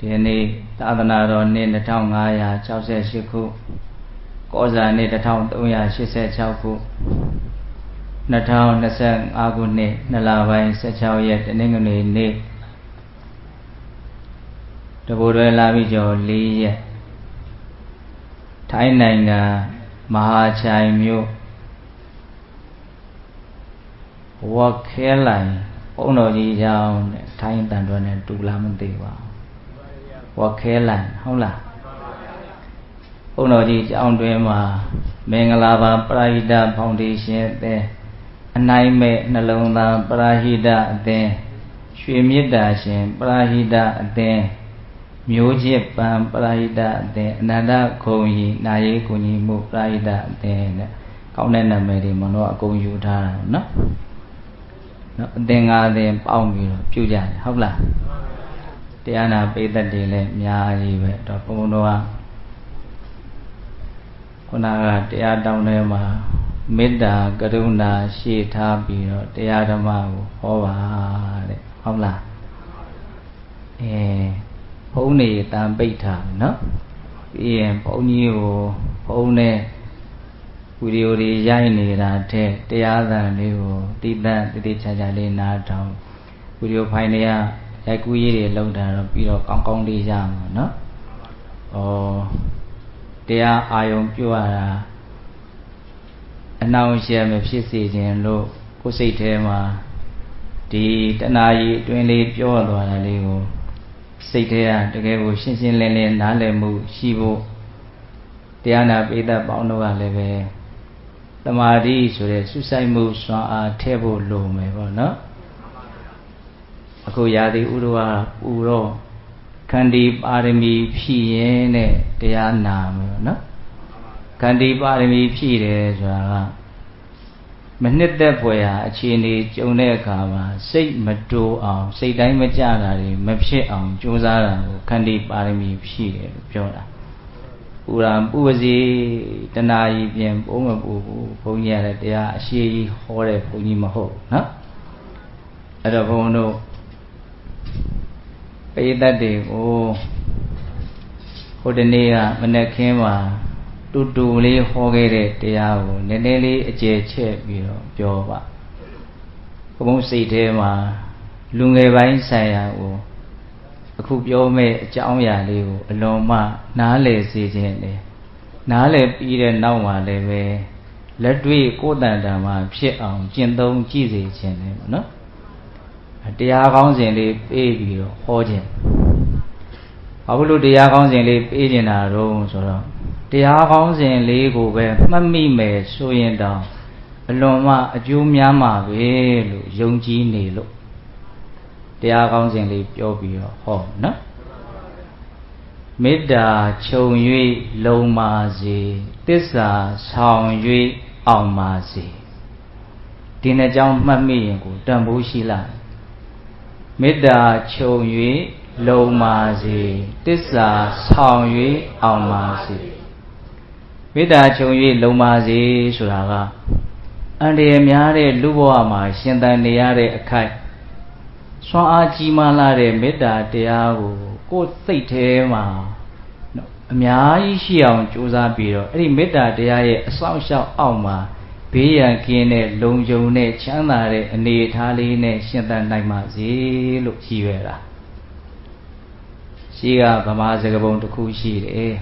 ဒီနေ့သာသနာတော်နှစ်2568ခုကောဇာနှစ်1386ခု2025ခုနှစ်2လပိုင်း16ရက်တနင်္ဂနွေနေ့တဘူရွယ်လာပြီကျော်4ရက်ထိုင်းနိုင်ငံမဟာချိုင်မြို့ဝက်ခဲလိုင်ဘုန်းတော်ကြီးကျောင်းနဲ့ထိုင်းတန်တော်နဲ့တူလားမသိပါဘူးဝက်ခဲလိုင်ဟုတ်လားဘုန်းတော်ကြီးကျောင်းတွင်မှာမင်္ဂလာပါပရိဒတ်ဖောင်ဒေးရှင်းအသင်းအနိုင်မဲ့နှလုံးသားပရိဟိတအသင်းရွှေမြတ်တာရှင်ပရိဟိတအသင်းမျိုးချစ်ပံပရိဟိတအသင်းအနန္တခုံကြီးနာရေးကုညီမှုပရိဟိတအသင်းနဲ့ကောင်းတဲ့နာမည်တွေမလို့အကုန်ယူထားတာနော်အသင်္ကာအသင်ပေါင်းပြီးတော့ပြုကြတယ်ဟုတ်လားတရားနာပိဋကတ်တွေလည်းအများကြီးပဲတော့ဘုန်းတော်ကခုနကတရားတောင်းထဲမှာမေတ္တာကရုဏာရှေ့ထားပြီးတော့တရားဓမ္မကိုဟောပါတဲ့ဟုတ်လားဘုန်းနေတန်ပိဋ္ဌာနော်ပြီးရင်ဘုန်းကြီးကိုဘုန်းနဲ့ဗီဒီယိုတွေရိုက်နေတာတဲ့တရားသံလေးကိုတိတတ်တိတိကျကျလေးနားထောင်ဗီဒီယိုဖိုင်တွေကရိုက်ကူးရေးတွေလုပ်တာတော့ပြီးတော့ကောင်းကောင်းလေးရမှာနော်တရားအာယုံပြုရတာအနှောင့်အယှက်မဖြစ်စေခြင်းလို့ကိုယ်စိတ်ထဲမှာဒီတဏှာကြီးအတွင်းလေးပြောသွားတာလေးကိုစိတ်ထဲကတကယ်ကိုရှင်းရှင်းလင်းလင်းနားလည်မှုရှိဖို့တရားနာပိဋကတ်ပေါင်းတို့ကလည်းပဲသမာဓိဆိုတဲ့စွဆိုင်မှုစွမ်းအားထည့်ဖို့လိုမယ်ပေါ့နော်အခုရာသီဥတုကပူတော့ခန္တီပါရမီဖြည့်ရင်နဲ့တရားနာမယ်နော်ခန္တီပါရမီဖြည့်တယ်ဆိုတာကမနှစ်သက်ဖွယ်ဟာအခြေအနေကြုံတဲ့အခါမှာစိတ်မတိုးအောင်စိတ်တိုင်းမကြတာတွေမဖြစ်အောင်ကြိုးစားတာကိုခန္တီပါရမီဖြည့်တယ်လို့ပြောတာပူရာပူပါစေတဏှာကြီးပြင်ဘုံမပူဘူးဘုန်းကြီးရတဲ့တရားအရှိကြီးဟောတဲ့ဘုန်းကြီးမဟုတ်နော်အဲ့တော့ဘုန်းတို့ပိဋကတ်တွေကိုဟိုတနေ့ကမနေ့ခင်းမှာတူတူလေးဟောခဲ့တဲ့တရားကိုနည်းနည်းလေးအကျယ်ချဲ့ပြီးတော့ပြောပါဘုံစိတ်ထဲမှာလူငယ်ပိုင်းဆိုင်ရာကိုအခုပြောမဲ့အကြောင်းအရာလေးကိုအလွန်မှနားလည်စေခြင်းနဲ့နားလည်ပြီးတဲ့နောက်မှာလည်းပဲလက်တွေ့ကိုယ်တန်တန်မှာဖြစ်အောင်ကျင့်သုံးကြည့်စေခြင်းနဲ့ပေါ့နော်တရားကောင်းစဉ်လေးပေးပြီးတော့ဟောခြင်းဘာလို့တရားကောင်းစဉ်လေးပေးနေတာတော့ဆိုတော့တရားကောင်းစဉ်လေးကိုပဲမှတ်မိမယ်ဆိုရင်တောင်အလွန်မှအကျိုးများမှာပဲလို့ယုံကြည်နေလို့တရားကောင်းစဉ်လေးပြောပြီးတော့ဟောနော်မေတ္တာခြုံ၍လုံပါစေသစ္စာဆောင်၍အောင်ပါစေဒီနှစ်ကြောင်းမှတ်မိရင်ကိုတန်ဖိုးရှိလာမေတ္တာခြုံ၍လုံပါစေသစ္စာဆောင်၍အောင်ပါစေမေတ္တာခြုံ၍လုံပါစေဆိုတာကအန္တရာယ်များတဲ့လူဘဝမှာရှင်သန်နေရတဲ့အခိုက်စွမ်းအားကြီးမားလာတဲ့မေတ္တာတရားကိုယ်စိတ်ထဲမှာအများကြီးရှိအောင်ကြိုးစားပြီးတော့အဲ့ဒီမေတ္တာတရားရဲ့အဆောင်အရှောက်အောက်မှာဘေးရန်ကင်းတဲ့လုံခြုံတဲ့ချမ်းသာတဲ့အနေအထားလေးနဲ့ရှင်သန်နိုင်ပါစေလို့ရည်ရွယ်တာရှိကဗမာစကားပုံတစ်ခုရှိတယ်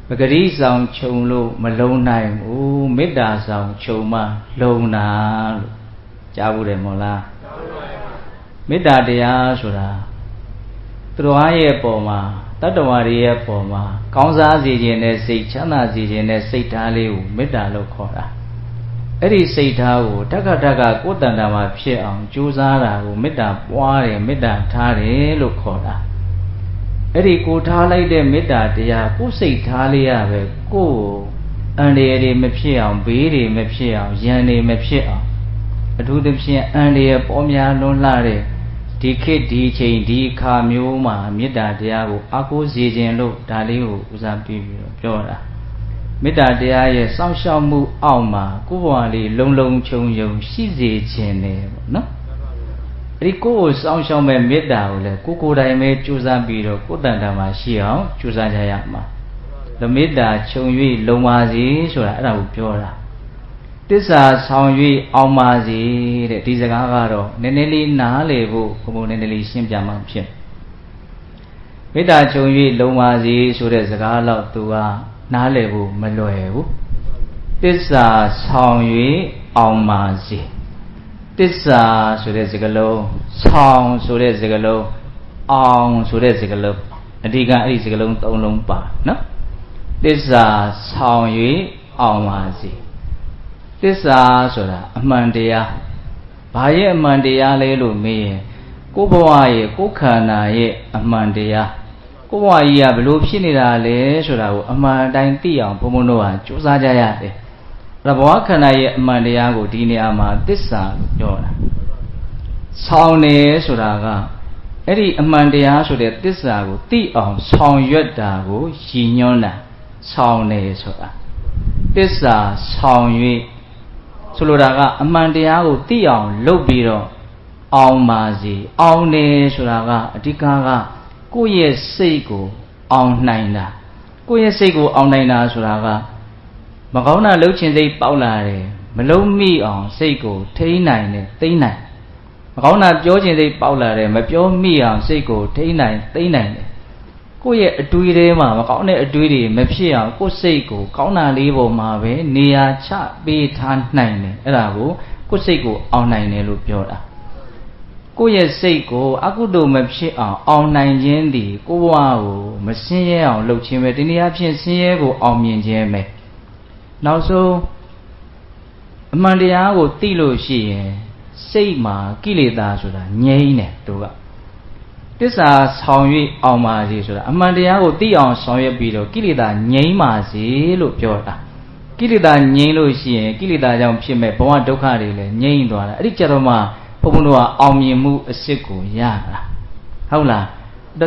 ပဂရိဆောင်ခြုံလို့မလုံနိုင်ဘူးမေတ္တာဆောင်ခြုံမှလုံတာလို့ကြားဘူးတယ်မို့လားမေတ္တာတရားဆိုတာသူတော်ရဲ့ပုံမှာတတ္တဝါတွေရဲ့ပုံမှာကောင်းစားစေခြင်းနဲ့စိတ်ချမ်းသာစေခြင်းနဲ့စိတ်ဓာတ်လေးကိုမေတ္တာလို့ခေါ်တာအဲ့ဒီစိတ်ဓာတ်ကိုတက္ကတက္ကကိုယ်တန်တာမှာဖြစ်အောင်ကြိုးစားတာကိုမေတ္တာပွားတယ်မေတ္တာထားတယ်လို့ခေါ်တာအဲ့ဒီကိုထားလိုက်တဲ့မေတ္တာတရားကိုယ်စိတ်ထားလေးရပဲကိုယ်အန္တရာယ်တွေမဖြစ်အောင်ဘေးတွေမဖြစ်အောင်ရန်တွေမဖြစ်အောင်အထူးသဖြင့်အန္တရာယ်ပေါ်များလွန်းလှတဲ့ဒီခေတ်ဒီချိန်ဒီခါမျိုးမှာမေတ္တာတရားကိုအားကိုးစေခြင်းလို့ဒါလေးကိုဦးစားပေးပြီးတော့ပြောတာမေတ္တာတရားရဲ့စောင့်ရှောက်မှုအောက်မှာကိုယ်ဘဝလေးလုံလုံခြုံခြုံရှိစေခြင်းနဲ့ပေါ့နော် အ ဒီကိုယ်စောင်းရှောင်းမဲ့မေတ္တာကိုလည်းကိုယ်တိုင်ပဲကြိုးစားပြီးတော့ကိုယ်တန်တာမှာရှိအောင်ကြိုးစားကြရမှာဓမေတ္တာခြုံ၍လုံပါစေဆိုတာအဲ့ဒါကိုပြောတာတစ္ဆာဆောင်၍အောင်ပါစေတဲ့ဒီစကားကတော့နည်းနည်းလေးနားလေဖို့ဘုံဘုံနည်းနည်းလေးရှင်းပြမှဖြစ်မေတ္တာခြုံ၍လုံပါစေဆိုတဲ့စကားတော့သူကနားလေဖို့မလွယ်ဘူးတစ္ဆာဆောင်၍အောင်ပါစေတစ္ဆာဆိုတဲ့စကားလုံးဆောင်ဆိုတဲ့စကားလုံးအောင်ဆိုတဲ့စကားလုံးအဓိကအဲ့ဒီစကားလုံး၃လုံးပါနော်တစ္ဆာဆောင်၍အောင်ပါစေတစ္ဆာဆိုတာအမှန်တရားဘာရဲ့အမှန်တရားလဲလို့မေးရင်ကိုယ်ဘဝရဲ့ကိုယ်ခန္ဓာရဲ့အမှန်တရားကိုယ်ဘဝကြီးကဘလို့ဖြစ်နေတာလဲဆိုတာကိုအမှန်တိုင်းသိအောင်ဘုံဘုံတို့ကကြိုးစားကြရတယ်ဘဝခန္ဓာရဲ့အမှန်တရားကိုဒီနေရာမှာသစ္စာလို့ပြောတာဆောင်းနေဆိုတာကအဲ့ဒီအမှန်တရားဆိုတဲ့သစ္စာကိုသိအောင်ဆောင်ရွက်တာကိုရည်ညွှန်းတာဆောင်းနေဆိုတာသစ္စာဆောင်၍ဆိုလိုတာကအမှန်တရားကိုသိအောင်လုပ်ပြီးတော့အောင်ပါစေအောင်နေဆိုတာကအဓိကကကိုယ့်ရဲ့စိတ်ကိုအောင်နိုင်တာကိုယ့်ရဲ့စိတ်ကိုအောင်နိုင်တာဆိုတာကမကောင်းတာလှုပ်ချင်စိတ်ပေါက်လာတယ်မလုံးမိအောင်စိတ်ကိုထိန်းနိုင်တယ်သိမ့်နိုင်မကောင်းတာပြောချင်စိတ်ပေါက်လာတယ်မပြောမိအောင်စိတ်ကိုထိန်းနိုင်သိမ့်နိုင်တယ်ကိုယ့်ရဲ့အတွေးထဲမှာမကောင်းတဲ့အတွေးတွေမဖြစ်အောင်ကိုယ့်စိတ်ကိုကောင်းတာလေးပေါ်မှာပဲနေရာချပေးထားနိုင်တယ်အဲ့ဒါကိုကိုယ့်စိတ်ကိုအောင်နိုင်တယ်လို့ပြောတာကိုယ့်ရဲ့စိတ်ကိုအကုသိုလ်မဖြစ်အောင်နိုင်ခြင်းသည်ကိုယ့်ဘဝကိုမဆင်းရဲအောင်လုပ်ခြင်းပဲဒီနေရာဖြင့်ဆင်းရဲကိုအောင်မြင်ခြင်းပဲနောက်ဆုံးအမှန်တရားကိုသိလို့ရှိရင်စိတ်မှာကိလေသာဆိုတာငြိမ်းတယ်သူကတစ္ဆာဆောင်၍အောင်ပါစေဆိုတာအမှန်တရားကိုသိအောင်ဆောင်ရွက်ပြီးတော့ကိလေသာငြိမ်းပါစေလို့ပြောတာကိလေသာငြိမ်းလို့ရှိရင်ကိလေသာကြောင့်ဖြစ်မဲ့ဘဝဒုက္ခတွေလည်းငြိမ်းသွားတာအဲ့ဒီကြတော့မှဘုံဘုံတို့ကအောင်မြင်မှုအစစ်ကိုရတာဟုတ်လား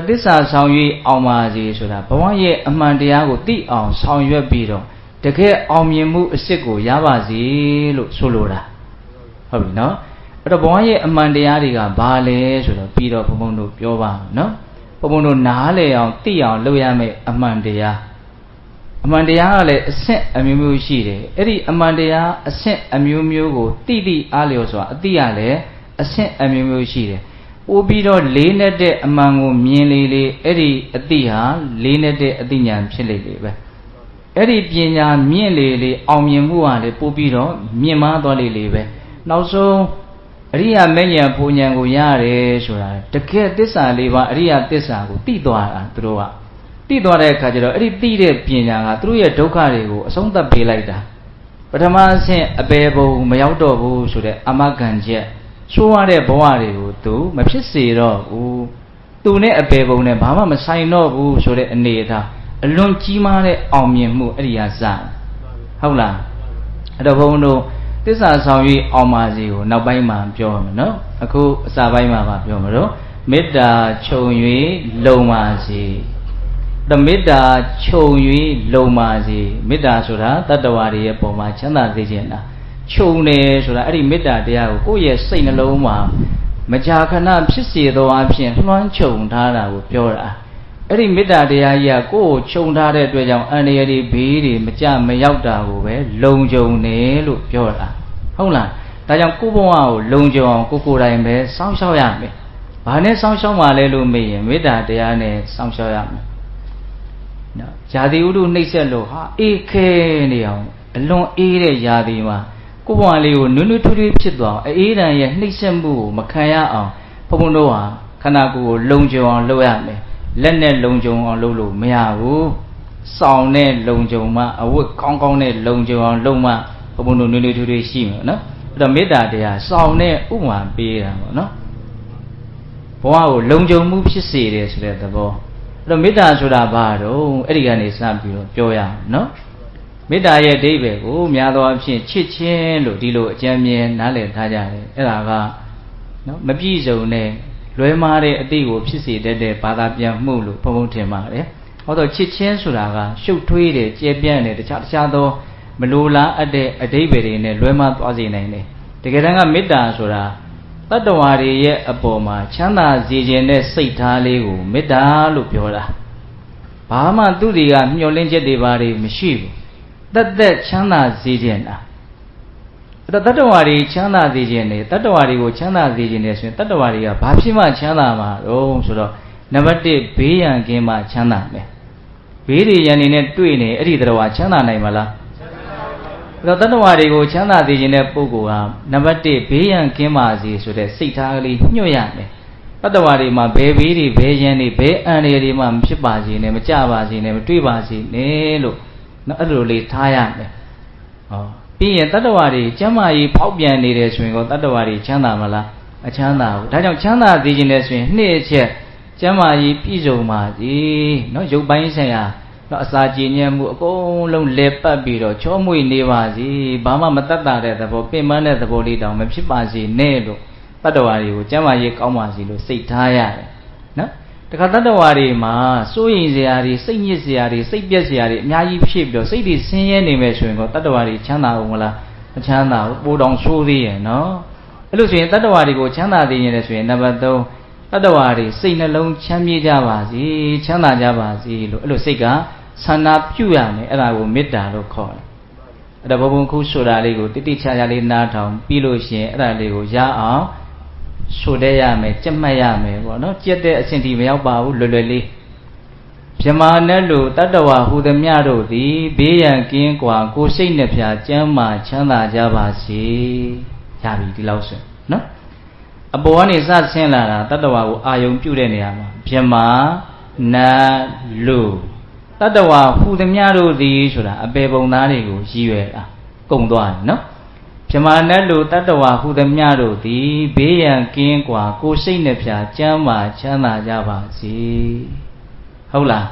တစ္ဆာဆောင်၍အောင်ပါစေဆိုတာဘဝရဲ့အမှန်တရားကိုသိအောင်ဆောင်ရွက်ပြီးတော့တကယ်အောင်မြင်မှုအစစ်ကိုရပါစေလို့ဆိုလိုတာဟုတ်ပြီနော်အဲ့တော့ဘဝရဲ့အမှန်တရားတွေကဘာလဲဆိုတော့ပြီးတော့ဘုံဘုံတို့ပြောပါနော်ဘုံဘုံတို့နားလည်အောင်သိအောင်လုပ်ရမယ့်အမှန်တရားကလည်းအဆင့်အမျိုးမျိုးရှိတယ်အဲ့ဒီအမှန်တရားအဆင့်အမျိုးမျိုးကိုသိအားလျော်စွာအသိရလဲအဆင့်အမျိုးမျိုးရှိတယ်ပို့ပြီးတော့လေးနဲ့တဲ့အမှန်ကိုမြင်လေအဲ့ဒီအသိဟာလေးနဲ့တဲ့အသိဉာဏ်ဖြစ်လေပဲအဲ့ဒီပညာမြင့်လေအောင်မြင်မှုဟာလေပို့ပြီးတော့မြင့်မားသွားလေပဲနောက်ဆုံးအရိယာမဉ္ဇဉ်ဘုံဉဏ်ကိုရတယ်ဆိုတာတကယ်သစ္စာလေးပါအရိယာသစ္စာကိုသိသွားတာသူတို့ကသိသွားတဲ့အခါကျတော့အဲ့ဒီသိတဲ့ပညာကသူတို့ရဲ့ဒုက္ခတွေကိုအဆုံးသတ်ပေးလိုက်တာပထမအဆင့်အပေဘုံမရောက်တော့ဘူးဆိုတဲ့အမဂန်ချက်ချိုးရတဲ့ဘဝတွေကိုသူမဖြစ်စေတော့ဘူးသူနဲ့အပေဘုံနဲ့ဘာမှမဆိုင်တော့ဘူးဆိုတဲ့အနေအထားအလွန်ကြီးမားတဲ့အောင်မြင်မှုအဲ့ဒီဟာစဟုတ်လားအဲ့တော့ဘုန်းတို့သစ္စာဆောင်၍အောင်ပါစေကိုနောက်ပိုင်းမှာပြောမယ်နော်အခုအစပိုင်းမှာပြောမှာတော့မေတ္တာခြုံ၍လုံပါစေမေတ္တာခြုံ၍လုံပါစေမေတ္တာဆိုတာတတ္တဝါတွေရဲ့ပုံမှာချမ်းသာစေခြင်းတာခြုံတယ်ဆိုတာအဲ့ဒီမေတ္တာတရားကိုကိုယ့်ရဲ့စိတ်နှလုံးမှာမကြာခဏဖြစ်စေသောအဖြစ်လွှမ်းခြုံထားတာကိုပြောတာအဲ့ဒီမေတ္တာတရားကြီးကကိုယ်ကိုခြုံထားတဲ့အတွက်ကြောင့်အန္တရာယ်တွေဘေးတွေမကြမရောက်တာကိုပဲလုံခြုံတယ်လို့ပြောတာဟုတ်လားဒါကြောင့်ကိုယ်ဘဝကိုလုံခြုံအောင်ကိုယ်တိုင်ပဲစောင့်ရှောက်ရမယ်ဘာနဲ့စောင့်ရှောက်မှလဲလို့မေးရင်မေတ္တာတရားနဲ့စောင့်ရှောက်ရမယ်နော်ဇာတိဥဒုနှိမ့်ဆက်လို့ဟာအေးခဲနေအောင်အလွန်အေးတဲ့ဇာတိမှာကိုယ်ဘဝလေးကိုနွန်းထွေးထွေးဖြစ်သွားအောင်အေးတန်ရဲ့နှိမ့်ဆက်မှုကိုမခံရအောင်ဘုံဘုံတို့ဟာခန္ဓာကိုယ်ကိုလုံခြုံအောင်လုပ်ရမယ်လက်နဲ့လုံခြုံအောင်လုပ်လို့မရဘူးစောင်းနဲ့လုံခြုံမှအဝတ်ကောင်းကောင်းနဲ့လုံခြုံအောင်လုပ်မှဘုံဘုံတို့နွေးနွေးထွေးထွေးရှိမှာနော်အဲ့တော့မေတ္တာတရားစောင်းနဲ့ဥမာပေးတာပေါ့နော်ဘဝကိုလုံခြုံမှုဖြစ်စေတယ်ဆိုတဲ့သဘောအဲ့တော့မေတ္တာဆိုတာဘာတော့အဲ့ဒီကနေစပြီးတော့ပြောရအောင်နော်မေတ္တာရဲ့အဓိပ္ပာယ်ကိုများသောအားဖြင့်ချစ်ခြင်းလို့ဒီလိုအကျဉ်းမြဲနားလည်ထားကြတယ်အဲ့ဒါကနော်မပြည့်စုံတဲ့လွဲမားတဲ့အတိကိုဖြစ်စေတတ်တဲ့ဘာသာပြန်မှုလို့ဘုံဘုံထင်ပါတယ်ဟောတော့ချစ်ချင်းဆိုတာကရှုပ်ထွေးတယ်ကျဲပြန့်တယ်တခြားသောမလိုလားအပ်တဲ့အဓိပ္ပာယ်တွေနဲ့လွဲမားသွားစေနိုင်တယ်တကယ်တမ်းကမေတ္တာဆိုတာ တတ္တဝါတွေရဲ့အပေါ်မှာချမ်းသာစေခြင်းနဲ့စိတ်ထားလေးကိုမေတ္တာလို့ပြောတာဘာမှသူတွေကမျှော်လင့်ချက်တွေဘာတွေမရှိဘူးသက်ချမ်းသာစေခြင်းလားအဲ့တော့တတ္တဝါတွေချမ်းသာစေခြင်းနဲ့တတ္တဝါတွေကိုချမ်းသာစေခြင်းနဲ့ဆိုရင်တတ္တဝါတွေကဘာဖြစ်မှချမ်းသာမှာတော့ဆိုတော့နံပါတ်1ဘေးရန်ကင်းမှချမ်းသာမယ်ဘေးတွေရန်နေနဲ့တွေ့နေအဲ့ဒီတတ္တဝါချမ်းသာနိုင်မလားအဲ့တော့တတ္တဝါတွေကိုချမ်းသာစေခြင်းတဲ့ပုဂ္ဂိုလ်ဟာနံပါတ်1ဘေးရန်ကင်းပါစေဆိုတဲ့စိတ်ထားကလေးညှို့ရမယ်တတ္တဝါတွေမှာဘယ်ဘေးတွေဘယ်ရန်တွေဘယ်အန္တရာယ်တွေမှမဖြစ်ပါစေနဲ့မကြပါစေနဲ့မတွေ့ပါစေနဲ့လို့နော်အဲ့လိုလေးထားရမယ်ဟောပြီးရင်တတ္တဝါတွေကျမ်းမာရေးဖောက်ပြန်နေတယ်ဆိုရင်ကောတတ္တဝါတွေချမ်းသာမလားအချမ်းသာဘူးဒါကြောင့်ချမ်းသာစေခြင်းနဲ့ဆိုရင်နှစ်အချက်ကျမ်းမာရေးပြည့်စုံပါစေနော်ရုပ်ပိုင်းဆိုင်ရာနော်အစာကြည်ညက်မှုအကုန်လုံးလဲပတ်ပြီးတော့ချောမွေ့နေပါစေဘာမှမတတ်တာတဲ့သဘောပင်ပန်းတဲ့သဘောလေးတောင်မဖြစ်ပါစေနဲ့လို့တတ္တဝါတွေကိုကျမ်းမာရေးကောင်းပါစေလို့စိတ်ထားရတယ်နော်တခါတတ္တဝါတွေမှာစိုးရိမ်စရာတွေစိတ်ညစ်စရာတွေစိတ်ပြက်စရာတွေအများကြီးဖြစ်ပြီးတော့စိတ်တွေဆင်းရဲနေမယ်ဆိုရင်ကောတတ္တဝါတွေချမ်းသာအောင်မလားမချမ်းသာဘူးပိုတောင်ဆိုးသေးရဲ့နော်အဲ့လိုဆိုရင်တတ္တဝါတွေကိုချမ်းသာသေးရင်လည်းဆိုရင်နံပါတ်3တတ္တဝါတွေစိတ်နှလုံးချမ်းမြေ့ကြပါစေချမ်းသာကြပါစေလို့အဲ့လိုစိတ်ကဆန္ဒပြုရမယ်အဲ့ဒါကိုမေတ္တာလို့ခေါ်တယ်အဲ့ဒါဘုံဘုံခုဆိုတာလေးကိုတိတိကျကျလေးနားထောင်ပြီးလို့ရှိရင်အဲ့ဒါလေးကိုရအောင်ဆိုတဲ့ရမယ်ကြက်မှတ်ရမယ်ပေါ့နော်ကြက်တဲ့အဆင့်ထိမရောက်ပါဘူးလွယ်လွယ်လေးမြမာနဲ့လို့တတ္တဝါဟူသည်မြတို့သည်ဘေးရန်ကင်းကွာကိုယ်စိတ်နှဖျားကျမ်းမာချမ်းသာကြပါစေရပြီဒီလောက်ဆိုနော်အပေါ်ကနေစဆင်းလာတာတတ္တဝါကိုအာယုံပြုတဲ့နေရာမှာမြမာနလို့တတ္တဝါဟူသည်မြတို့သည်ဆိုတာအပေပုံသားတွေကိုရည်ရွယ်တာကုံသွားတယ်နော်မြမာနဲ့လို့တတ္တဝါဟူသည်မြတို့သည်ဘေးရန်ကင်းကွာကိုယ်စိတ်နှဖျားကျမ်းမာချမ်းသာကြပါစေဟုတ်လား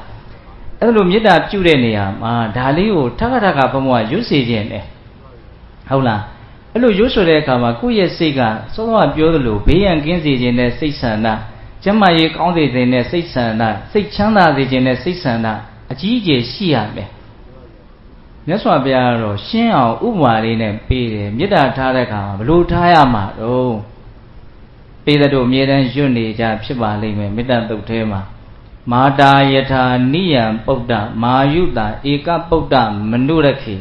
အဲ့လိုမေတ္တာပြုတဲ့နေရာမှာဒါလေးကိုထခါထခါဘုံဘွားရွတ်စေခြင်းတယ်ဟုတ်လားအဲ့လိုရွတ်ဆိုတဲ့အခါမှာကိုယ့်ရဲ့စိတ်ကစောစောကပြောသလိုဘေးရန်ကင်းစေခြင်းနဲ့စိတ်ဆန္ဒကျမ်းမာရေးကောင်းစေခြင်းနဲ့စိတ်ဆန္ဒစိတ်ချမ်းသာစေခြင်းနဲ့စိတ်ဆန္ဒအကြီးအကျယ်ရှိရမယ်မြတ်စွာဘုရားကတော့ရှင်းအောင်ဥပမာလေးနဲ့ပေးတယ်မေတ္တာထားတဲ့အခါမှာဘလို့ထားရမှာတော့ပေးတဲ့တို့အမြဲတမ်းရွတ်နေကြဖြစ်ပါလိမ့်မယ်မေတ္တာတုတ်ထဲမှာမာတာယထာနိယံပုဒ္ဒမာယုတာဧကပုဒ္ဒမနုရခေ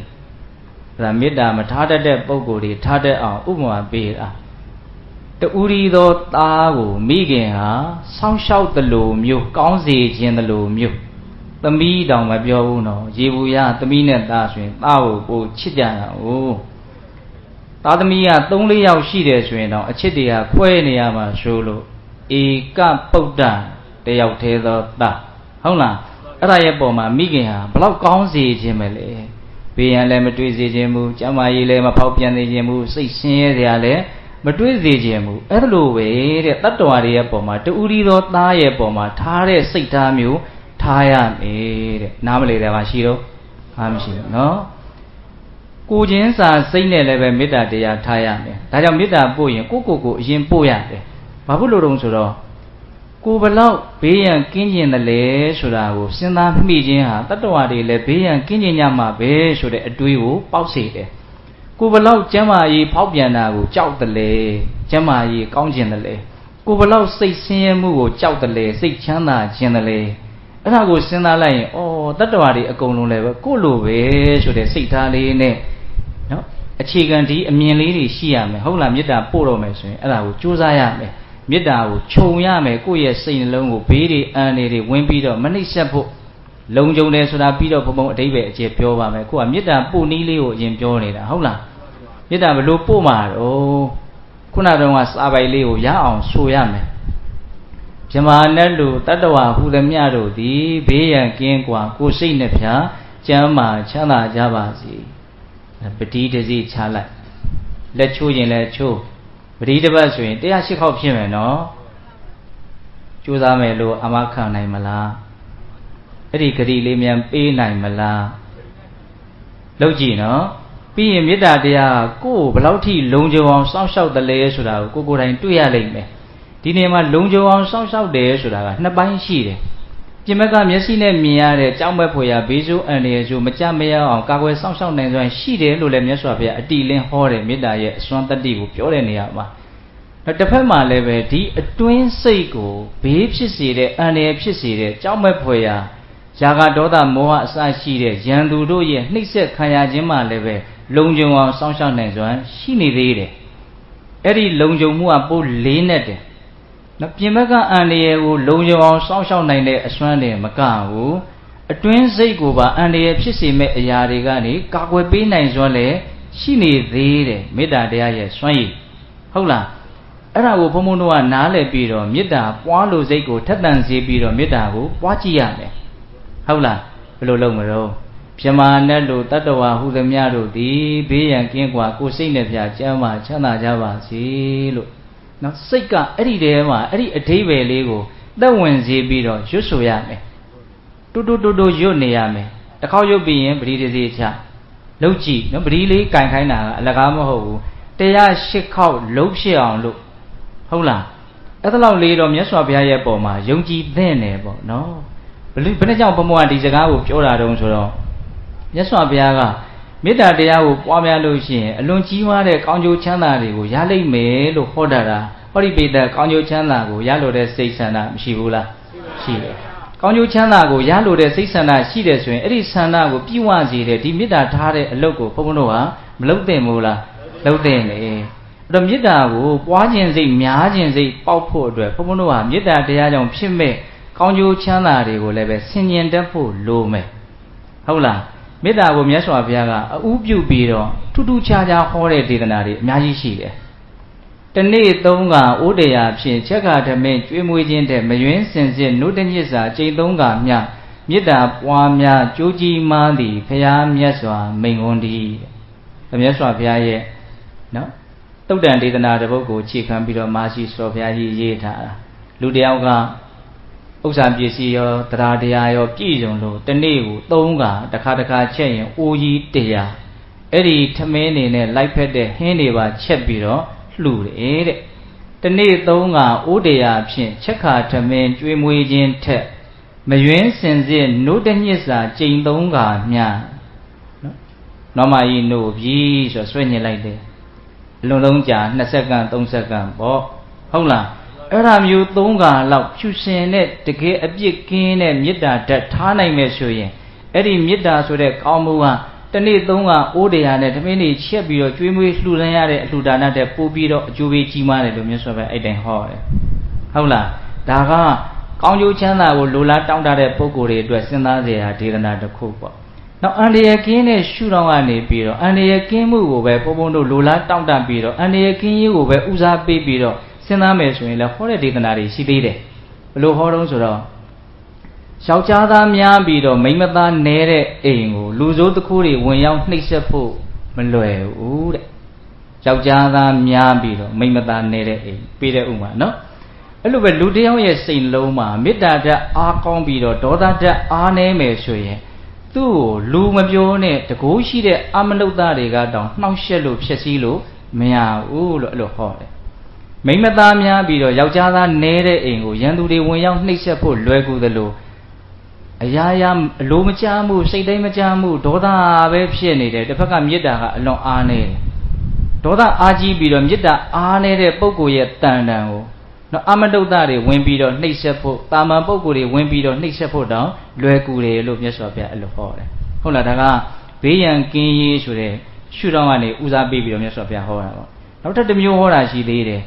ဒါမေတ္တာမထားတတ်တဲ့ပုဂ္ဂိုလ်တွေထားတတ်အောင်ဥပမာပေးတာတူရီသောသားကိုမိခင်ဟာဆောင်းလျှောက်သလိုမျိုးကောင်းစေခြင်းသလိုမျိုးသမီးတောင်မပြောဘူးနော်ရေဘူးရသမီးနဲ့သားဆိုရင်သားကိုပိုချစ်ကြတာ哦သားသမီးက3-4ယောက်ရှိတယ်ဆိုရင်တော့အချစ်တွေကခွဲနေရမှာဆိုလို့ဧကပုဒ္ဒတယောက်သေးသောသားဟုတ်လားအဲ့ဒါရဲ့ပုံမှာမိခင်ဟာဘလောက်ကောင်းစေခြင်းပဲလေဘေးရန်လည်းမတွေ့စေခြင်းဘူးကျမ်းမာရေးလည်းမဖောက်ပြန်စေခြင်းဘူးစိတ်ဆင်းရဲစရာလည်းမတွေ့စေခြင်းဘူးအဲ့ဒါလိုပဲတဲ့တတ္တဝါတွေရဲ့ပုံမှာတူရီသောသားရဲ့ပုံမှာထားတဲ့စိတ်ထားမျိုးထားရမယ်တဲ့နားမလည်တယ်ပါရှိတော့အားမရှိဘူးနော်ကိုချင်းစာစိတ်နဲ့လည်းပဲမေတ္တာတရားထားရမယ်ဒါကြောင့်မေတ္တာပို့ရင်ကိုအရင်ပို့ရတယ်ဘာဖြစ်လို့တုံးဆိုတော့ကိုဘလောက်ဘေးရန်ကင်းကျင်တယ်လေဆိုတာကိုစဉ်းစားမိခြင်းဟာတတ္တဝါတွေလည်းဘေးရန်ကင်းကျင်ကြမှာပဲဆိုတဲ့အတွေးကိုပေါက်စေတယ်ကိုဘလောက်ကျမ်းမာရေးဖောက်ပြန်တာကိုကြောက်တယ်လေကျမ်းမာရေးကောင်းကျင်တယ်လေကိုဘလောက်စိတ်ဆင်းရဲမှုကိုကြောက်တယ်လေစိတ်ချမ်းသာခြင်းတယ်လေအဲ့ဒါကိုစဉ်းစားလိုက်ရင်ဩတတ္တဝါတွေအကုန်လုံးလည်းပဲကိုလိုပဲဆိုတဲ့စိတ်ထားလေးနဲ့နော်အခြေခံဒီအမြင်လေးတွေရှိရမယ်ဟုတ်လားမေတ္တာပို့တော့မယ်ဆိုရင်အဲ့ဒါကိုကြိုးစားရမယ်မေတ္တာကိုခြုံရမယ်ကိုယ့်ရဲ့စိတ်နှလုံးကိုဘေးတွေအန္တရာယ်တွေဝင်ပြီးတော့မနှိပ်စက်ဖို့လုံခြုံတယ်ဆိုတာပြီးတော့ဘုံဘုံအတိတ်ပဲအကျေပြောပါမယ်ကိုကမေတ္တာပို့နည်းလေးကိုအရင်ပြောနေတာဟုတ်လားမေတ္တာဘယ်လိုပို့မှာတော့ခုနတုန်းကစာပိုက်လေးကိုရအောင်ဆိုရမယ်မြမာနဲ့လူတတ္တဝါဟူသည်မြတို့သည်ဘေးရန်ကင်းကွာကိုယ်စိတ်နှဖျားကျမ်းမာချမ်းသာကြပါစေပတိတစီချလိုက်လက်ချိုးရင်လည်းချိုးပတိတစ်ပတ်ဆိုရင်108ခေါက်ဖြစ်မယ်နော်ကြိုးစားမယ်လို့အမခံနိုင်မလားအဲ့ဒီဂတိလေးမြန်ပေးနိုင်မလားလုပ်ကြည့်နော်ပြီးရင်မေတ္တာတရားကိုယ်ဘယ်လောက်ထိလုံခြုံအောင်စောင့်ရှောက်တယ်လဲဆိုတာကိုကိုယ်တိုင်တွေ့ရလိမ့်မယ်ဒီနေရာမှာလုံခြုံအောင်စောင့်ရှောက်တယ်ဆိုတာက2ပိုင်းရှိတယ်ပြင်ဘက်ကမျက်စိနဲ့မြင်ရတဲ့ကြောက်မဲ့ဖွယ်ရဘေးဆိုးအန္တရာယ်ဆိုမကြမရအောင်ကာကွယ်စောင့်ရှောက်နိုင်စွမ်းရှိတယ်လို့လည်းမြတ်စွာဘုရားအတိလင်းဟောတယ်မေတ္တာရဲ့အစွမ်းတတ္တိကိုပြောတဲ့နေရာမှာ တစ်ဖက်မှာလည်းပဲဒီအတွင်းစိတ်ကိုဘေးဖြစ်စေတဲ့အန္တရာယ်ဖြစ်စေတဲ့ကြောက်မဲ့ဖွယ်ရာယာကဒေါသမောဟအစရှိတဲ့ယံသူတို့ရဲ့နှိမ့်ဆက်ခံရခြင်းမှလည်းပဲလုံခြုံအောင်စောင့်ရှောက်နိုင်စွမ်းရှိနေသေးတယ်အဲ့ဒီလုံခြုံမှုကပိုလေးနဲ့တယ်နော်ပြင်ဘက်ကအန္တရာယ်ကိုလုံခြုံအောင်စောင့်ရှောက်နိုင်တဲ့အစွမ်းတွေမကဘူးအတွင်းစိတ်ကိုပါအန္တရာယ်ဖြစ်စေမဲ့အရာတွေကနေကာကွယ်ပေးနိုင်စွမ်းလည်းရှိနေသေးတယ်မေတ္တာတရားရဲ့စွမ်းရည်ဟုတ်လားအဲ့ဒါကိုဘုံဘုံတို့ကနားလည်ပြီးတော့မေတ္တာပွားလို့စိတ်ကိုထက်သန်စေပြီးတော့မေတ္တာကိုပွားကြည့်ရမယ်ဟုတ်လားဘယ်လိုလုပ်မလို့ပြမာနဲ့လို့တတ္တဝါဟုသမျှတို့သည်ဘေးရန်ကင်းကွာကိုယ်စိတ်နဲ့ဖြာကျမ်းမာချမ်းသာကြပါစေလို့နော်စိတ်ကအဲ့ဒီတည်းမှာအဲ့ဒီအဓိပ္ပာယ်လေးကိုသက်ဝင်စေပြီးတော့ရွတ်ဆိုရမယ်တူရွတ်နေရမယ်တစ်ခေါက်ရွတ်ပြီးရင်ပရိသေစီချလှုပ်ကြည့်နော်ပရိလေးကင်ခိုင်းတာကအလကားမဟုတ်ဘူး108ခေါက်လှုပ်ဖြစ်အောင်လို့ဟုတ်လားအဲ့ဒါလောက်လေးတော့မြတ်စွာဘုရားရဲ့ပုံမှာယုံကြည်သင့်တယ်ပေါ့နော်ဘယ်နဲ့ကြောင့်ဘုံဘုံကဒီစကားကိုပြောတာတုံးဆိုတော့မြတ်စွာဘုရားကမေတ္တာတရားကိုပွားများလို့ရှိရင်အလွန်ကြီးမားတဲ့ကောင်းကျိုးချမ်းသာတွေကိုရလိမ့်မယ်လို့ဟောတာဟောဒီပိဋကကောင်းကျိုးချမ်းသာကိုရလို့တဲ့စိတ်ဆန္ဒမရှိဘူးလားရှိတယ်ကောင်းကျိုးချမ်းသာကိုရလို့တဲ့စိတ်ဆန္ဒရှိတယ်ဆိုရင်အဲ့ဒီဆန္ဒကိုပြည့်ဝစေတဲ့ဒီမေတ္တာထားတဲ့အလုပ်ကိုဘုန်းဘုန်းတို့ကမလုပ်သင့်ဘူးလားလုပ်သင့်တယ်အဲ့တော့မေတ္တာကိုပွားခြင်းစိတ်များခြင်းစိတ်ပေါက်ဖို့အတွက်ဘုန်းဘုန်းတို့ကမေတ္တာတရားကြောင့်ဖြစ်မဲ့ကောင်းကျိုးချမ်းသာတွေကိုလည်းပဲဆင်ញင်တတ်ဖို့လိုမယ်ဟုတ်လားမေတ္တာကိုမြတ်စွာဘုရားကအဥပြုပြီးတော့ထူးထူးခြားခြားဟောတဲ့ဒေသနာတွေအများကြီးရှိတယ်တနေ့သုံးကဩတရာဖြင့်ချက်ခါဓမင်းကျွေးမွေးခြင်းတဲ့မယွင်းစင်စစ်နုတညစ်စာကျိန်သုံးကမြမေတ္တာပွားများကြိုးကြီးမားသည်ဘုရားမြတ်စွာမိန်ခွန်းသည်မြတ်စွာဘုရားရဲ့နော်တုတ်တန်ဒေသနာတစ်ပုဒ်ကိုခြေခံပြီးတော့မာရှိစောဘုရားကြီးရေးထားတာလူတယောက်ကဥစ္စာပစ္စည်းရောတရားတရားရောပြည့်စုံလို့တနေ့ကို3ခါတစ်ခါချက်ရင်အိုးကြီး100အဲ့ဒီထမင်းနေနဲ့လိုက်ဖက်တဲ့ဟင်းတွေပါချက်ပြီးတော့လှူတယ်တဲ့တနေ့3ခါအိုးတရားဖြင့်ချက်ခါထမင်းကျွေးမွေးခြင်းထက်မယွင်းစင်စစ်နို့တညစ်စာကျိန်3ခါမြနော်မကြီးနို့ပြီးဆိုဆွဲညင်လိုက်တယ်အလုံးလုံးကြာ2စက္ကန့်3စက္ကန့်ပေါ့ဟုတ်လားအဲ့ဒါမျိုး3ခါလောက်ဖြူစင်တဲ့တကယ်အပြစ်ကင်းတဲ့မေတ္တာဓာတ်ထားနိုင်မယ်ဆိုရင်အဲ့ဒီမေတ္တာဆိုတဲ့ကောင်းမှုကတနေ့3ခါအိုးတရားနဲ့တမင်းတွေချက်ပြီးတော့ကျွေးမွေးလှူဒန်းရတဲ့အလှူဒါနတဲ့ပို့ပြီးတော့အကျိုးပေးကြီးမားတယ်လို့မြတ်စွာဘုရားအဲ့တိုင်ဟောတယ်ဟုတ်လားဒါကကောင်းကျိုးချမ်းသာကိုလိုလားတောင်းတတဲ့ပုဂ္ဂိုလ်တွေအတွက်စဉ်းစားစရာဒေသနာတစ်ခုပေါ့နောက်အန္တရာယ်ကင်းတဲ့ရှုထောင့်ကနေပြီးတော့အန္တရာယ်ကင်းမှုကိုပဲဘုံဘုံတို့လိုလားတောင်းတပြီးတော့အန္တရာယ်ကင်းရေးကိုပဲဦးစားပေးပြီးတော့စဉ်းစားမယ်ဆိုရင်လည်းဟောတဲ့ဒေသနာတွေရှိသေးတယ်ဘယ်လိုဟောတော့ဆိုတော့ယောက်ျားသားများပြီးတော့မိန်းမသားနဲတဲ့အိမ်ကိုလူဆိုးတစ်ခုတွေဝင်ရောက်နှိပ်စက်ဖို့မလွယ်ဘူးတဲ့ယောက်ျားသားများပြီးတော့မိန်းမသားနဲတဲ့အိမ်ပေးတဲ့ဥမာနော်အဲ့လိုပဲလူတစ်ယောက်ရဲ့စိတ်လုံးမှာမေတ္တာဓာတ်အားကောင်းပြီးတော့ဒေါသဓာတ်အားနည်းမယ်ဆိုရင်သူ့ကိုလူမပြောနဲ့တကိုးရှိတဲ့အမနုဿတွေကတောင်နှောက်ယှက်လို့ဖျက်ဆီးလို့မရဘူးလို့အဲ့လိုဟောတယ်မိမသားများပြီးတော့ယောက်ျားသားနဲတဲ့အိမ်ကိုရန်သူတွေဝင်ရောက်နှိပ်စက်ဖို့လွယ်ကူသလိုအရာရာအလိုမချမှုစိတ်တိုင်းမချမှုဒေါသပဲဖြစ်နေတယ်တစ်ဖက်ကမေတ္တာကအလွန်အားနေတယ်ဒေါသအားကြီးပြီးတော့မေတ္တာအားနေတဲ့ပုဂ္ဂိုလ်ရဲ့တန်တန်ကိုနော်အမတုဒ္ဒတွေဝင်ပြီးတော့နှိပ်စက်ဖို့တာမန်ပုဂ္ဂိုလ်တွေဝင်ပြီးတော့နှိပ်စက်ဖို့တောင်လွယ်ကူတယ်လို့မြတ်စွာဘုရားအဲ့လိုဟောတယ်ဟုတ်လားဒါကဘေးရန်ကင်းရေးဆိုတဲ့ရှုထောင့်ကနေဦးစားပေးပြီးတော့မြတ်စွာဘုရားဟောတာပေါ့နောက်ထပ်တစ်မျိုးဟောတာရှိသေးတယ်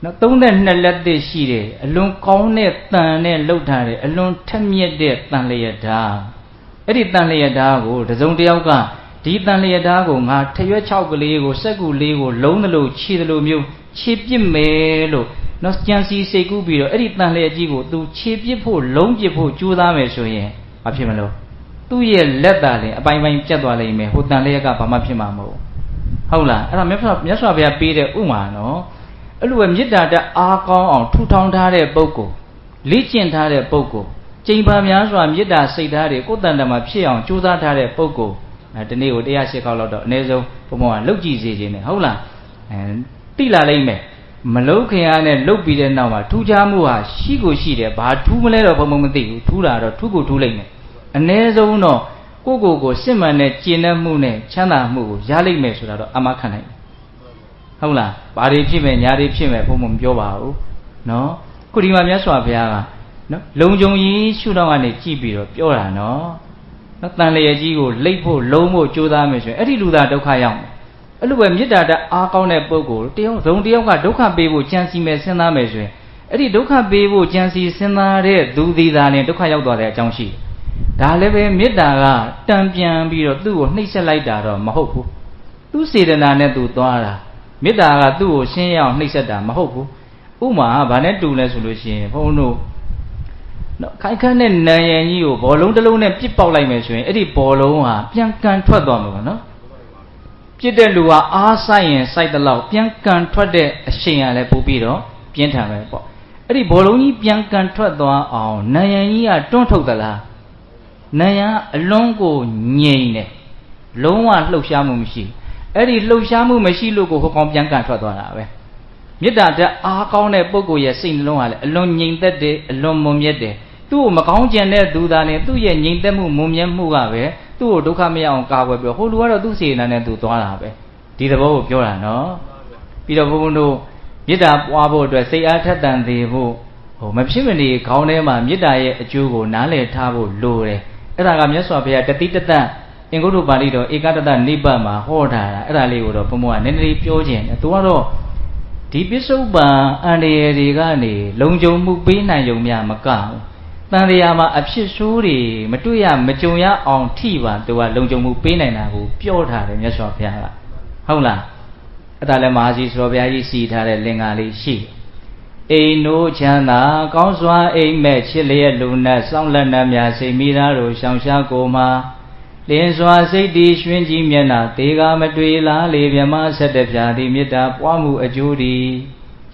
နော်32လက်သစ်ရှိတယ်အလွန်ကောင်းတဲ့တန်နဲ့လှုပ်ထားတယ်အလွန်ထက်မြက်တဲ့တန်လျက်ဓာတ်အဲ့ဒီတန်လျက်ဓာတ်ကိုတစုံတစ်ယောက်ကဒီတန်လျက်ဓာတ်ကိုငါထရွက်6ကလေးကိုစက်ကူလေးကိုလုံးသလိုခြေသလိုမျိုးခြေပစ်မယ်လို့နော်ကြံစီစိတ်ကူးပြီးတော့အဲ့ဒီတန်လျက်ကြီးကိုသူခြေပစ်ဖို့လုံးပစ်ဖို့ကြိုးစားမယ်ဆိုရင်ဘာဖြစ်မလို့သူ့ရဲ့လက်သာလည်းအပိုင်းပိုင်းပြတ်သွားလိမ့်မယ်ဟိုတန်လျက်ကဘာမှဖြစ်မှာမဟုတ်ဟုတ်လားအဲ့ဒါမြတ်စွာဘုရားပေးတဲ့ဥမာနော်အဲ့လိုပဲမေတ္တာဓာတ်အားကောင်းအောင်ထူထောင်ထားတဲ့ပုဂ္ဂိုလ်လေ့ကျင့်ထားတဲ့ပုဂ္ဂိုလ်ကျင့်ပါများစွာမေတ္တာစိတ်ဓာတ်တွေကိုယ်တန်တမှာဖြစ်အောင်ကြိုးစားထားတဲ့ပုဂ္ဂိုလ်ဒီနေ့ကို108ခေါက်လောက်တော့အနည်းဆုံးဘုံဘုံကလှုပ်ကြည့်စေခြင်းနဲ့ဟုတ်လားတိလာလိမ့်မယ်မလှုပ်ခင်အားနဲ့လှုပ်ပြီးတဲ့နောက်မှာထူးခြားမှုဟာရှိကိုရှိတယ်ဘာထူးမလဲတော့ဘုံဘုံမသိဘူးထူးတာတော့ထူးကိုထူးလိမ့်မယ်အနည်းဆုံးတော့ကိုစစ်မှန်တဲ့ကျင့်တတ်မှုနဲ့ချမ်းသာမှုကိုရလိမ့်မယ်ဆိုတာတော့အမှန်ခံနိုင်တယ် ဟုတ်လားဘာတွေဖြစ်မယ်ညာတွေဖြစ်မယ်ဘုံမပြောပါဘူးနော်ခုဒီမှာမြတ်စွာဘုရားကနော်လုံခြုံရေးရှုထောင့်ကနေကြည့်ပြီးတော့ပြောတာနော်နော်တန်လျက်ကြီးကိုလိတ်ဖို့လုံးဖို့ကြိုးစားမယ်ဆိုရင်အဲ့ဒီလူသားဒုက္ခရောက်မယ်အဲ့လိုပဲမေတ္တာတအားကောင်းတဲ့ပုဂ္ဂိုလ်တယောက်ကဒုက္ခပေးဖို့ကြံစီမယ်စဉ်းစားမယ်ဆိုရင်အဲ့ဒီဒုက္ခပေးဖို့ကြံစီစဉ်းစားတဲ့သူသည်သာလည်းဒုက္ခရောက်သွားတဲ့အကြောင်းရှိဒါလည်းပဲမေတ္တာကတံပြန်ပြီးတော့သူ့ကိုနှိပ်စက်လိုက်တာတော့မဟုတ်ဘူးသူစေတနာနဲ့သူသွားတာမေတ္တာကသူ့ကိုရှင်းရအောင်နှိပ်စက်တာမဟုတ်ဘူးဥမာဗာနဲ့တူလဲဆိုလို့ရှိရင်ဘုန်းတို့နော်ခိုင်ခန့်တဲ့နံရံကြီးကိုဘောလုံးတစ်လုံးနဲ့ပြစ်ပေါက်လိုက်မယ်ဆိုရင်အဲ့ဒီဘောလုံးဟာပြန်ကန်ထွက်သွားမှာပါနော်ပြစ်တဲ့လူကအားဆိုင်ရင်စိုက်တဲ့လောက်ပြန်ကန်ထွက်တဲ့အရှိန်ကလည်းပို့ပြီးတော့ပြင်းထန်ပဲပေါ့အဲ့ဒီဘောလုံးကြီးပြန်ကန်ထွက်သွားအောင်နံရံကြီးကတွန်းထုတ်သလားနံရံအလွန်ကိုငြိမ်တယ်လုံးဝလှုပ်ရှားမှုမရှိအဲ့ဒီလှုပ်ရှားမှုမရှိလို့ကိုဟောကောင်းပြန်ကန်ထွက်သွားတာပဲမေတ္တာတက်အားကောင်းတဲ့ပုဂ္ဂိုလ်ရဲ့စိတ်နှလုံးဟာလည်းအလွန်ငြိမ်သက်တယ်အလွန်မွန်မြတ်တယ်သူ့ကိုမကောင်းကြံတဲ့သူသားနဲ့သူ့ရဲ့ငြိမ်သက်မှုမွန်မြတ်မှုကပဲသူ့ကိုဒုက္ခမရအောင်ကာကွယ်ပြီးဟိုလူကတော့သူ့စေနာနဲ့သူသွားတာပဲဒီသဘောကိုပြောတာနော်ပြီးတော့ဘုန်းဘုန်းတို့မေတ္တာပွားဖို့အတွက်စိတ်အားထက်သန်သေးဖို့မဖြစ်မနေခေါင်းထဲမှာမေတ္တာရဲ့အကျိုးကိုနားလည်ထားဖို့လိုတယ်အဲ့ဒါကမြတ်စွာဘုရားတတိတတအင်္ဂုတ္တပါဠိတော်ဧကတတနိဗ္ဗာန်မှာဟောထားတာအဲ့ဒါလေးကိုတော့ဘုန်းဘုန်းကနည်းနည်းပြောခြင်းတယ်သူကတော့ဒီပစ္စုပန်အန္တရာယ်တွေကနေလုံခြုံမှုပေးနိုင်ုံများမကဘူးတန်တရားမှာအဖြစ်ဆိုးတွေမတွေ့ရမကြုံရအောင်ထိပါသူကလုံခြုံမှုပေးနိုင်တာကိုပြောထားတယ်မြတ်စွာဘုရားကဟုတ်လားအဲ့ဒါလည်းမဟာစီဆိုတော်ဘုရားကြီးစီထားတဲ့လင်္ကာလေးရှိအိမ်နိုးချမ်းသာကောင်းစွာအိမ်မဲ့ချစ်လျက်လူနဲ့စောင့်လက်နှံများစိတ်မိသားတို့ရှောင်ရှားကိုမှာလင်းစွာစိတ်တည်ရွှင်ကြည်မျက်နှာတေကာမတွေ့လားလေမြမဆက်တဲ့ဖြာသည်မေတ္တာပွားမှုအကျိုးဒီ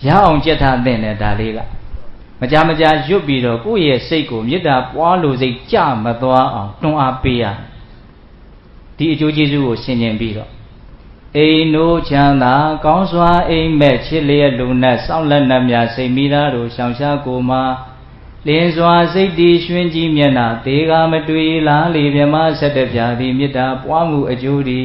ရအောင်ကြက်ထားတဲ့နဲ့ဒါလေးကမကြရွတ်ပြီးတော့ကိုယ့်ရဲ့စိတ်ကိုမေတ္တာပွားလို့စိတ်ကြမသွားအောင်တွန်းအားပေးရဒီအကျိုးကျေးဇူးကိုရှင်းကျင်ပြီးတော့အိမ်နိုးချမ်းသာကောင်းစွာအိမ်မဲ့ချစ်လျက်လူနဲ့စောင့်လက်နှံများစိတ်မိသားတို့ရှောင်ရှားကိုမှာလင်းစွာစိတ်တည်ရွှင်ကြည်မျက်နှာတေကာမတွေ့လားလေမြမဆက်တဲ့ဖြာသည်မေတ္တာပွားမှုအကျိုးဒီ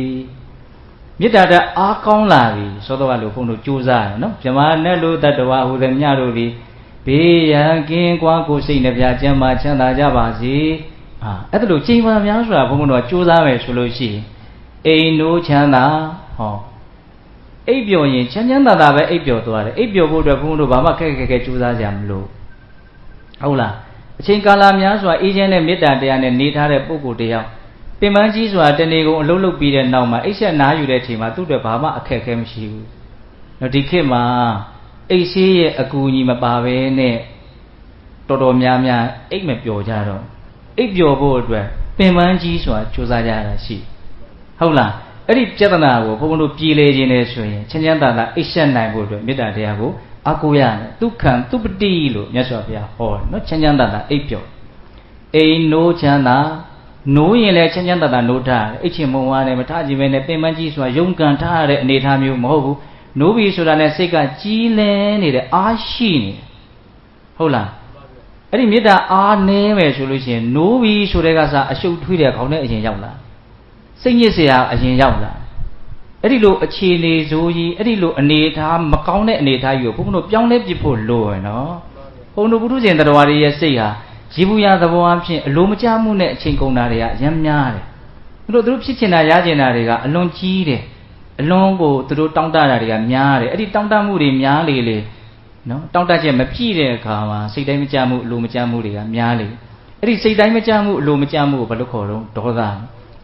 မေတ္တာတအားကောင်းလာပြီသောတော်ကလို့ဘုန်းတို့ကြိုးစားရနော်မြမနဲ့လို့တတ္တဝါဟူသည်မြတို့သည်ဘေးရန်ကင်းကွာကိုစိတ်နှပြကျမ်းမာချမ်းသာကြပါစေအဲ့ဒါလို့ချိန်ပါများဆိုတာဘုန်းဘုန်းတို့ကကြိုးစားမယ်ဆိုလို့ရှိရင်အိမ်နိုးချမ်းသာအိပ်ပျော်ရင်ချမ်းသာပဲအိပ်ပျော်သွားတယ်အိပ်ပျော်ဖို့အတွက်ဘုန်းဘုန်းတို့ဘာမှခက်ကြိုးစားကြမလို့ဟုတ်လားအချိန်ကာလများစွာအေးချမ်းတဲ့မေတ္တာတရားနဲ့နေထားတဲ့ပုဂ္ဂိုလ်တယောက်ပင်ပန်းကြီးစွာတဏီကုံအလုံးလုံးပြီးတဲ့နောက်မှာအိပ်ဆက်နားယူတဲ့အချိန်မှာသူ့အတွက်ဘာမှအခက်အခဲမရှိဘူး။နော်ဒီခေတ်မှာအိပ်ဆေးရဲ့အကူအညီမပါဘဲနဲ့တော်တော်များအိပ်မပျော်ကြတော့အိပ်ပျော်ဖို့အတွက်ပင်ပန်းကြီးစွာကြိုးစားကြရတာရှိဟုတ်လားအဲ့ဒီပြဿနာကိုဘုန်းဘုန်းတို့ပြည်လေခြင်းနဲ့ဆိုရင်ချမ်းသာအိပ်ဆက်နိုင်ဖို့အတွက်မေတ္တာတရားကိုအကူရတယ်ဒုက္ခံသူပတိလို့မြတ်စွာဘုရားဟောတယ်နော်ချမ်းသာအိပ်ပျော်အိမ်နိုးချမ်းသာနိုးရင်လည်းချမ်းသာနိုးထားတယ်အိတ်ချင်မုံဝါးနဲ့မထားခြင်းပဲနဲ့ပင်ပန်းကြီးစွာယုံကန်ထားရတဲ့အနေအထားမျိုးမဟုတ်ဘူးနိုးပြီဆိုတာနဲ့စိတ်ကကြီးလဲနေတဲ့အားရှိနေတယ်ဟုတ်လားအဲ့ဒီမေတ္တာအားနည်းမယ်ဆိုလို့ရှိရင်နိုးပြီဆိုတဲ့ကစားအရှုပ်ထွေးတဲ့ခေါင်းနဲ့အရင်ရောက်လာစိတ်ညစ်စရာအရင်ရောက်လာအဲ့ဒီလိုအခြေအနေဆိုကြီးအဲ့ဒီလိုအနေထားမကောင်းတဲ့အနေထားကြီးကိုဘုန်းဘုန်းတို့ပြောင်းလဲပြစ်ဖို့လိုရယ်နော်ဘုန်းတို့ပုထုဇဉ်တရားတွေရဲ့စိတ်ဟာရေဘူးရသဘောအဖြစ်အလိုမကျမှုနဲ့အချိန်ကုန်တာတွေကအများများတယ်သူတို့ဖြစ်ချင်တာရချင်တာတွေကအလွန်ကြီးတယ်အလွန်ကိုသူတို့တောင်းတတာတွေကများတယ်အဲ့ဒီတောင်းတမှုတွေများလေနော်တောင်းတချက်မပြည့်တဲ့အခါမှာစိတ်တိုင်းမကျမှုအလိုမကျမှုတွေကများလေအဲ့ဒီစိတ်တိုင်းမကျမှုအလိုမကျမှုကိုဘယ်လိုခေါ်တော့ဒေါသ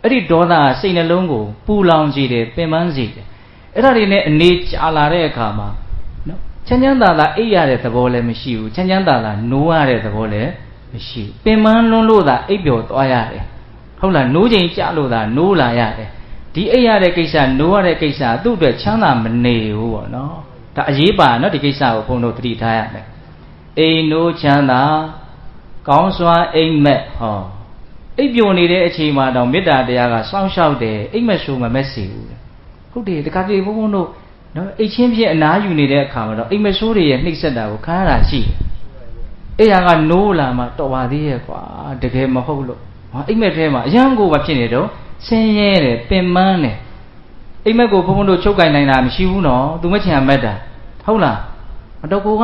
အဲ့ဒီဒေါသကစိတ်နှလုံးကိုပူလောင်စေတယ်ပင်ပန်းစေတယ်အဲ့ဒါတွေနဲ့အနေကြာလာတဲ့အခါမှာနော်ချမ်းသာအိပ်ရတဲ့သဘောလည်းမရှိဘူးချမ်းသာနိုးရတဲ့သဘောလည်းမရှိပင်ပန်းလွန်းလို့သာအိပ်ပျော်သွားရတယ်ဟုတ်လားနိုးချိန်ကြလို့သာနိုးလာရတယ်ဒီအိပ်ရတဲ့ကိစ္စနိုးရတဲ့ကိစ္စသူ့အတွက်ချမ်းသာမနေဘူးပေါ့နော်ဒါအရေးပါနော်ဒီကိစ္စကိုဘုန်းတို့သတိထားရမယ်အိမ်နိုးချမ်းသာကောင်းစွာအိမ်မက်အိပ်ပျော်နေတဲ့အချိန်မှာတော့မေတ္တာတရားကစောင့်ရှောက်တယ်အိမ်မက်ဆိုးမမက်စီဘူးဟုတ်တယ်တခါတလေဘုန်းတို့နော်အိတ်ချင်းဖြစ်အနားယူနေတဲ့အခါမှာတော့အိမ်မက်ဆိုးတွေရဲ့နှိပ်စက်တာကိုခံရတာရှိတယ်အဲ့ဟာကနိုးလာမှတော်ပါသေးရဲ့ကွာတကယ်မဟုတ်လို့အိမ်မက်ထဲမှာအရန်ကိုပဲဖြစ်နေတော့ဆင်းရဲတယ်ပင်ပန်းတယ် အိမ်မက်ကိုဘုံဘုံတို့ချုပ်ကင်နိုင်တာမရှိဘူးနော်သူမချင်မက်တာဟုတ်လားအတော့ကိုက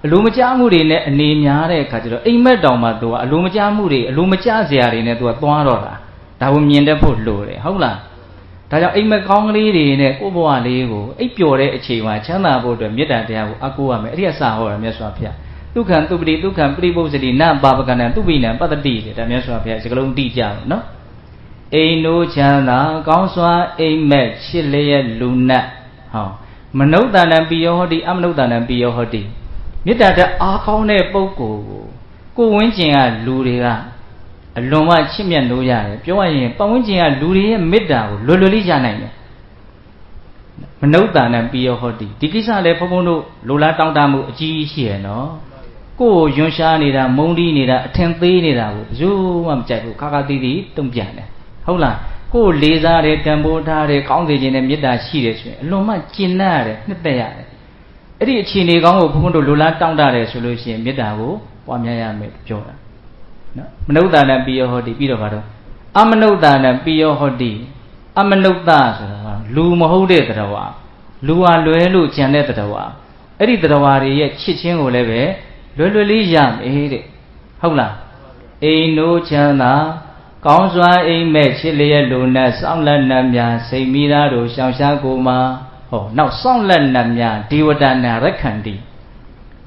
အလိုမကျမှုတွေနဲ့အနေများတဲ့အခါကျတော့အိမ်မက်တောင်မှသူကအလိုမကျမှုတွေအလိုမကျစရာတွေနဲ့သူကသွားတော့တာဒါကိုမြင်တတ်ဖို့လိုတယ်ဟုတ်လားဒါကြောင့်အိမ်မက်ကောင်းကလေးတွေနဲ့ကိုယ့်ဘဝလေးကိုအိပ်ပျော်တဲ့အချိန်မှာချမ်းသာဖို့အတွက်မေတ္တာတရားကိုအကူရမယ်အဲ့ဒီအစဟောတာမြတ်စွာဘုရားဒုက္ခံသူပတိဒုက္ခံပရိပု္ပ္ပစတိနဘာပကနံသူပိနံပတ္တတိတဲ့ဒါမြတ်စွာဘုရားစကလုံးတိကြတယ်နော်အိမ်နိုးချမ်းသာကောင်းစွာအိမ်မက်ချစ်လျက်လူနတ်ဟောမနုဿာနံပိယောဟောတိအမနုဿာနံပိယောဟောတိမေတ္တာတအားကောင်းတဲ့ပုဂ္ဂိုလ်ကိုဝန်းကျင်ကလူတွေကအလွန်မှချစ်မြတ်လို့ရတယ်ပြောရရင်ပတ်ဝန်းကျင်ကလူတွေရဲ့မေတ္တာကိုလွယ်လွယ်လေးရနိုင်တယ်မနုဿာနံပိယောဟောတိဒီကိစ္စလည်းဘုန်းဘုန်းတို့လိုလားတောင်းတမှုအကြီးကြီးရှိရနော်ကိုယ်ယွန်းရှားနေတာမုန်းတီးနေတာအထင်သေးနေတာကိုဘယ်သူမှမကြိုက်ဘူးခါခါတီးတီးတုံ့ပြန်တယ်ဟုတ်လားကိုယ်လေးစားတယ်တန်ဖိုးထားတယ်ကောင်းစေခြင်းနဲ့မေတ္တာရှိတယ်ဆိုရင်အလွန်မှကျင့်တတ်ရတယ်နှစ်သက်ရတယ်အဲ့ဒီအခြေအနေကောင်းကိုဘုန်းဘုန်းတို့လိုလားတောင်းတတယ်ဆိုလို့ရှိရင်မေတ္တာကိုပွားများရမယ်ပြောတာနော်မနုဿာနံပိယောဟောတိပြီးတော့ပါတော့အမနုဿာနံပိယောဟောတိအမနုဿဆိုတာလူမဟုတ်တဲ့တရားဝါလူဟာလွဲလို့ကြံတဲ့တရားဝါအဲ့ဒီတရားဝါတွေရဲ့ချစ်ချင်းကိုလည်းပဲလွယ်လွယ်လေးရမယ်တဲ့ဟုတ်လားအိမ်နိုးချမ်းသာကောင်းစွာအိမ်မက်ချစ်လျက်လူနဲ့စောင့်လက်နှံများစိတ်မိသားတို့ရှောင်ရှားကိုမှာဟောနောက်စောင့်လက်နှံများဒေဝတာနာရခန္တိ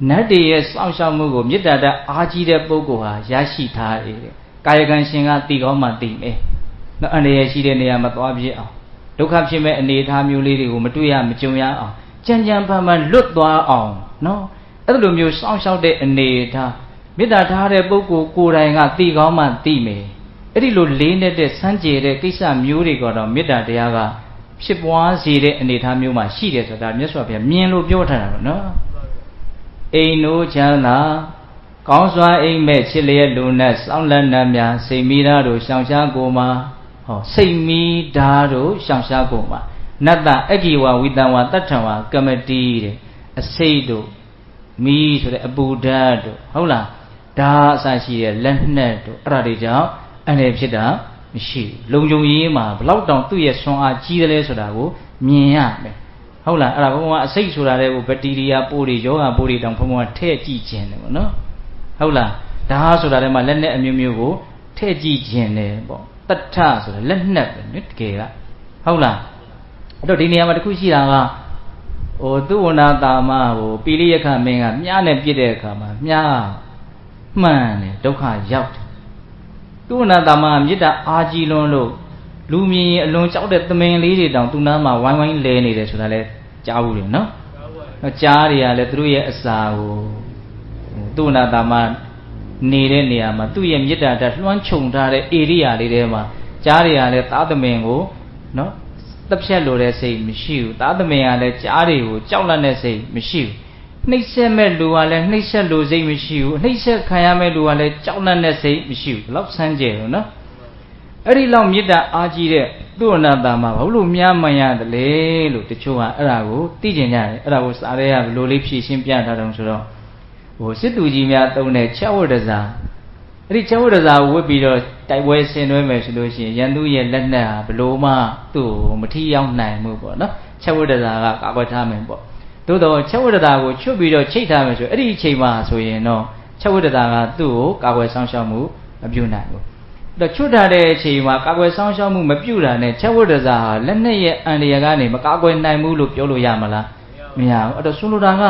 နတ်တွေရဲ့စောင့်ရှောက်မှုကိုမေတ္တာတအားကြီးတဲ့ပုဂ္ဂိုလ်ဟာရရှိထားတယ်တဲ့ကာယကံရှင်ကတည်ကောင်းမှတည်မယ်နော်အနေရရှိတဲ့နေရာမှာသွားပြစ်အောင်ဒုက္ခဖြစ်မဲ့အနေအထားမျိုးလေးတွေကိုမတွေ့ရမကြုံရအောင်ကြံကြံဖန်ဖန်လွတ်သွားအောင်နော်အဲ့လိုမျိုးစောင့်ရှောက်တဲ့အနေအထားမေတ္တာထားတဲ့ပုဂ္ဂိုလ်ကိုယ်တိုင်ကတည်ကောင်းမှတည်မယ်အဲ့ဒီလိုလေးနေတဲ့စမ်းကြယ်တဲ့ကိစ္စမျိုးတွေကတော့မေတ္တာတရားကဖြစ်ပွားစေတဲ့အနေအထားမျိုးမှာရှိတယ်ဆိုတာမြတ်စွာဘုရားမြင်လို့ပြောထားတာပေါ့နော်အိမ်နိုးချမ်းသာကောင်းစွာအိမ်မက်ချစ်လျက်လူနဲ့စောင့်လက်နှံများစိတ်မိသားတို့ရှောင်ရှားကိုမှာဟောစိတ်မိသားတို့ရှောင်ရှားကိုမှာနတ္တအဂိဝဝိတံဝတတ္ထဝကမတိတဲ့အစိတ်တို့မီးဆိုတဲ့အပူဓာတ်တို့ဟုတ်လားဒါအစရှိတဲ့လက်နှက်တို့အဲ့ဒါတွေကြောင့်အနေဖြစ်တာမရှိဘူးလုံခြုံရေးမှာဘလောက်တောင်သူ့ရဲ့ဆွမ်းအားကြီးတယ်လဲဆိုတာကိုမြင်ရမယ်ဟုတ်လားအဲ့ဒါဘုံကအစိတ်ဆိုတာလည်းဘက်တီးရီးယားပိုးတွေယောဂပိုးတွေတောင်ဘုံကထည့်ကြည့်ခြင်းတယ်ပေါ့နော်ဟုတ်လားဒါဆိုတာလည်းမှလက်နဲ့အမျိုးမျိုးကိုထည့်ကြည့်ခြင်းတယ်ပေါ့တထဆိုတာလက်နှက်ပဲနော်တကယ်ကဟုတ်လားအဲ့တော့ဒီနေရာမှာတခုရှိတာကသူဝနာတာမပိလိယခမင်းကမြားနဲ့ပြစ်တဲ့အခါမှာမြားမှန်တယ်ဒုက္ခရောက်တယ်သူဝနာတာမမေတ္တာအားကြီးလွန်းလို့လူမြင်အလွန်ကြောက်တဲ့သမင်လေးတွေတောင်သူနာမှာဝိုင်းဝိုင်းလဲနေတယ်ဆိုတာလဲကြားဘူးလေနော်ကြားတွေကလည်းသူတို့ရဲ့အစာကိုသူဝနာတာမနေတဲ့နေရာမှာသူ့ရဲ့မေတ္တာဓာတ်လွှမ်းခြုံထားတဲ့ဧရိယာလေးထဲမှာကြားတွေကလည်းသားသမင်ကိုနော်တစ်ဖြတ်လိုတဲ့စိတ်မရှိဘူးသားသမင်ကလည်းကြားတွေကိုကြောက်လန့်တဲ့စိတ်မရှိဘူးနှိမ့်ဆက်မဲ့လူကလည်းနှိမ့်ဆက်လိုစိတ်မရှိဘူးနှိမ့်ဆက်ခံရမဲ့လူကလည်းကြောက်လန့်တဲ့စိတ်မရှိဘူးဘယ်လောက်ဆန်းကျယ်လို့နော်အဲ့ဒီလောက်မေတ္တာအားကြီးတဲ့သူ့အနာတာမှာဘာလို့များမှန်ရတယ်လဲလို့တချို့ကအဲ့ဒါကိုသိကျင်ကြတယ်အဲ့ဒါကိုစားရဲရဘလို့လေးဖြည့်ရှင်းပြထားတယ်ဆိုတော့စစ်သူကြီးများသုံးတဲ့ချက်ဝတ္တဇာအဲ့ဒီချက်ဝတ္တဇာကိုဝတ်ပြီးတော့တိုက်ပွဲဆင်နွှဲမယ်ဆိုလို့ရှိရင်ရန်သူရဲ့လက်နက်ဟာဘလို့မှသူ့ကိုမထိရောက်နိုင်ဘူးပေါ့နော်ချက်ဝတ္တဇာကကာကွယ်ထားမယ်ပေါ့သို့တော့ချက်ဝတ္တဇာကိုချွတ်ပြီးတော့ချိတ်ထားမယ်ဆိုအဲ့ဒီအချိန်မှာဆိုရင်တော့ချက်ဝတ္တဇာကသူ့ကိုကာကွယ်ဆောင်ရှောက်မှုမပြုနိုင်ဘူးတော့ချွတ်ထားတဲ့အချိန်မှာကာကွယ်ဆောင်ရှောက်မှုမပြုတာနဲ့ချက်ဝတ္တဇာဟာလက်နက်ရဲ့အန္တရာယ်ကနေမကာကွယ်နိုင်ဘူးလို့ပြောလို့ရမလားမရဘူးအဲ့တော့ဆိုလိုတာက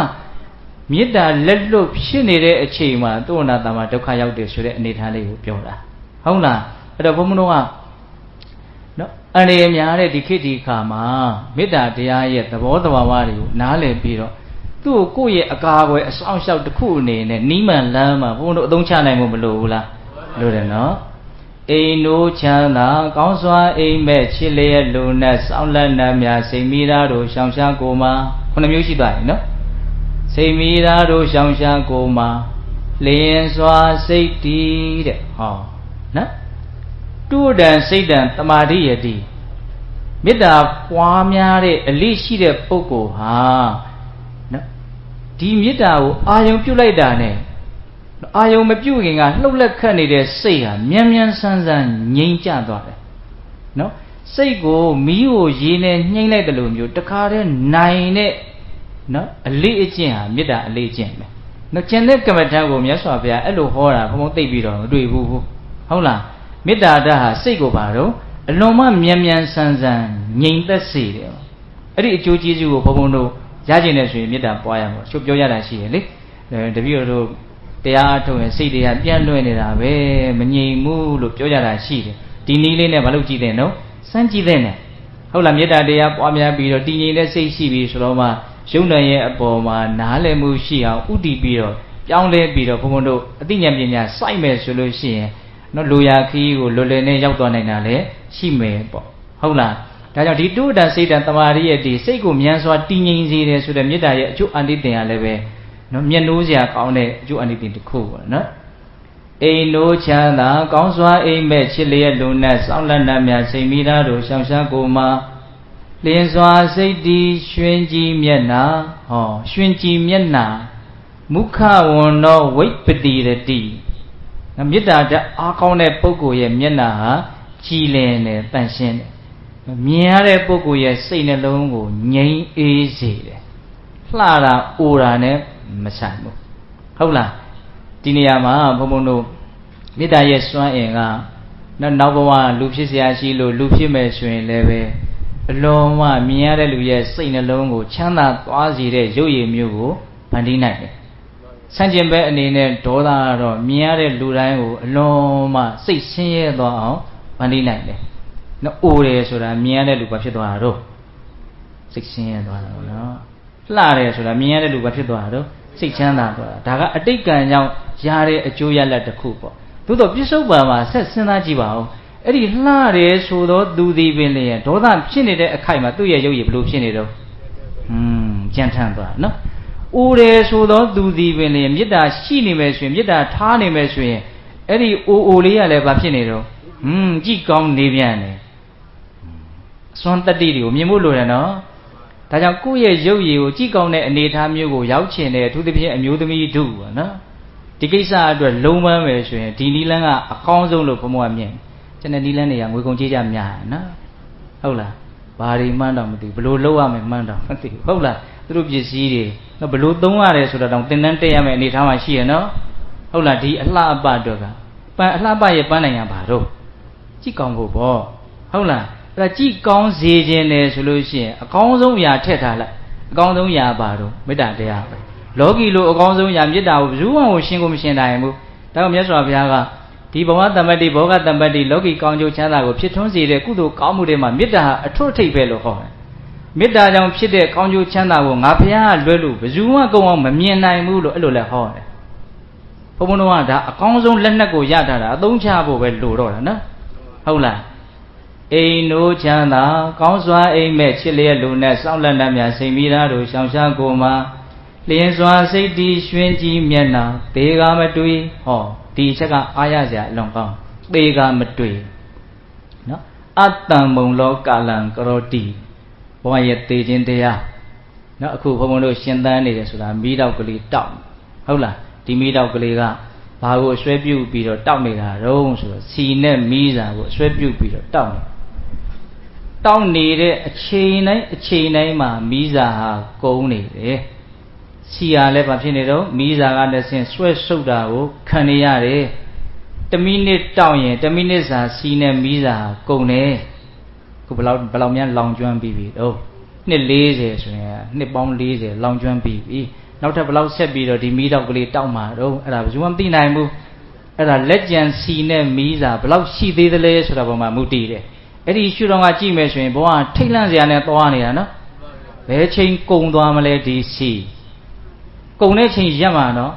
မေတ္တာလက်လွတ်ဖြစ်နေတဲ့အချိန်မှာသူ့အနာတာမှာဒုက္ခရောက်တယ်ဆိုတဲ့အနေအထားလေးကိုပြောတာဟုတ်လားအဲ့တော့ဘုန်းဘုန်းတို့ကနော်အန္တရာယ်များတဲ့ဒီခေတ်ဒီခါမှာမေတ္တာတရားရဲ့သဘောတဘာဝတွေကိုနားလည်ပြီးတော့သူ့ကိုယ့်ရဲ့အကာအကွယ်အဆောင်အရှောက်တစ်ခုအနေနဲ့နီးမှန်လမ်းမှာဘုန်းဘုန်းတို့အသုံးချနိုင်မှုမလိုဘူးလားလိုတယ်နော်အိမ်နိုးချမ်းသာကောင်းစွာအိမ်မက်ချစ်လျက်လူနဲ့စောင့်လက်နှံများစိတ်မိသားတို့ရှောင်ရှားကိုမှာခုနှမျိုးရှိသွားပြီနော်စိတ်မိသားတို့ရှောင်ရှားကိုမှာလျင်စွာစိတ်တည်တဲ့ဟောနော်တုဒံစိတ်တံတမာတိယတိမေတ္တာပွားများတဲ့အလိရှိတဲ့ပုဂ္ဂိုလ်ဟာနော်ဒီမေတ္တာကိုအာယုံပြုတ်လိုက်တာနဲ့အာယုံမပြုတ်ခင်ကလှုပ်လက်ခတ်နေတဲ့စိတ်ဟာမြန်မြန်ဆန်းဆန်းငြိမ်ကျသွားတယ်နော် စိတ်ကိုမီးကိုရေနဲ့ညှိမ့်လိုက်တယ်လို့မျိုးတခါတည်းနိုင်တဲ့နော်အလေးအကျင့်ဟာမေတ္တာအလေးအကျင့်ပဲနော်ကျန်တဲ့ကမ္မထံကိုမြတ်စွာဘုရားအဲ့လိုဟောတာဘုံဘုံသိပြီးတော့မတွေ့ဘူးဟုတ်လားမေတ္တာဓာတ်ဟာစိတ်ကိုပါတော့အလွန်မှမြန်မြန်ဆန်ဆန်ငြိမ်သက်စေတယ်အဲ့ဒီအကျိုးကျေးဇူးကိုဘုံဘုံတို့ရကျင်နေဆိုရင်မေတ္တာပွားရမှာချုပ်ပြောရတာရှိတယ်လေတပည့်တော်တို့တရားအထုတ်ရင်စိတ်တွေကပြန့်လွင့်နေတာပဲမငြိမ်ဘူးလို့ပြောကြတာရှိတယ်ဒီနည်းလေးနဲ့မလုပ်ကြည့်တဲ့နော်စမ်းကြည့်တဲ့နဲ့ဟုတ်လားမေတ္တာတရားပွားများပြီးတော့တည်ငြိမ်တဲ့စိတ်ရှိပြီးဆိုတော့မှရုပ်နိုင်ရဲ့အပေါ်မှာနားလည်မှုရှိအောင်ဥတည်ပြီးတော့ပြောင်းလဲပြီးတော့ဘုံဘုံတို့အသိဉာဏ်ပညာစိုက်မယ်ဆိုလို့ရှိရင်နော်လူရာခီးကိုလွယ်လွယ်နဲ့ရောက်သွားနိုင်တာလည်းရှိမယ်ပေါ့ဟုတ်လားဒါကြောင့်ဒီတုဒ္ဒစိတ်တံတမာရိရဲ့ဒီစိတ်ကိုမြန်စွာတည်ငြိမ်စေတယ်ဆိုတဲ့မေတ္တာရဲ့အကျိုးအနိသင်ကလည်းပဲနော်မျက်နှိုးစရာကောင်းတဲ့အကျိုးအနိသင်တစ်ခုပေါ့နော်အိမ်နိုးချမ်းသာကောင်းစွာအိမ်မဲ့ချစ်လျက်လူနဲ့စောင့်လက်နှံများစိတ်မိသားတို့ရှောင်ရှားကိုမှာလင်းစွာစိတ်တီရွှင်ကြည်မျက်နာရွှင်ကြည်မျက်နာမုခဝန္နောဝိပ္ပတိရတိမေတ္တာဓာတ်အားကောင်းတဲ့ပုဂ္ဂိုလ်ရဲ့မျက်နာဟာကြည်လင်တယ်တန့်ရှင်းတယ်မြင်ရတဲ့ပုဂ္ဂိုလ်ရဲ့စိတ်နှလုံးကိုငြိမ်းအေးစေတယ်လှတာအိုတာနဲ့မဆိုင်ဘူးဟုတ်လားဒီနေရာမှာဘုံဘုံတို့မေတ္တာရဲ့စွမ်းအင်ကနောက်ဘဝလူဖြစ်เสียရှိလို့လူဖြစ်မယ်ဆိုရင်လည်းပဲအလုံးမမြင်ရတဲ့လူရဲ့စိတ်နှလုံးကိုချမ်းသာသွားစေတဲ့ရုပ်ရည်မျိုးကိုဖန်တီးနိုင်တယ်ဆန့်ကျင်ဘက်အနေနဲ့ဒေါသကတော့မြင်ရတဲ့လူတိုင်းကိုအလုံးမစိတ်ဆင်းရဲသွားအောင်ဖန်တီးနိုင်တယ်နော်အိုတယ်ဆိုတာမြင်ရတဲ့လူဘာဖြစ်သွားတာတော့စိတ်ဆင်းရဲသွားတာပေါ့နော်လှတယ်ဆိုတာမြင်ရတဲ့လူဘာဖြစ်သွားတာတော့စိတ်ချမ်းသာသွားတာဒါကအတိတ်ကံကြောင့်ရတဲ့အကျိုးရလဒ်တစ်ခုပေါ့သို့တော့ပြစ္ဆုတ်ပံမှာဆက်စဉ်းစားကြည့်ပါဦးအဲ့ဒီလှတယ်ဆိုတော့သူသည်ပင်လည်းဒေါသဖြစ်နေတဲ့အခိုက်မှာသူ့ရဲ့ရုပ်ရည်ဘယ်လိုဖြစ်နေတော့ကြမ်းထမ်းသွားနော်အိုတယ်ဆိုတော့သူသည်ပင်လည်းမေတ္တာရှိနေမယ်ဆိုရင်မေတ္တာထားနေမယ်ဆိုရင်အဲ့ဒီအိုလေးကလည်းဘာဖြစ်နေတော့ကြည့်ကောင်းနေပြန်တယ်အစွမ်းတတ္တိတွေကိုမြင်ဖို့လိုတယ်နော်ဒါကြောင့်ကိုယ့်ရဲ့ရုပ်ရည်ကိုကြည့်ကောင်းတဲ့အနေအထားမျိုးကိုရောက်ချင်တဲ့အထူးသဖြင့်အမျိုးသမီးတို့ပေါ့နော်ဒီကိစ္စအတွက်လုံးပန်းမယ်ဆိုရင်ဒီနီလန်းကအကောင်းဆုံးလို့ဘုံဘုံကမြင်ကျွန်တော်နီလန်းတွေကငွေကုန်ကြေးကြများနော်ဟုတ်လားဘာတွေမှန်းတော့မသိဘူးဘလို့လောက်ရမယ်မှန်းတော့မသိဘူးဟုတ်လားသူတို့ပစ္စည်းတွေဘလို့သုံးရတယ်ဆိုတော့သင်တန်းတက်ရမယ်အနေအထားမှာရှိရနော်ဟုတ်လားဒီအလှအပအတွက်ကအလှပရဲ့ပန်းနိုင်ရပါတော့ကြည့်ကောင်းဖို့ပေါ့ဟုတ်လားအဲ့ဒါကြည့်ကောင်းစေခြင်းလေဆိုလို့ရှိရင်အကောင်းဆုံးအရာထည့်ထားလိုက်အကောင်းဆုံးအရာပါတော့မေတ္တာတရားပဲလောကီလိုအကောင်းဆုံးအရာမေတ္တာကိုဘယ်သူမှကိုရှင်းကိုမရှင်းနိုင်ဘူးဒါကြောင့်မြတ်စွာဘုရားကဒီဘဝတမ္ပတ္တိဘောဂတမ္ပတ္တိလောကီကောင်းကျိုးချမ်းသာကိုဖြစ်ထွန်းစေတဲ့ကုသိုလ်ကောင်းမှုတွေမှာမေတ္တာဟာအထွတ်အထိပ်ပဲလို့ဟောတယ်မေတ္တာကြောင့်ဖြစ်တဲ့ကောင်းကျိုးချမ်းသာကိုငါဘုရားကလွဲလို့ဘယ်သူမှကုန်အောင်မမြင်နိုင်ဘူးလို့အဲ့လိုလဲဟောတယ်ဘုံဘုံတော်ကဒါအကောင်းဆုံးလက်နက်ကိုရထားတာအသုံးချဖို့ပဲလိုတော့တာနော်ဟုတ်လားအိမ်နိုးချမ်းသာကောင်းစွာအိမ်မဲ့ချစ်လျက်လူနဲ့စောင့်လက်နှံများစိတ်မိသားတို့ရှောင်ရှားကိုမှာလင်းစွာစိတ်တီရွှင်ကြည်မျက်နှာသေကမတွေ့ဒီချက်ကအားရစရာအလွန်ကောင်းသေကမတွေ့နော်အတ္တံမုံလောကာလံကရောတိဘဝရဲ့သေခြင်းတရားနော်အခုဘုံဘုံတို့ရှင်းသန်းနေတယ်ဆိုတာမီးတောက်ကလေးတောက်ဟုတ်လားဒီမီးတောက်ကလေးကဘာကိုဆွဲပြုတ်ပြီးတော့တောက်နေတာတုံးဆိုတော့စီနဲ့မီးစာကိုဆွဲပြုတ်ပြီးတော့တောက်နေတဲ့အချိန်တိုင်းမှာမီးစာဟာကုန်းနေတယ်စီရလည်းဘာဖြစ်နေတော့မီးစာကလည်းဆင်းဆွဲဆုပ်တာကိုခံနေရတယ်1မိနစ်တောက်ရင်1မိနစ်စာစီနဲ့မီးစာကုန်တယ်ခုဘယ်လောက်များလောင်ကျွမ်းပြီးပြီတော့နှစ်40ဆိုရင်နှစ်ပေါင်း40လောင်ကျွမ်းပြီးပြီနောက်ထပ်ဘယ်လောက်ဆက်ပြီးတော့ဒီမီးတောက်ကလေးတောက်မှာတော့အဲ့ဒါဘယ်သူမှမသိနိုင်ဘူးအဲ့ဒါလက်ကြံစီနဲ့မီးစာဘယ်လောက်ရှိသေးသလဲဆိုတာပေါ်မှာမူတည်တယ်အဲ့ဒီရှုတော်ကကြည့်မယ်ဆိုရင်ဘဝထိတ်လန့်စရာနဲ့သွားနေတာနော်ဘယ်ချိန်ကုန်သွားမလဲဒီစီကုန်တဲ့ချိန်ရက်မှာနော်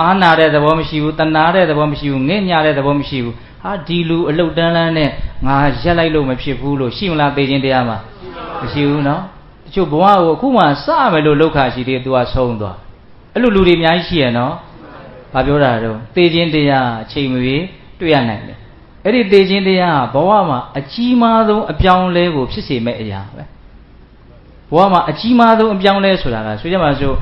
အာနာတဲ့သဘောမရှိဘူးတဏှာတဲ့သဘောမရှိဘူးငဲ့ညာတဲ့သဘောမရှိဘူးဟာဒီလူအလုတ်တန်းလန်းနဲ့ငါရက်လိုက်လို့မဖြစ်ဘူးလို့ရှိမလားသိခြင်းတရားမှာမရှိဘူးနော်တချို့ဘဝကိုအခုမှစမယ်လို့လောက်ခါရှိသေးတယ်သူကဆုံးသွားအဲ့လိုလူတွေအများကြီးရှိရနော်ဘာပြောတာတော့သိခြင်းတရားအချိန်မရွေးတွေ့ရနိုင်တယ်အဲ့ဒီသိခြင်းတရားကဘဝမှာအကြီးမားဆုံးအပြောင်းလဲကိုဖြစ်စေမဲ့အရာပဲဘဝမှာအကြီးမားဆုံးအပြောင်းလဲဆိုတာကဆိုကြပါစို့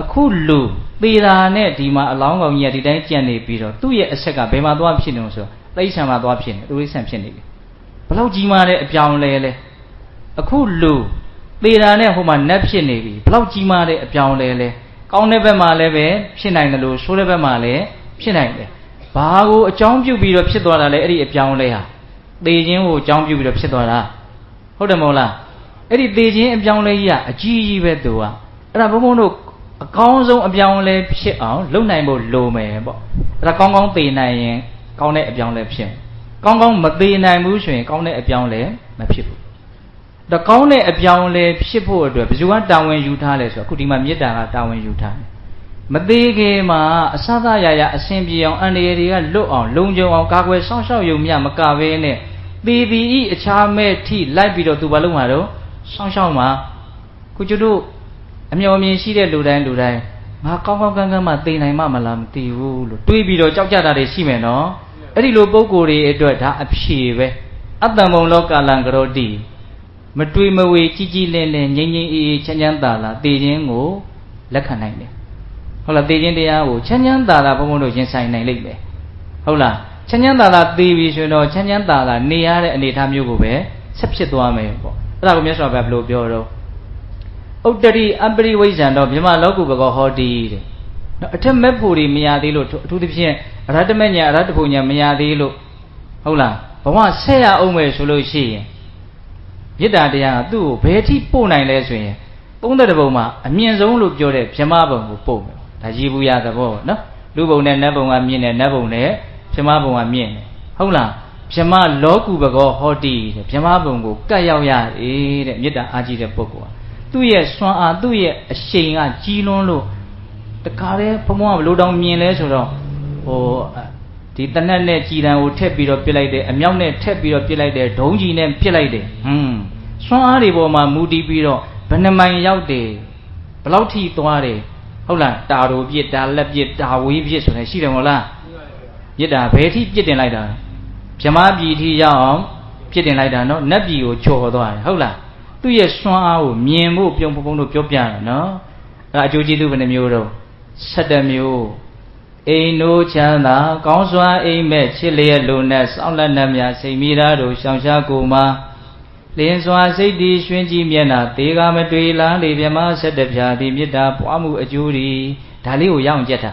အခုလူသေတာနဲ့ဒီမှာအလောင်းကောင်ကြီးကဒီတိုင်းကြံ့နေပြီးတော့သူ့ရဲ့အဆက်ကဘယ်မှာသွားဖြစ်နေလို့ဆိုတော့တိဋ္ဌာန်မှာသွားဖြစ်နေသူရိစ္ဆန်ဖြစ်နေပြီ ဘလောက်ကြီးမားတဲ့အပြောင်းလဲလဲအခုလူသေတာနဲ့ဟိုမှာနတ်ဖြစ်နေပြီဘလောက်ကြီးမားတဲ့အပြောင်းလဲလဲကောင်းတဲ့ဘက်မှာလည်းပဲဖြစ်နိုင်တယ်လို့ဆိုးတဲ့ဘက်မှာလည်းဖြစ်နိုင်တယ်ဘာကိုအကြောင်းပြုပြီးတော့ဖြစ်သွားတာလဲအဲ့ဒီအပြောင်းလဲဟာသေခြင်းကိုအကြောင်းပြုပြီးတော့ဖြစ်သွားတာဟုတ်တယ်မဟုတ်လားအဲ့ဒီသေခြင်းအပြောင်းလဲကြီးကအကြီးကြီးပဲသူကအဲ့ဒါဘုံဘုံတို့အကောင်းဆုံးအပြောင်းလဲဖြစ်အောင်လုပ်နိုင်ဖို့လိုမယ်ပေါ့အဲ့ဒါကောင်းကောင်းသေနိုင်ရင်ကောင်းတဲ့အပြောင်းလဲဖြစ်ကောင်းကောင်းမသေနိုင်ဘူးဆိုရင်ကောင်းတဲ့အပြောင်းလဲမဖြစ်ဘူးဒါကောင်းတဲ့အပြောင်းလဲဖြစ်ဖို့အတွက်ဘယ်သူကတာဝန်ယူထားလဲဆိုတော့အခုဒီမှာမေတ္တာကတာဝန်ယူထားတယ်မသေးခင်မှာအစသရရအစဉ်ပြေအောင်အန္တရာယ်တွေကလွတ်အောင်လုံခြုံအောင်ကာကွယ်စောင့်ရှောက်ရုံမြမကဘဲနဲ့သေသည်ဤအခြားမဲ့ထိလိုက်ပြီးတော့သူဘာလုပ်မှာတော့စောင့်ရှောက်မှာခုကျတို့အမျှော်မြင်ရှိတဲ့လူတိုင်းငါကောင်းကောင်းကန်းကန်းမှသိနိုင်မှမလားမသိဘူးလို့တွေးပြီးတော့ကြောက်ကြတာတွေရှိမယ်နော်အဲ့ဒီလိုပုံကိုယ်တွေအတွက်ဒါအဖြေပဲအတ္တမုံလောကာလံကရောတိမတွေးမဝေကြီးကြီးလင်းလင်းငြိမ်ငြိမ်အေးအေးချမ်းချမ်းသာသာသိခြင်းကိုလက်ခံနိုင်တယ်ဟုတ်လားသိခြင်းတရားကိုချမ်းချမ်းသာသာဘုံဘုံတို့ရင်ဆိုင်နိုင်လိမ့်မယ်ဟုတ်လားချမ်းချမ်းသာသာသိပြီဆိုတော့ချမ်းချမ်းသာသာနေရတဲ့အနေအထားမျိုးကိုပဲဆက်ဖြစ်သွားမယ်ပေါ့အဲ့ဒါကိုမြတ်စွာဘုရားဘယ်လိုပြောတော့ဥတ္တရိအပရိဝိဇ္ဇံတော့မြမလောကုဘကောဟောတိတဲ့နော်အထက်မဲ့ဖို့တွေမရသေးလို့အထူးသဖြင့်အရဟတမေညာအရဟတဖို့ညာမရသေးလို့ဟုတ်လားဘဝဆက်ရအောင်မယ်ဆိုလို့ရှိရင်မေတ္တာတရားကသူ့ကိုဘယ်ထိပို့နိုင်လဲဆိုရင်31ပုံမှာအမြင့်ဆုံးလို့ပြောတဲ့ဗြဟ္မဘုံကိုပို့မယ်ဒါရည်ဘူးရသဘောနော်လူဘုံနဲ့နတ်ဘုံကမြင့်တယ်နတ်ဘုံနဲ့ဗြဟ္မဘုံကမြင့်တယ်ဟုတ်လားဗြဟ္မလောကုဘကောဟောတိတဲ့ဗြဟ္မဘုံကိုကတ်ရောက်ရတယ်တဲ့မေတ္တာအားကြီးတဲ့ပုဂ္ဂိုလ်သူ့ရဲ့စွမ်းအားသူ့ရဲ့အရှိန်ကကြီးလွန်းလို့တခါတည်းဘုံဘုံကဘလို့တောင်မြင်လဲဆိုတော့ဟိုဒီတနက်နဲ့ကြည်တံကိုထက်ပြီးတော့ပြစ်လိုက်တယ်အမြောက်နဲ့ထက်ပြီးတော့ပြစ်လိုက်တယ်ဒုံးကြီးနဲ့ပြစ်လိုက်တယ်စွမ်းအားတွေပေါ်မှာမူတည်ပြီးတော့ဘယ်နှမိုင်ရောက်တယ်ဘယ်လောက်ထိသွားတယ်ဟုတ်လားတာတို့ပြစ်တာလက်ပြစ်တာဝေးပြစ်ဆိုတယ်ရှိတယ်မဟုတ်လားပြစ်တာဘယ်ထိပြစ်တင်လိုက်တာဗြဟ္မပြည်ထိရောက်အောင်ပြစ်တင်လိုက်တာနော်နတ်ပြည်ကိုချော်သွားတယ်ဟုတ်လားသူ့ရဲ့စွမ်းအားကိုမြင်ဖို့ပြုံဖုံတို့ပြောပြတယ်နော်အဲ့အကျိုးကျေးဇူးဘယ်နှမျိုးတော့17မျိုးအိမ်တို့ချမ်းသာကောင်းစွာအိမ်မဲ့ချစ်လျက်လိုနဲ့စောင့်လက်နှမြစိတ်မိသားတို့ရှောင်ရှားကိုမှာလင်းစွာစိတ်တည်ရွှင်ကြည်မျက်နှာသေကမတွေ့လားလေမြမ17ဖြာသည်မေတ္တာပွားမှုအကျိုးဒီဒါလေးကိုရအောင်ကြက်တာ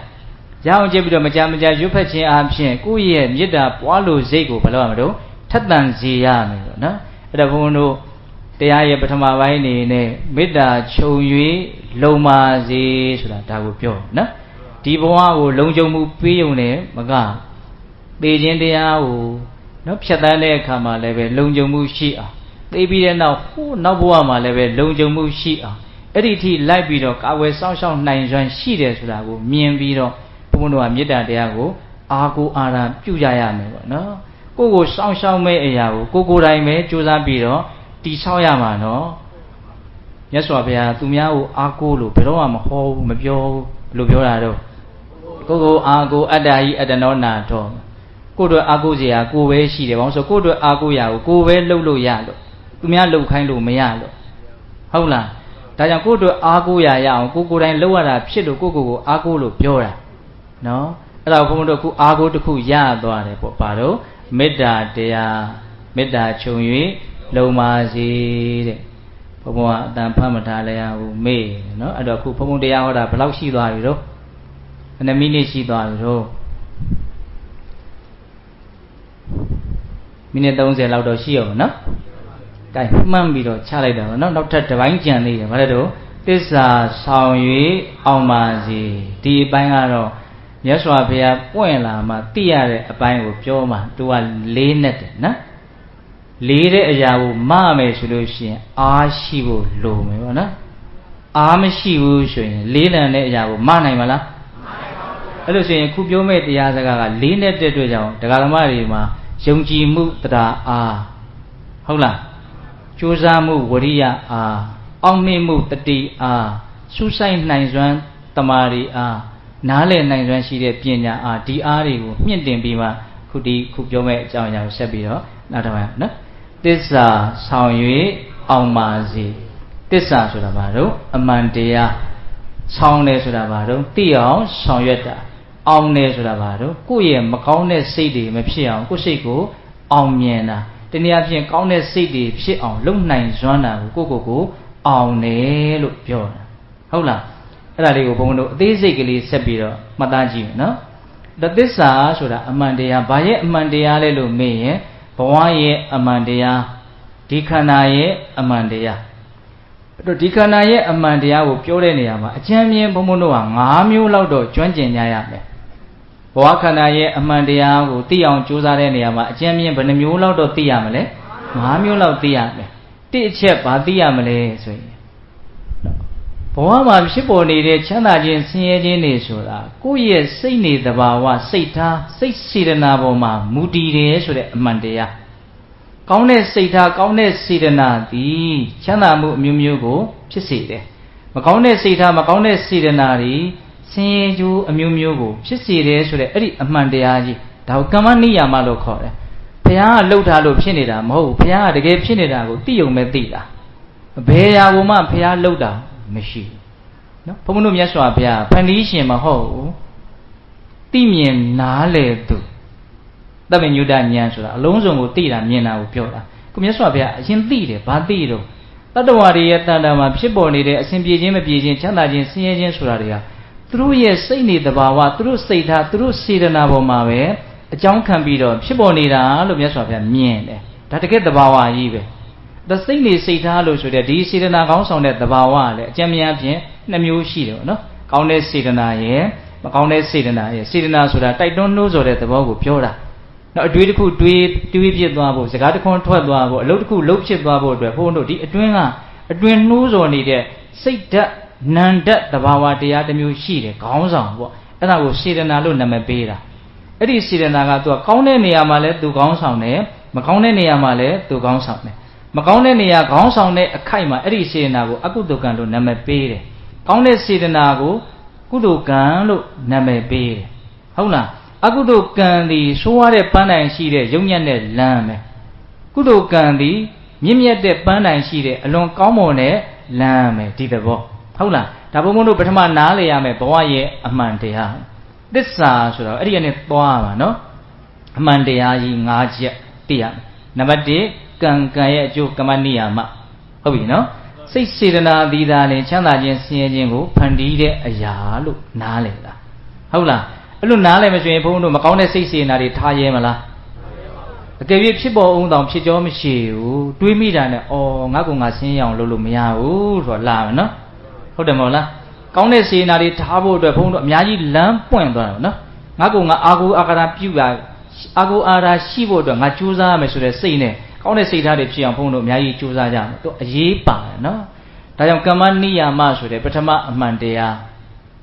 ရအောင်ကြက်ပြီးတော့မကြရွတ်ဖက်ခြင်းအပြင်ကိုယ့်ရဲ့မေတ္တာပွားလို့စိတ်ကိုဘယ်လိုရမလို့ထက်သန်စေရမယ်ပေါ့နော်အဲ့ဒါဘုန်းတို့တရားရဲ့ပထမပိုင်းနေနဲ့မေတ္တာခြုံ၍လုံပါစေဆိုတာဒါကိုပြောနော်ဒီဘဝကိုလုံခြုံမှုပေးုံနဲ့မကသေခြင်းတရားကိုနော်ဖြတ်တန်းတဲ့အခါမှာလည်းပဲလုံခြုံမှုရှိအောင်သေပြီးတဲ့နောက်ဟိုနောက်ဘဝမှာလည်းပဲလုံခြုံမှုရှိအောင်အဲ့ဒီထိလိုက်ပြီးတော့ကာဝယ်စောင့်ရှောက်နိုင်စွမ်းရှိတယ်ဆိုတာကိုမြင်ပြီးတော့ဘုန်းဘုန်းတို့ကမေတ္တာတရားကိုအာကိုအာရပြုကြရမယ်ပေါ့နော်ကိုယ့်ကိုစောင့်ရှောက်မဲ့အရာကိုကိုယ်တိုင်ပဲကြိုးစားပြီးတော့တိဆောက်ရမှာနော်မြတ်စွာဘုရားသူများကိုအာကိုလို့ဘယ်တော့မှမဟောဘူးမပြောဘူးဘယ်လိုပြောတာတော့ကိုအာကိုအတ္တဟိအတ္တနောနာတော်ကိုတို့အာကိုစရာကိုပဲရှိတယ်ဘာလို့ဆိုကိုတို့အာကိုရာကိုပဲလှုပ်လို့ရလို့သူများလှုပ်ခိုင်းလို့မရလို့ဟုတ်လားဒါကြောင့်ကိုတို့အာကိုရာရအောင်ကိုယ်တိုင်လှုပ်ရတာဖြစ်လို့ကိုအာကိုလို့ပြောတာနော်အဲ့ဒါဘုန်းဘုန်းတို့ခုအာကိုတစ်ခုရသွားတယ်ပေါ့ပါတော့မေတ္တာတရားမေတ္တာခြုံ၍လုံပါစေတဲ့ဘုံဘုံကအတန်ဖတ်မထားလဲရဘူးမေ့နော်အဲ့တော့ခုဘုံဘုံတရားဟောတာဘယ်လောက်ရှိသွားပြီတော့ဘယ်နှမိနစ်ရှိသွားပြီတော့မိနစ်30လောက်တော့ရှိအောင်နော်ကဲမှန်းပြီးတော့ချလိုက်တာနော်နောက်ထပ်တစ်ပိုင်းကြံသေးတယ်ဘာလဲတော့သစ္စာဆောင်၍အောင်ပါစေဒီအပိုင်းကတော့မြတ်စွာဘုရားပွင့်လာမှသိရတဲ့အပိုင်းကိုပြောမှသူကလေးနဲ့တယ်နော်လေးတဲ့အရာကိုမမယ်ဆိုလို့ရှိရင်အားရှိဖို့လိုမယ်ပေါ့နော်အားမရှိဘူးဆိုရင်လေးလံတဲ့အရာကိုမနိုင်မလားအဲ့လိုဆိုရင်ခုပြောမဲ့တရားစကားကလေးနဲ့တဲ့အတွက်ကြောင့်ဒကာဓမ္မတွေမှာယုံကြည်မှုတရားအားဟုတ်လားကြိုးစားမှုဝရိယအားအောင်မြင်မှုတတိအားစူးစိုက်နိုင်စွမ်းတမာရီအားနားလည်နိုင်စွမ်းရှိတဲ့ပညာအားဒီအားတွေကိုမြင့်တင်ပြီးမှခုပြောမဲ့အကြောင်းအရာကိုဆက်ပြီးတော့နောက်တစ်ပိုင်းနော်သစ္စာဆောင်၍အောင်ပါစေသစ္စာဆိုတာဘာလို့အမှန်တရားဆောင်တယ်ဆိုတာဘာလို့သိအောင်ဆောင်ရွက်တာအောင်တယ်ဆိုတာဘာလို့ကိုယ့်ရဲ့မကောင်းတဲ့စိတ်တွေမဖြစ်အောင်ကိုယ့်စိတ်ကိုအောင်မြင်တာ တနည်းအားဖြင့်ကောင်းတဲ့စိတ်တွေဖြစ်အောင်လုပ်နိုင်စွမ်းတာကိုကိုအောင်တယ်လို့ပြောတာဟုတ်လားအဲ့ဒါလေးကိုဘုန်းတို့အသေးစိတ်ကလေးဆက်ပြီးတော့မှတ်သားကြည့်မယ်နော်သစ္စာဆိုတာအမှန်တရားဘာရဲ့အမှန်တရားလဲလို့မေးရင်ဘဝရဲ့အမှန်တရားဒီခန္ဓာရဲ့အမှန်တရားတို့ဒီခန္ဓာရဲ့အမှန်တရားကိုပြောတဲ့နေရာမှာအကျဉ်းမြင်ဘုန်းတို့ဟာ၅မျိုးလောက်တော့ကျွမ်းကျင်ကြရမယ်ဘဝခန္ဓာရဲ့အမှန်တရားကိုသိအောင်ကြိုးစားတဲ့နေရာမှာအကျဉ်းမြင်ဘယ်နှမျိုးလောက်တော့သိရမလဲ၅မျိုးလောက်သိရမယ်တစ်အချက်ဘာသိရမလဲဆိုရင်ဘဝမှာဖြစ်ပေါ်နေတဲ့ချမ်းသာခြင်းဆင်းရဲခြင်းတွေဆိုတာကိုယ့်ရဲ့စိတ်နေသဘာဝစိတ်ထားစိတ်စေတနာပေါ်မှာမူတည်တယ်ဆိုတဲ့အမှန်တရားကောင်းတဲ့စိတ်ထားကောင်းတဲ့စေတနာသည်ချမ်းသာမှုအမျိုးမျိုးကိုဖြစ်စေတယ်မကောင်းတဲ့စိတ်ထားမကောင်းတဲ့စေတနာတွေဆင်းရဲကျိုးအမျိုးမျိုးကိုဖြစ်စေတယ်ဆိုတဲ့အဲ့ဒီအမှန်တရားကြီးဒါကိုကမ္မနိယာမလို့ခေါ်တယ်ဘုရားကလှုပ်ထားလို့ဖြစ်နေတာမဟုတ်ဘူးဘုရားကတကယ်ဖြစ်နေတာကိုသိုံမဲ့သိတာဘယ်ရာကိုမှဘုရားလှုပ်တာမရှိဘူးနော်ဘုန်းဘုန်းတို့မြတ်စွာဘုရားဖန်တီးရှင်မဟုတ်ဘူးသိမြင်နားလေသူသဗ္ဗညုတဉာဏ်ဆိုတာအလုံးစုံကိုသိတာမြင်တာကိုပြောတာကိုမြတ်စွာဘုရားအရင်သိတယ်ဘာသိတော့တတ္တဝါတွေရဲ့တဏ္ဍာမှာဖြစ်ပေါ်နေတဲ့အစဉ်ပြေခြင်းမပြေခြင်းချမ်းသာခြင်းဆင်းရဲခြင်းဆိုတာတွေကသူတို့ရဲ့စိတ်နေသဘာဝသူတို့စိတ်ထားသူတို့စေတနာပေါ်မှာပဲအကြောင်းခံပြီးတော့ဖြစ်ပေါ်နေတာလို့မြတ်စွာဘုရားမြင်တယ်ဒါတကယ်သဘာဝကြီးပဲဒါစိတ်နေစိတ်ထားလို့ဆိုတဲ့ဒီစေတနာကောင်းဆောင်တဲ့သဘာဝကလည်းအကျဉ်းများဖြင့်2မျိုးရှိတယ်နော်ကောင်းတဲ့စေတနာရဲ့မကောင်းတဲ့စေတနာရဲ့စေတနာဆိုတာတိုက်တွန်းနှိုးဆော်တဲ့သဘောကိုပြောတာနော်အတွေးတစ်ခုတွေးဖြစ်သွားဖို့စကားတစ်ခွန်းထွက်သွားဖို့အလုပ်တစ်ခုလုပ်ဖြစ်သွားဖို့အတွက်ဘုန်းတို့ဒီအတွင်းနှိုးဆော်နေတဲ့စိတ်ဓာတ်နံဓာတ်သဘာဝတရားတစ်မျိုးရှိတယ်ခေါင်းဆောင်ပေါ့အဲ့ဒါကိုစေတနာလို့နာမည်ပေးတာအဲ့ဒီစေတနာကသူကကောင်းတဲ့နေရာမှာလည်းသူခေါင်းဆောင်တယ်မကောင်းတဲ့နေရာမှာလည်းသူခေါင်းဆောင်တယ်မကောင်းတဲ့နေရာခေါင်းဆောင်တဲ့အခိုက်မှာအဲ့ဒီစေတနာကိုအကုသိုလ်ကံလို့နာမည်ပေးတယ်ကောင်းတဲ့စေတနာကိုကုသိုလ်ကံလို့နာမည်ပေးတယ်ဟုတ်လားအကုသိုလ်ကံသည်ဆိုးရတဲ့ပန်းတိုင်ရှိတဲ့ယုံညံ့တဲ့လမ်းပဲကုသိုလ်ကံသည်မြင့်မြတ်တဲ့ပန်းတိုင်ရှိတဲ့အလွန်ကောင်းမွန်တဲ့လမ်းပဲဒီသဘောဟုတ်လားဒါဘုံဘုံတို့ပထမနားလေရမယ်ဘဝရဲ့အမှန်တရားသစ္စာဆိုတော့အဲ့ဒီကနေသွားပါနော်အမှန်တရားကြီး၅ချက်သိရမယ်နံပါတ်1ကံရဲ့အကျိုးကမ္မနိယာမဟုတ်ပြီနော်စိတ်စေတနာသီးသားနဲ့ချမ်းသာခြင်းဆင်းရဲခြင်းကိုဖန်တီးတဲ့အရာလို့နားလည်တာဟုတ်လားအဲ့လိုနားလည်မဆိုရင်ဘုန်းတို့မကောင်းတဲ့စိတ်စေတနာတွေထားရဲမလားအကယ်၍ဖြစ်ပေါ်အောင်တောင်ဖြစ်ကြောမရှိဘူးတွေးမိတာနဲ့အော်ငါကငါဆင်းရအောင်လုပ်လို့မရဘူးဆိုတော့လာမယ်နော်ဟုတ်တယ်မဟုတ်လားကောင်းတဲ့စေတနာတွေထားဖို့အတွက်ဘုန်းတို့အများကြီးလမ်းပွင့်သွားတယ်နော်ငါကငါအာဟုအာကာရပြုတာအာဟုအာရာရှိဖို့အတွက်ငါကြိုးစားရမယ်ဆိုတဲ့စိတ်နဲ့ကောင်းတဲ့စိတ်ထားတွေဖြစ်အောင်ဘုန်းတို့အများကြီးကြိုးစားကြမယ်တို့အရေးပါတယ်နော်ဒါကြောင့်ကမ္မနိယာမဆိုတဲ့ပထမအမှန်တရား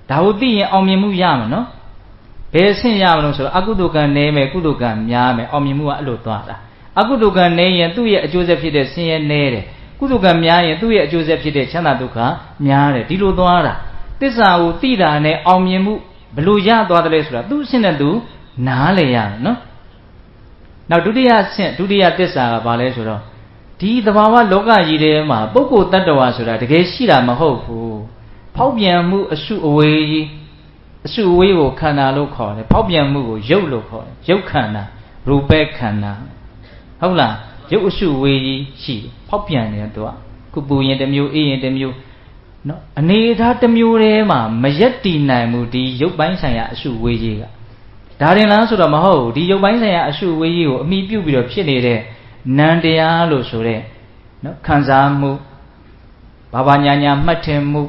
ဒါကိုသိရင်အောင်မြင်မှုရမှာနော်ဘယ်ဆင့်ရမလို့ဆိုတော့အကုသိုလ်ကံနည်းမယ်ကုသိုလ်ကံများမယ်အောင်မြင်မှုကအဲ့လိုသွားတာအကုသိုလ်ကံနည်းရင်သူ့ရဲ့အကျိုးဆက်ဖြစ်တဲ့ဆင်းရဲနည်းတယ်ကုသိုလ်ကံများရင်သူ့ရဲ့အကျိုးဆက်ဖြစ်တဲ့ချမ်းသာဒုက္ခများတယ်ဒီလိုသွားတာသစ္စာကိုသိတာနဲ့အောင်မြင်မှုဘယ်လိုရသွားတယ်လဲဆိုတာသူ့အဆင့်နဲ့သူနားလည်ရတယ်နော်နောက်ဒုတိယဆင့်ဒုတိယသစ္စာကဘာလဲဆိုတော့ဒီသဘာဝလောကကြီးထဲမှာပုဂ္ဂိုလ်တ attva ဆိုတာတကယ်ရှိတာမဟုတ်ဘူးဖောက်ပြန်မှုအစုအဝေးကြီးအစုအဝေးကိုခန္ဓာလို့ခေါ်တယ်ဖောက်ပြန်မှုကိုရုပ်လို့ခေါ်တယ်ရုပ်ခန္ဓာရူပခန္ဓာဟုတ်လားရုပ်အစုအဝေးကြီးရှိဖောက်ပြန်တယ်သူကခုပူရင်တစ်မျိုးအေးရင်တစ်မျိုးနော်အနေထားတစ်မျိုးတည်းမှာမရက်တည်နိုင်မှုဒီရုပ်ပိုင်းဆိုင်ရာအစုအဝေးကြီးကဒါရင်လားဆိုတော့မဟုတ်ဘူးဒီရုပ်ပိုင်းဆိုင်ရာအစုအဝေးကြီးကိုအမိပြုပြီးတော့ဖြစ်နေတဲ့နံတရားလို့ဆိုတဲ့နော်ခံစားမှုဘာညာမှတ်ထင်မှု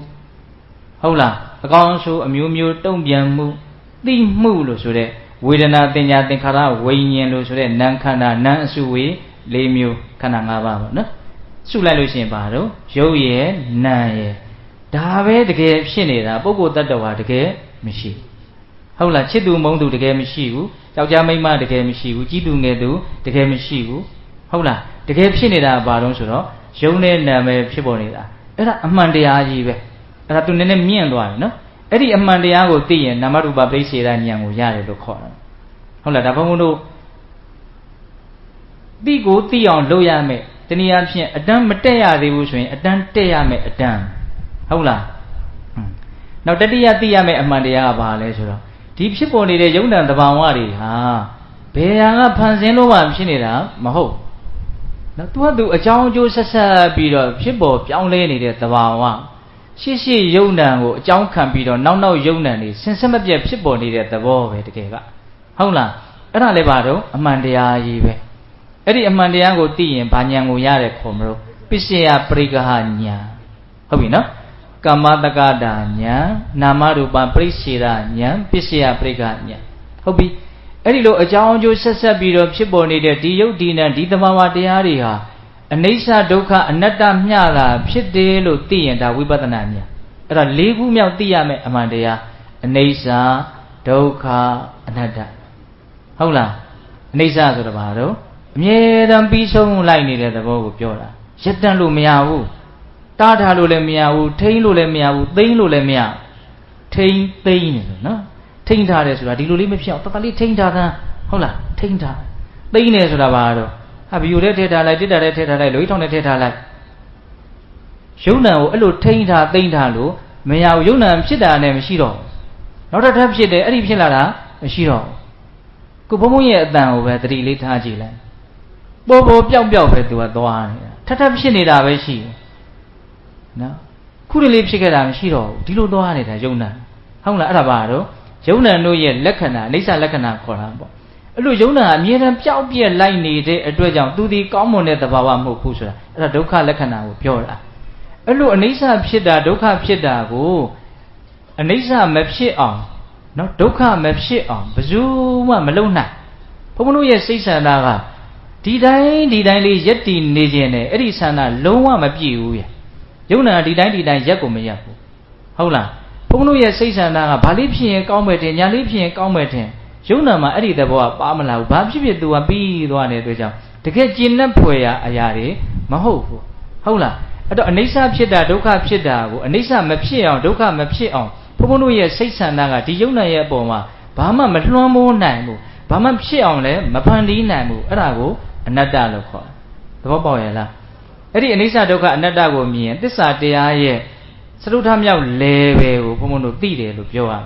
ဟုတ်လားအကောင်းအဆိုးအမျိုးမျိုးတုံ့ပြန်မှုသိမှုလို့ဆိုတဲ့ဝေဒနာတင်ညာသင်္ခါရဝိညာဉ်လို့ဆိုတဲ့နံခန္ဓာနံအစုဝေး၄မျိုးခန္ဓာ၅ပါးပေါ့နော်စုလိုက်လို့ရှိရင်ဘာတော့ရုပ်ရဲ့နံရဲ့ဒါပဲတကယ်ဖြစ်နေတာပုဂ္ဂိုလ်တ attva တကယ်မရှိဟုတ်လားချစ်သူမုန်းသူတကယ်မရှိဘူးယောက်ျားမိန်းမတကယ်မရှိဘူးကြီးသူငယ်သူတကယ်မရှိဘူးဟုတ်လားတကယ်ဖြစ်နေတာဘာလို့ဆိုတော့ယုံနဲ့နာမည်ဖြစ်ပေါ်နေတာအဲ့ဒါအမှန်တရားကြီးပဲအဲ့ဒါသူနည်းနည်းမြင့်သွားတယ်နော်အဲ့ဒီအမှန်တရားကိုသိရင်နာမရူပပရိစ္ဆေဒဉာဏ်ကိုရတယ်လို့ခေါ်တာဟုတ်လားဒါဘုန်းဘုန်းတို့သိကိုသိအောင်လုပ်ရမယ်တနည်းအားဖြင့်အတန်းမတက်ရသေးဘူးဆိုရင်အတန်းတက်ရမယ်အတန်းဟုတ်လားနောက်တတိယသိရမယ်အမှန်တရားကဘာလဲဆိုတော့ဒီဖြစ်ပေါ်နေတဲ့ယုံ nant သဘာဝတွေဟာဘယ်ဟာကဖန်ဆင်းလို့မှဖြစ်နေတာမဟုတ် နော်သူကသူအကြောင်းအကျိုးဆက်ဆက်ပြီးတော့ဖြစ်ပေါ်ပြောင်းလဲနေတဲ့သဘာဝရှေ့ယုံနံကိုအကြောင်းခံပြီးတော့နောက်ယုံနံနေစင်စမပြတ်ဖြစ်ပေါ်နေတဲ့သဘောပဲတကယ်ကဟုတ်လားအဲ့ဒါလည်းပါတော့အမှန်တရားကြီးပဲအဲ့ဒီအမှန်တရားကိုသိရင်ဘာဉာဏ်ကိုရတဲ့ခေါ်မလို့ပစ္စယပရိက္ခဉာဏ်ဟုတ်ပြီနော်ကမ္မတက္ကတာဉာဏ်နာမရူပပရိစ္ဆေဒဉာဏ်ပစ္စယပရိက္ခဉာဏ်ဟုတ်ပြီအဲ့ဒီလိုအကြောင်းအကျိုးဆက်ဆက်ပြီးတော့ဖြစ်ပေါ်နေတဲ့ဒီယုတ်ဒီနံဒီသဘာဝတရားတွေဟာအနိစ္စဒုက္ခအနတ္တမျှတာဖြစ်တယ်လို့သိရင်ဒါဝိပဿနာဉာဏ်အဲ့ဒါ၄ခုမြောက်သိရမယ်အမှန်တရားအနိစ္စဒုက္ခအနတ္တဟုတ်လားအနိစ္စဆိုတာဘာလို့အမြဲတမ်းပြီးဆုံးလိုက်နေတဲ့သဘောကိုပြောတာရက်တန့်လို့မရဘူးတားထားလို့လည်းမရဘူးထိန်းလို့လည်းမရဘူးသိမ်းလို့လည်းမရထိန်းသိမ်းနေလို့နော်ထိန်းထားတယ်ဆိုတာဒီလိုလေးမဖြစ်အောင်တတလေးထိန်းထားတာဟုတ်လားထိန်းထားသိမ်းနေဆိုတာဘာတော့ဟာဘီယိုတဲ့ထည့်ထားလိုက်တစ်တာတဲ့ထည့်ထားလိုက်လွေးထောင်တဲ့ထည့်ထားလိုက်ယုံနံကိုအဲ့လိုထိန်းထားသိမ်းထားလို့မရဘူးယုံနံဖြစ်တာနဲ့မရှိတော့နောက်တစ်ထပ်ဖြစ်တယ်အဲ့ဒီဖြစ်လာတာမရှိတော့ကိုဘုံဘုံရဲ့အတန်ကိုပဲတတိလေးထားကြည့်လိုက်ပေါ်ပေါ်ပြောက်ပြောက်ပဲသူကသွားနေတာထပ်ဖြစ်နေတာပဲရှိတယ်နော်ခုတလေးဖြစ်ခဲ့တာမရှိတော့ဘူးဒီလိုသွားနေတာယုံနံဟုတ်လားအဲ့ဒါပါတော့ယုံနံတို့ရဲ့လက္ခဏာအိဋ္ဌလက္ခဏာခေါ်တာပေါ့အဲ့လိုယုံနံအမြဲတမ်းပျောက်ပြက်လိုက်နေတဲ့အတွက်ကြောင့်သူဒီကောင်းမွန်တဲ့သဘာဝမဟုတ်ဘူးဆိုတာအဲ့ဒါဒုက္ခလက္ခဏာကိုပြောတာအဲ့လိုအနိစ္စဖြစ်တာဒုက္ခဖြစ်တာကိုအနိစ္စမဖြစ်အောင်နော်ဒုက္ခမဖြစ်အောင်ဘယ်သူမှမလုပ်နိုင်ဘုန်းဘုန်းတို့ရဲ့စိတ်ဆန္ဒကဒီတိုင်းလေးရက်တည်နေခြင်းနဲ့အဲ့ဒီဆန္ဒလုံးဝမပြည့်ဘူးရဲ့ယုံနံဒီတိုင်းရက်ကိုမရက်ဘူးဟုတ်လားဘုန်းဘုန်းတို့ရဲ့စိတ်ဆန္ဒကဘာလေးဖြစ်ရင်ကောင်းမယ်တင်ညာလေးဖြစ်ရင်ကောင်းမယ်တင်ယုံနာမှာအဲ့ဒီသဘောကပါမလာဘူးဘာဖြစ်သူကပြီးသွားတဲ့အတွက်ကြောင့်တကယ်ကျင့်တဲ့ဖွယ်ရာအရာတွေမဟုတ်ဘူးဟုတ်လားအဲ့တော့အနိစ္စဖြစ်တာဒုက္ခဖြစ်တာကိုအနိစ္စမဖြစ်အောင်ဒုက္ခမဖြစ်အောင်ဘုန်းဘုန်းတို့ရဲ့စိတ်ဆန္ဒကဒီယုံနာရဲ့အပေါ်မှာဘာမှမလွှမ်းမိုးနိုင်ဘူးဘာမှဖြစ်အောင်လည်းမဖန်တီးနိုင်ဘူးအဲ့ဒါကိုအနတ္တလို့ခေါ်တယ်သဘောပေါက်ရဲ့လားအဲ့ဒီအနိစ္စဒုက္ခအနတ္တကိုမြင်ရင်သစ္စာတရားရဲ့စရုထမြောက် level ကိုဘုန်းဘုန်းတို့သိတယ်လို့ပြောရမယ်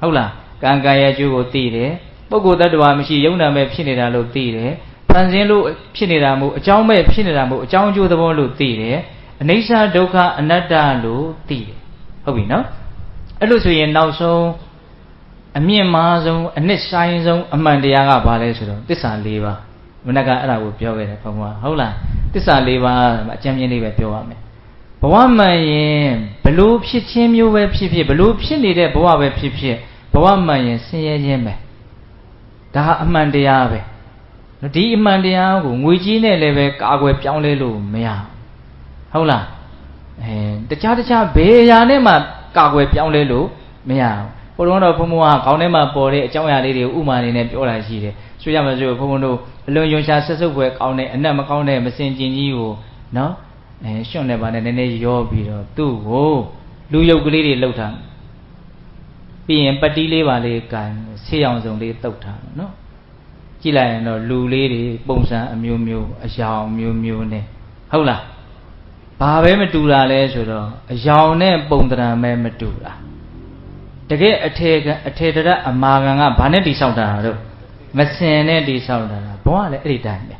ဟုတ်လားကံကံရဲ့အကျိုးကိုသိတယ်ပုဂ္ဂိုလ်တ attva မရှိယုံနာမဲ့ဖြစ်နေတာလို့သိတယ်ဖန်ဆင်းလို့ဖြစ်နေတာမို့အကြောင်းမဲ့ဖြစ်နေတာမို့အကြောင်းအကျိုးသဘောလို့သိတယ်အနိစ္စဒုက္ခအနတ္တလို့သိတယ်ဟုတ်ပြီနော်အဲ့လိုဆိုရင်နောက်ဆုံးအမြင့်မားဆုံးအနှစ်ဆိုင်ဆုံးအမှန်တရားကဘာလဲဆိုတော့သစ္စာ၄ပါးမနက်ကအဲ့ဒါကိုပြောခဲ့တယ်ဘုံကဟုတ်လားသစ္စာ၄ပါးအကျဉ်းချင်းလေးပဲပြောရမယ်ဘဝမှန်ရင်ဘလို့ဖြစ်ချင်းမျိုးပဲဖြစ်ဖြစ်ဘလို့ဖြစ်နေတဲ့ဘဝပဲဖြစ်ဖြစ်ဘဝမှန်ရင်ဆင်းရဲခြင်းပဲဒါဟာအမှန်တရားပဲဒီအမှန်တရားကိုငွေကြီးနဲ့လည်းပဲကာကွယ်ပြောင်းလဲလို့မရဟုတ်လားတခြားဘယ်အရာနဲ့မှကာကွယ်ပြောင်းလဲလို့မရဘူးဘုရားတော်ဘုံဘုံကခေါင်းထဲမှာပေါ်တဲ့အကြောင်းအရာလေးတွေဥမာနေနဲ့ပြောတာရှိတယ်ဆိုရမယ်ဆိုဘုံဘုံတို့အလွန်ယွန်ရှာဆက်စုပ်ဖွယ်ကောင်းတဲ့အနက်မကောင်းတဲ့မစင်ကျင်ကြီးကိုနော်ရွှွန့်နေပါနဲ့နည်းနည်းရောပြီးတော့သူ့ကိုလူယုတ်ကလေးတွေလှုပ်ထားပြီးရင်ပတိလေးပါလေးကန်ဆေးရောင်စုံလေးတုပ်ထားနော်ကြည့်လိုက်ရင်တော့လူလေးတွေပုံစံအမျိုးမျိုးအယောင်မျိုးမျိုးနဲ့ဟုတ်လားဘာပဲမတူတာလဲဆိုတော့အယောင်နဲ့ပုံသဏ္ဍာန်ပဲမတူတာတကယ်အထေတရအမာခံကဘာနဲ့တိဆောက်တာတော့မစင်နဲ့တိဆောက်တာဘဝလည်းအဲ့ဒီတိုင်းပဲ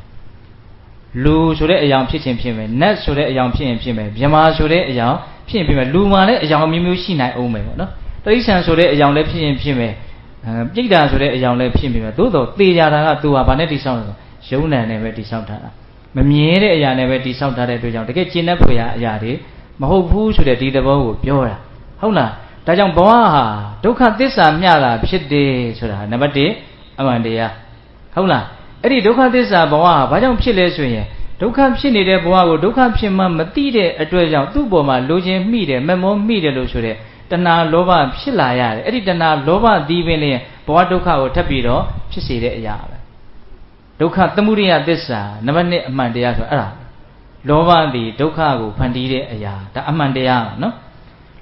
လူဆိုတဲ့အယောင်ဖြစ်ခြင်းဖြစ်မယ်နတ်ဆိုတဲ့အယောင်ဖြစ်ရင်ဖြစ်မယ်မြမာဆိုတဲ့အယောင်ဖြစ်ရင်ဖြစ်မယ်လူမှလည်းအယောင်မျိုးမျိုးရှိနိုင်အောင်မယ်ပေါ့နော်တိရစ္ဆာန်ဆိုတဲ့အယောင်လည်းဖြစ်ရင်ဖြစ်မယ်ပြိတ္တာဆိုတဲ့အယောင်လည်းဖြစ်မယ်သို့တော့သေကြတာကသူဟာဘာနဲ့တိဆောက်လဲဆိုယုံနံနဲ့ပဲတိဆောက်ထားတာမမြဲတဲ့အရာနဲ့ပဲတိဆောက်ထားတဲ့အတွက်ကြောင့်တကယ်ကျင့်တတ်ဖွယ်ရာအရာတွေမဟုတ်ဘူးဆိုတဲ့ဒီသဘောကိုပြောတာဟုတ်လားဒါကြောင့်ဘဝဟာဒုက္ခသစ္စာမျှတာဖြစ်တယ်ဆိုတာနံပါတ်1အမှန်တရားဟုတ်လားအဲ့ဒီဒုက္ခသစ္စာဘဝဟာဘာကြောင့်ဖြစ်လဲဆိုရင်ဒုက္ခဖြစ်နေတဲ့ဘဝကိုဒုက္ခဖြစ်မှမသိတဲ့အတွက်ကြောင့်သူ့ပေါ်မှာလိုချင်မိတယ်မမောမိတယ်လို့ဆိုတဲ့တဏှာလောဘဖြစ်လာရတယ်အဲ့ဒီတဏှာလောဘဒီပင်လျင်ဘဝဒုက္ခကိုထပ်ပြီးတော့ဖြစ်စေတဲ့အရာပဲဒုက္ခသမုဒိယသစ္စာနံပါတ်1အမှန်တရားဆိုအဲ့ဒါလောဘသည်ဒုက္ခကိုဖန်တီးတဲ့အရာဒါအမှန်တရားနော်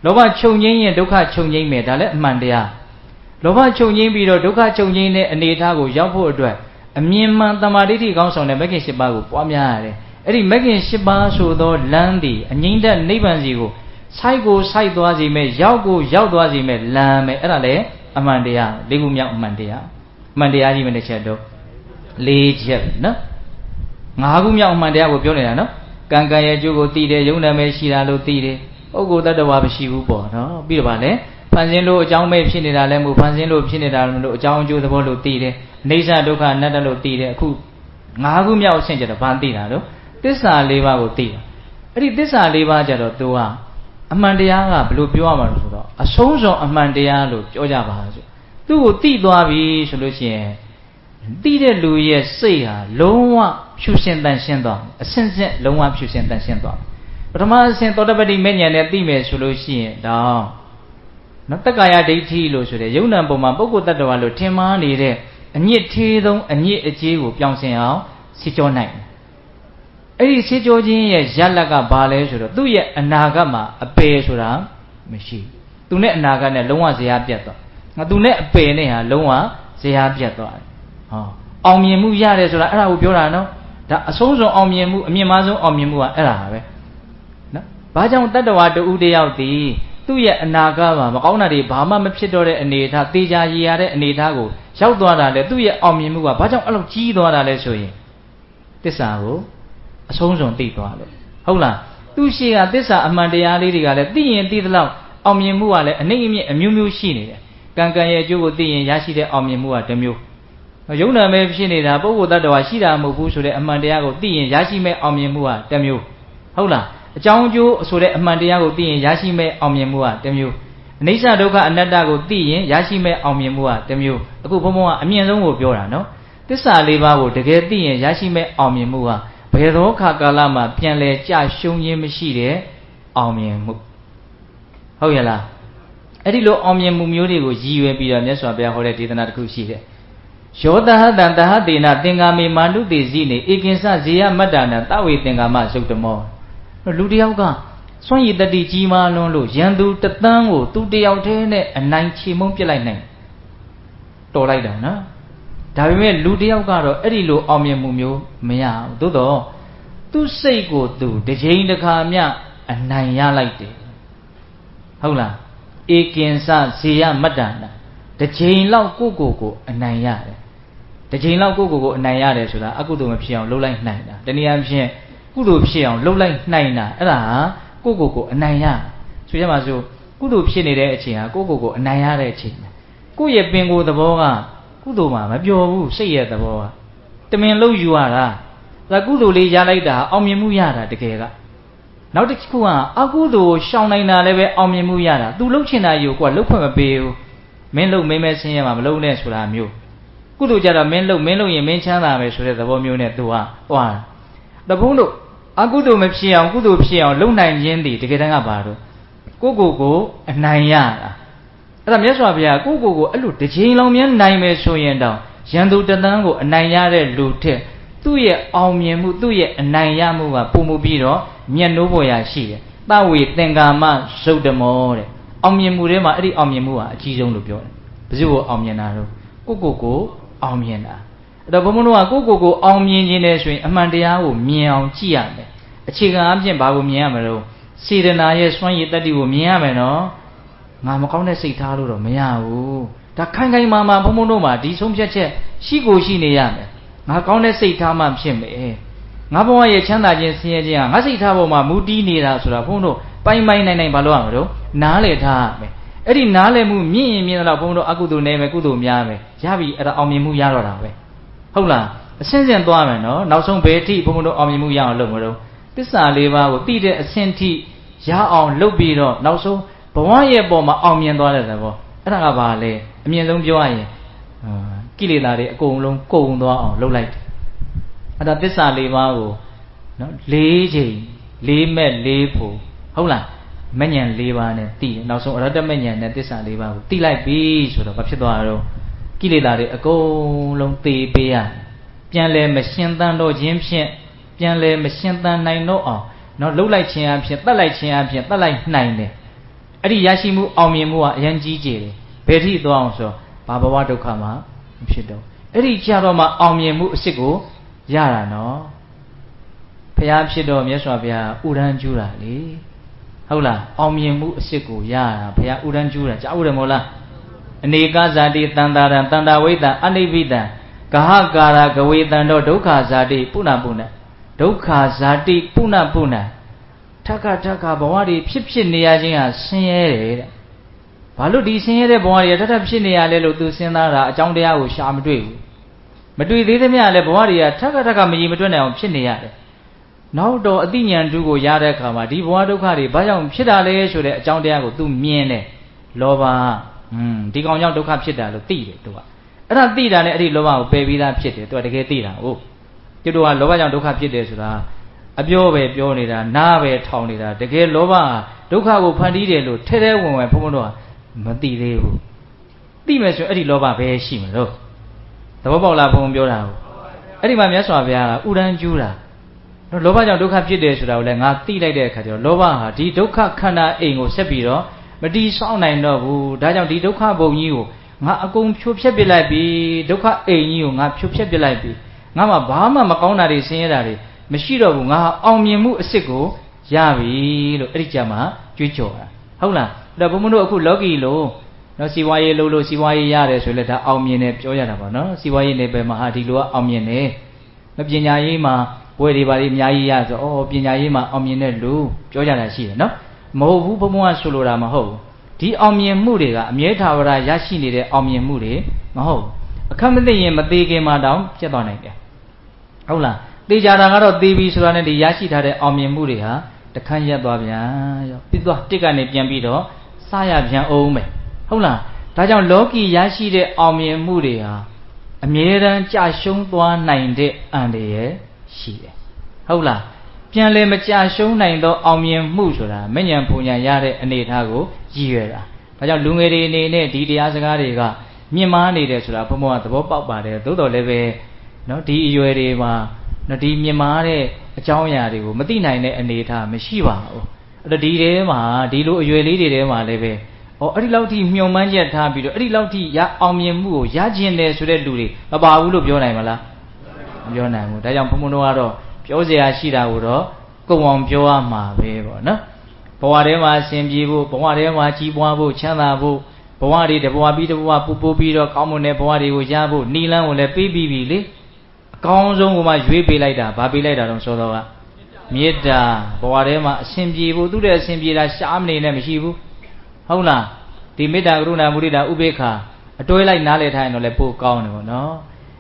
လောဘချုပ်ငြိမ်းရင်ဒုက္ခချုပ်ငြိမ်းမယ်ဒါလည်းအမှန်တရားလောဘချုပ်ငြိမ်းပြီးတော့ဒုက္ခချုပ်ငြိမ်းတဲ့အနေအထားကိုရောက်ဖို့အတွက်အမြင်မှန်တမာဒိဋ္ဌိကောင်းဆောင်တဲ့မဂ္ဂင်၈ပါးကိုပွားများရတယ်အဲ့ဒီမဂ္ဂင်၈ပါးဆိုသောလမ်းသည်အငြိမ့်တဲ့နိဗ္ဗာန်စီကိုစိုက်သွားစေမယ်ရောက်သွားစေမယ်လမ်းမယ်အဲ့ဒါလည်းအမှန်တရား၄ခုမြောက်အမှန်တရားကြီးမတစ်ချက်တော့၄ချက်နော် ngã cũng nhau mà đeo của biểu này là nó càng càng ye chú của tì để giống như mấy xì ra lô tì để ô cô ta đâu vào xì vũ bỏ nó biết được bạn đấy phan xin lô cháu mấy xin để ra lên một phan xin lô xin để ra lô cháu chú ta bỏ lô tì để nấy ra đâu cả nát lô tì để khu ngã cũng nhau xem cho nó phan tì nào đó tết xa lê ba của tì ấy đi tết xa lê ba cho nó tôi à Amandia là blue pure mà rồi đó sống rồi Amandia rồi cho ra vào tôi của tì đoa vì số lượng xe tì để lùi ye xây à lâu quá phiêu sen tan sen đó sen lâu quá phiêu sen tan sen đó bắt mà sen đó đã bắt đi mấy nhà này tì mấy số lượng xe đó nó tất cả ya đấy thì rồi số đấy giống như bọn mà bố cô ta đâu rồi thêm mà đi đấy anh nhớ thế đâu anh nhớ cái gì của piang sen áo xí cho này ấy đi xí cho gì ye giá là cả ba lẻ số đó tôi ye anh naga mà bê số đó mới xí tôi nè naga này lâu quá giá biết đó tôi nè bê này à lâu quá giá biết đó ông miền mu ra đây rồi là ai cũng biểu là nó đã sống rồi ông miền mà sống ông miền mu à ai là vậy đó bây giờ tất cả đều ưu tiên thì tôi ye anh naga mà có nào thì bà mà mới biết rồi anh ấy tha tây gia gì đấy anh ấy tha cũng sáu tuổi là đấy tôi ye ông miền mu à bây giờ anh lúc chín tuổi là đấy rồi thế sao sống rồi tây tuổi đấy không là tôi xem à thế sao anh mà đi ăn đi cái đấy tự nhiên tự đâu ông miền mu à đấy anh ấy miền miu miu xí này càng càng ye chú của tự nhiên giá xí đấy ông miền mu à miu giống như mấy phi này là bố cô ta đòi xí ra một phút số đấy anh đi của tiền giá xí mấy ông miền mua à tem yêu không là trong chú số đấy anh đi của tiền giá xí mấy ông miền mua à tem yêu nấy sao đâu cả anh đã của tiền giá xí mấy ông miền mua à tem yêu aku bố mua anh miền giống của biểu là nó tức là lấy vào của cái tiền giá xí mấy ông miền mua à bây giờ khác cả là mà tiền lệ trả sung nhiên mới xí đấy ông miền mua không vậy là ấy đi lo ông miền mua miêu đi của gì vậy bây giờ nhớ sao bây giờ họ lại đi tới nào cũng xí đấy Shota dan tahatina tingami mandu ti zini ikinsa zia madana tawi tingama sukdamo. Lu diao ka soan yi tati chi ma lon lo yan tu tatang ko tu tayao the ne anai chi mong piat lai nai. Taw lai da na. Da pai me lu tayao ka ro ai di lo aung myan mu myo ma ya bu. Though tu sai ko tu tajain takha mya anai ya lai de. Hou la? Ikinsa zia madana tajain law ko anai ya de. တချိန်လောက်ကိုအနိုင်ရတယ်ဆိုတာအကုသိုလ်မဖြစ်အောင်လှုပ်လိုက်နိုင်တာတနည်းအားဖြင့်ကုသိုလ်ဖြစ်အောင်လှုပ်လိုက်နိုင်တာအဲ့ဒါဟာကိုအနိုင်ရဆိုရမှာဆိုကုသိုလ်ဖြစ်နေတဲ့အချိန်ဟာကိုအနိုင်ရတဲ့အချိန်ကိုယ့်ရဲ့ပင်ကိုယ်သဘောကကုသိုလ်မှာမပျော်ဘူးစိတ်ရဲ့သဘောကတမင်လှုပ်ယူရတာဒါကုသိုလ်လေးရလိုက်တာအောင်မြင်မှုရတာတကယ်ကနောက်တစ်ခုကအကုသိုလ်ရှောင်နိုင်တာလည်းပဲအောင်မြင်မှုရတာ तू လှုပ်ချင်တာယူကိုကလှုပ်ခွင့်မပေးဘူးမင်းလှုပ်မင်းမဲဆင်းရဲမှာမလှုပ်နဲ့ဆိုတာမျိုးကုသိုလ်ကြတော့မင်းလှုပ်ရင်မင်းချမ်းသာမယ်ဆိုတဲ့သဘောမျိုးနဲ့သူကသွားတဘုံတို့အကုသိုလ်မဖြစ်အောင်ကုသိုလ်ဖြစ်အောင်လုပ်နိုင်ခြင်းတကယ်တမ်းကပါတော့ကိုအနိုင်ရတာအဲ့ဒါမြတ်စွာဘုရားကိုအဲ့လိုတစ်ချိန်လုံးမြန်းနိုင်မယ်ဆိုရင်တော့ရန်သူတသန်းကိုအနိုင်ရတဲ့လူထက်သူ့ရဲ့အောင်မြင်မှုသူ့ရဲ့အနိုင်ရမှုကပုံမှုပြီးတော့မျက်နှိုးပေါ်ရာရှိတယ်တဝေသင်္ကာမသုတ်တမောတဲ့အောင်မြင်မှုတွေမှာအဲ့ဒီအောင်မြင်မှုဟာအကြီးဆုံးလို့ပြောတယ်ဘယ်သူကိုအောင်မြင်တာတော့ကိုအောင်မြင်တာအဲ့တော့ဘုံဘုံတို့ကကိုအောင်မြင်ခြင်းနဲ့ဆိုရင်အမှန်တရားကိုမြင်အောင်ကြည့်ရမယ်အခြေခံအပြင်ဘာကိုမြင်ရမလို့စေတနာရဲ့စွမ်းရည်တတ္တိကိုမြင်ရမယ်နော်ငါမကောင်းတဲ့စိတ်ထားလို့တော့မရဘူးဒါခိုင်မာဘုံဘုံတို့မှာဒီဆုံးဖြတ်ချက်ရှိနေရမယ်ငါကောင်းတဲ့စိတ်ထားမှဖြစ်မယ်ငါဘဝရဲ့ချမ်းသာခြင်းဆင်းရဲခြင်းဟာငါစိတ်ထားပေါ်မှာမူတည်နေတာဆိုတာဘုံတို့ပိုင်နိုင်ဘာလို့ရမလို့နားလည်ထားရမယ်အဲ့ဒီနားလည်မှုမြင်ရင်တော့ဘုံတို့အကုသိုလ်နေမယ်ကုသိုလ်များမယ်ရပြီအဲ့ဒါအောင်မြင်မှုရတော့တာပဲဟုတ်လားအဆင့်သွားမယ်နော်နောက်ဆုံးဘယ်အထိဘုံတို့အောင်မြင်မှုရအောင်လုပ်မလို့သစ္စာလေးပါးကိုသိတဲ့အဆင့်ထိရအောင်လုပ်ပြီးတော့နောက်ဆုံးဘဝရဲ့ပေါ်မှာအောင်မြင်သွားတဲ့သဘောအဲ့ဒါကဘာလဲအမြင့်ဆုံးပြောရရင်ကိလေသာတွေအကုန်လုံးကုန်သွားအောင်လုပ်လိုက်တယ်အဲ့ဒါသစ္စာလေးပါးကိုနော်၄ချိန်၄မဲ့၄ဖို့ဟုတ်လားမဉ္ဇဉ်၄ပါးနဲ့သိတယ်နောက်ဆုံးအရဟတမဉ္ဇဉ်နဲ့သစ္စာ၄ပါးကိုသိလိုက်ပြီဆိုတော့ဘာဖြစ်သွားတော့ကိလေသာတွေအကုန်လုံးသေပေးရပြန်လဲမရှင်းသန်းတော့ခြင်းဖြင့်ပြန်လဲမရှင်းသန်းနိုင်တော့အောင်နော်လှုပ်လိုက်ခြင်းအဖြစ်တတ်လိုက်ခြင်းအဖြစ်တတ်လိုက်နိုင်တယ်အဲ့ဒီရရှိမှုအောင်မြင်မှုကအရင်ကြီးကျယ်တယ်ဘယ်ထိသွားအောင်ဆိုဘာဘဝဒုက္ခမှာမဖြစ်တော့အဲ့ဒီကြတော့မှအောင်မြင်မှုအစ်စ်ကိုရတာနော်ဘုရားဖြစ်တော့မြတ်စွာဘုရားဥရန်ကျူးတာလေဟုတ်လားအောင်မြင်မှုအစ်စ်ကိုရတာဘုရားဥရန်ကျူးတာကြားဦးတယ်မို့လားအနေကဇာတိတန်တာရံတန်တာဝိတံအနိဗ္ဗိတံဂဟကာရဂဝေတံတော့ဒုက္ခဇာတိပုဏ္ဏ ဒုက္ခဇာတိပုဏ္ဏပုဏ္ဏထက္ခဘဝတွေဖြစ်နေရခြင်းဟာဆင်းရဲတယ်တဲ့ဘာလို့ဒီဆင်းရဲတဲ့ဘဝတွေထထဖြစ်နေရလဲလို့သူစဉ်းစားတာအကြောင်းတရားကိုရှာမတွေ့ဘူးမတွေ့သေးသမျှလည်းဘဝတွေကထက္ခမကြီးမတွက်နိုင်အောင်ဖြစ်နေရတယ်နောက်တော့အသိဉာဏ်တူကိုရတဲ့အခါမှာဒီဘဝဒုက္ခတွေဘာကြောင့်ဖြစ်တာလဲဆိုတဲ့အကြောင်းတရားကိုသူမြင်တယ်လောဘဒီကောင်ကြောင့်ဒုက္ခဖြစ်တာလို့သိတယ်သူကအဲ့ဒါသိတာနဲ့အဲ့ဒီလောဘကိုပယ်ပြီးသားဖြစ်တယ်သူကတကယ်သိတာဟုတ်ကျတို့ကလောဘကြောင့်ဒုက္ခဖြစ်တယ်ဆိုတာအပြောပဲပြောနေတာနားပဲထောင်နေတာတကယ်လောဘဒုက္ခကိုဖန်တီးတယ်လို့ထဲထဲဝင်ဝင်ဘုန်းဘုန်းတို့ကမသိသေးဘူးသိမယ်ဆိုအဲ့ဒီလောဘပဲရှိမလို့သဘောပေါက်လားဘုန်းပြောတာဟုတ်အဲ့ဒီမှာမြတ်စွာဘုရားကဥဒန်းကျူးတာလောဘကြောင့်ဒုက္ခဖြစ်တယ်ဆိုတာကိုလည်းငါသိလိုက်တဲ့အခါကျတော့လောဘဟာဒီဒုက္ခခန္ဓာအိမ်ကိုဆက်ပြီးတော့မတီးဆောင်နိုင်တော့ဘူးဒါကြောင့်ဒီဒုက္ခဘုံကြီးကိုငါအကုန်ဖြိုဖျက်ပစ်လိုက်ပြီဒုက္ခအိမ်ကြီးကိုငါဖြိုဖျက်ပစ်လိုက်ပြီငါမှဘာမှမကောင်းတာတွေဆင်းရဲတာတွေမရှိတော့ဘူးငါအောင်မြင်မှုအစ်စ်ကိုရပြီလို့အဲ့ဒီကြမှာကြွေးကြော်တာဟုတ်လားအဲ့တော့ဘုံမတို့အခုလောကီလို့နော်စီဝါရေးလို့စီဝါရေးရတယ်ဆိုလည်းဒါအောင်မြင်တယ်ပြောရတာပေါ့နော်စီဝါရေးနယ်ပယ်မှာဟာဒီလိုကအောင်မြင်တယ်မပညာရေးမှာဘွဲတွေပါလိအများကြီးရဆိုပညာရေးမှာအောင်မြင်တဲ့လူပြောကြတာရှိတယ်နော်မဟုတ်ဘူးဘုံဘုံကဆိုလိုတာမဟုတ်ဘူးဒီအောင်မြင်မှုတွေကအမြဲထာဝရရရှိနေတဲ့အောင်မြင်မှုတွေမဟုတ်အခက်မသိရင်မသေးခင်မှာတောင်ပြတ်သွားနိုင်တယ်ဟုတ်လားသိကြတာကတော့သိပြီဆိုတာနဲ့ဒီရရှိထားတဲ့အောင်မြင်မှုတွေဟာတခန့်ရက်သွားပြန်ရောပြီးတော့တစ်ကနေပြန်ပြီးတော့စရပြန်အောင်မယ်ဟုတ်လားဒါကြောင့်လောကီရရှိတဲ့အောင်မြင်မှုတွေဟာအမြဲတမ်းကြာရှုံးသွားနိုင်တဲ့အန္တရာယ်ရှိတယ်ဟုတ်လားပြန်လဲမကြာရှုံးနိုင်သောအောင်မြင်မှုဆိုတာမဉ္ဇဉ်ပူညာရတဲ့အနေအထားကိုရည်ရွယ်တာဒါကြောင့်လူငယ်တွေအနေနဲ့ဒီတရားစကားတွေကမြင့်မားနေတယ်ဆိုတာဘုံဘုံကသဘောပေါက်ပါတယ်သို့တော်လည်းပဲနော်ဒီအရွယ်တွေမှာနော်ဒီမြင့်မားတဲ့အကြောင်းအရာတွေကိုမသိနိုင်တဲ့အနေအထားမရှိပါဘူးအဲ့တော့ဒီထဲမှာဒီလိုအရွယ်လေးတွေထဲမှာလည်းပဲအဲ့ဒီလောက်ထိမြုံမှန်းချက်ထားပြီးတော့အဲ့ဒီလောက်ထိရအောင်မြင်မှုကိုရကျင်တယ်ဆိုတဲ့လူတွေမပါဘူးလို့ပြောနိုင်မလားမပြောနိုင်ဘူးဒါကြောင့်ဘုံဘုံတို့ကတော့ပြောစရာရှိတာကိုတော့ကုံအောင်ပြောရမှာပဲပေါ့နော်ဘဝထဲမှာအစဉ်ပြေဖို့ဘဝထဲမှာကြီးပွားဖို့ချမ်းသာဖို့ဘဝတွေတဘဝပြီးတဘဝပူပူပြီးတော့ကောင်းမွန်တဲ့ဘဝတွေကိုရဖို့နိလန်းကိုလည်းပြီးပြီလေအကောင်းဆုံးကိုမှရွေးပေးလိုက်တာဗာပေးလိုက်တာတော့ဆိုတော့ကမေတ္တာဘဝထဲမှာအစဉ်ပြေဖို့သူ့တဲ့အစဉ်ပြေတာရှားမနေနဲ့မရှိဘူးဟုတ်လားဒီမေတ္တာကရုဏာမုဒိတာဥပေက္ခအတွဲလိုက်နားလည်ထားရင်တော့လည်းပိုကောင်းတယ်ပေါ့နော်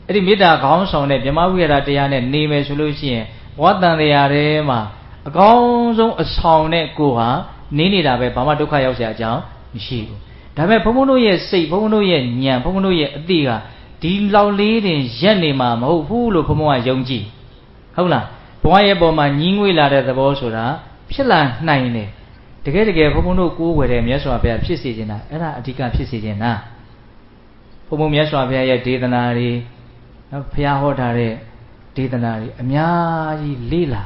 အဲ့ဒီမေတ္တာခေါင်းဆောင်တဲ့ဗြဟ္မဝိဟာရတရားနဲ့နေမယ်ဆိုလို့ရှိရင်ဘဝတန်တရားထဲမှာအကောင်းဆုံးအဆောင်နဲ့ကိုဟာနေနေတာပဲဘာမှဒုက္ခရောက်စရာအကြောင်းမရှိဘူးဒါပေမဲ့ဘုန်းဘုန်းတို့ရဲ့စိတ်ဘုန်းဘုန်းတို့ရဲ့ဉာဏ်ဘုန်းဘုန်းတို့ရဲ့အသိကဒီလောက်လေးတင်ရက်နေမှာမဟုတ်ဘူးလို့ဘုန်းဘုန်းကယုံကြည်ဟုတ်လားဘဝရဲ့ပေါ်မှာညင်းငွေလာတဲ့သဘောဆိုတာဖြစ်လာနိုင်တယ်တကယ်ဘုန်းဘုန်းတို့ကိုးဝယ်တဲ့မြတ်စွာဘုရားဖြစ်စေခြင်းတာအဲ့ဒါအဓိကဖြစ်စေခြင်းတာဘုန်းဘုန်းမြတ်စွာဘုရားရဲ့ဒေသနာတွေနော်ဘုရားဟောထားတဲ့ဒေသနာတွေအများကြီးလေးလာ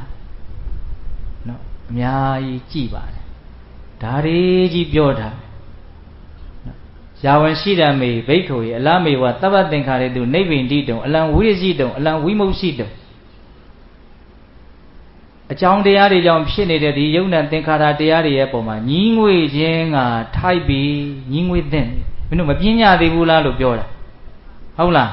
နော်အများကြီးကြည်ပါတယ်ဒါတွေကြီးပြောတာယာဝံရှိတမေဘိက္ခုအလမေဝသဗ္ဗသင်္ခါရေတုနိဗ္ဗိန္တိတုံအလံဝိရစီတုံအလံဝိမု ක්ෂි တုံအကြောင်းတရားတွေကြောင့်ဖြစ်နေတဲ့ဒီယုံ nant သင်္ခါရတရားတွေရဲ့ပုံမှာညီးငွေခြင်းကထိုက်ပြီးညီးငွေသင့်မင်းတို့မပြင်းကြသေးဘူးလားလို့ပြောတာဟုတ်လား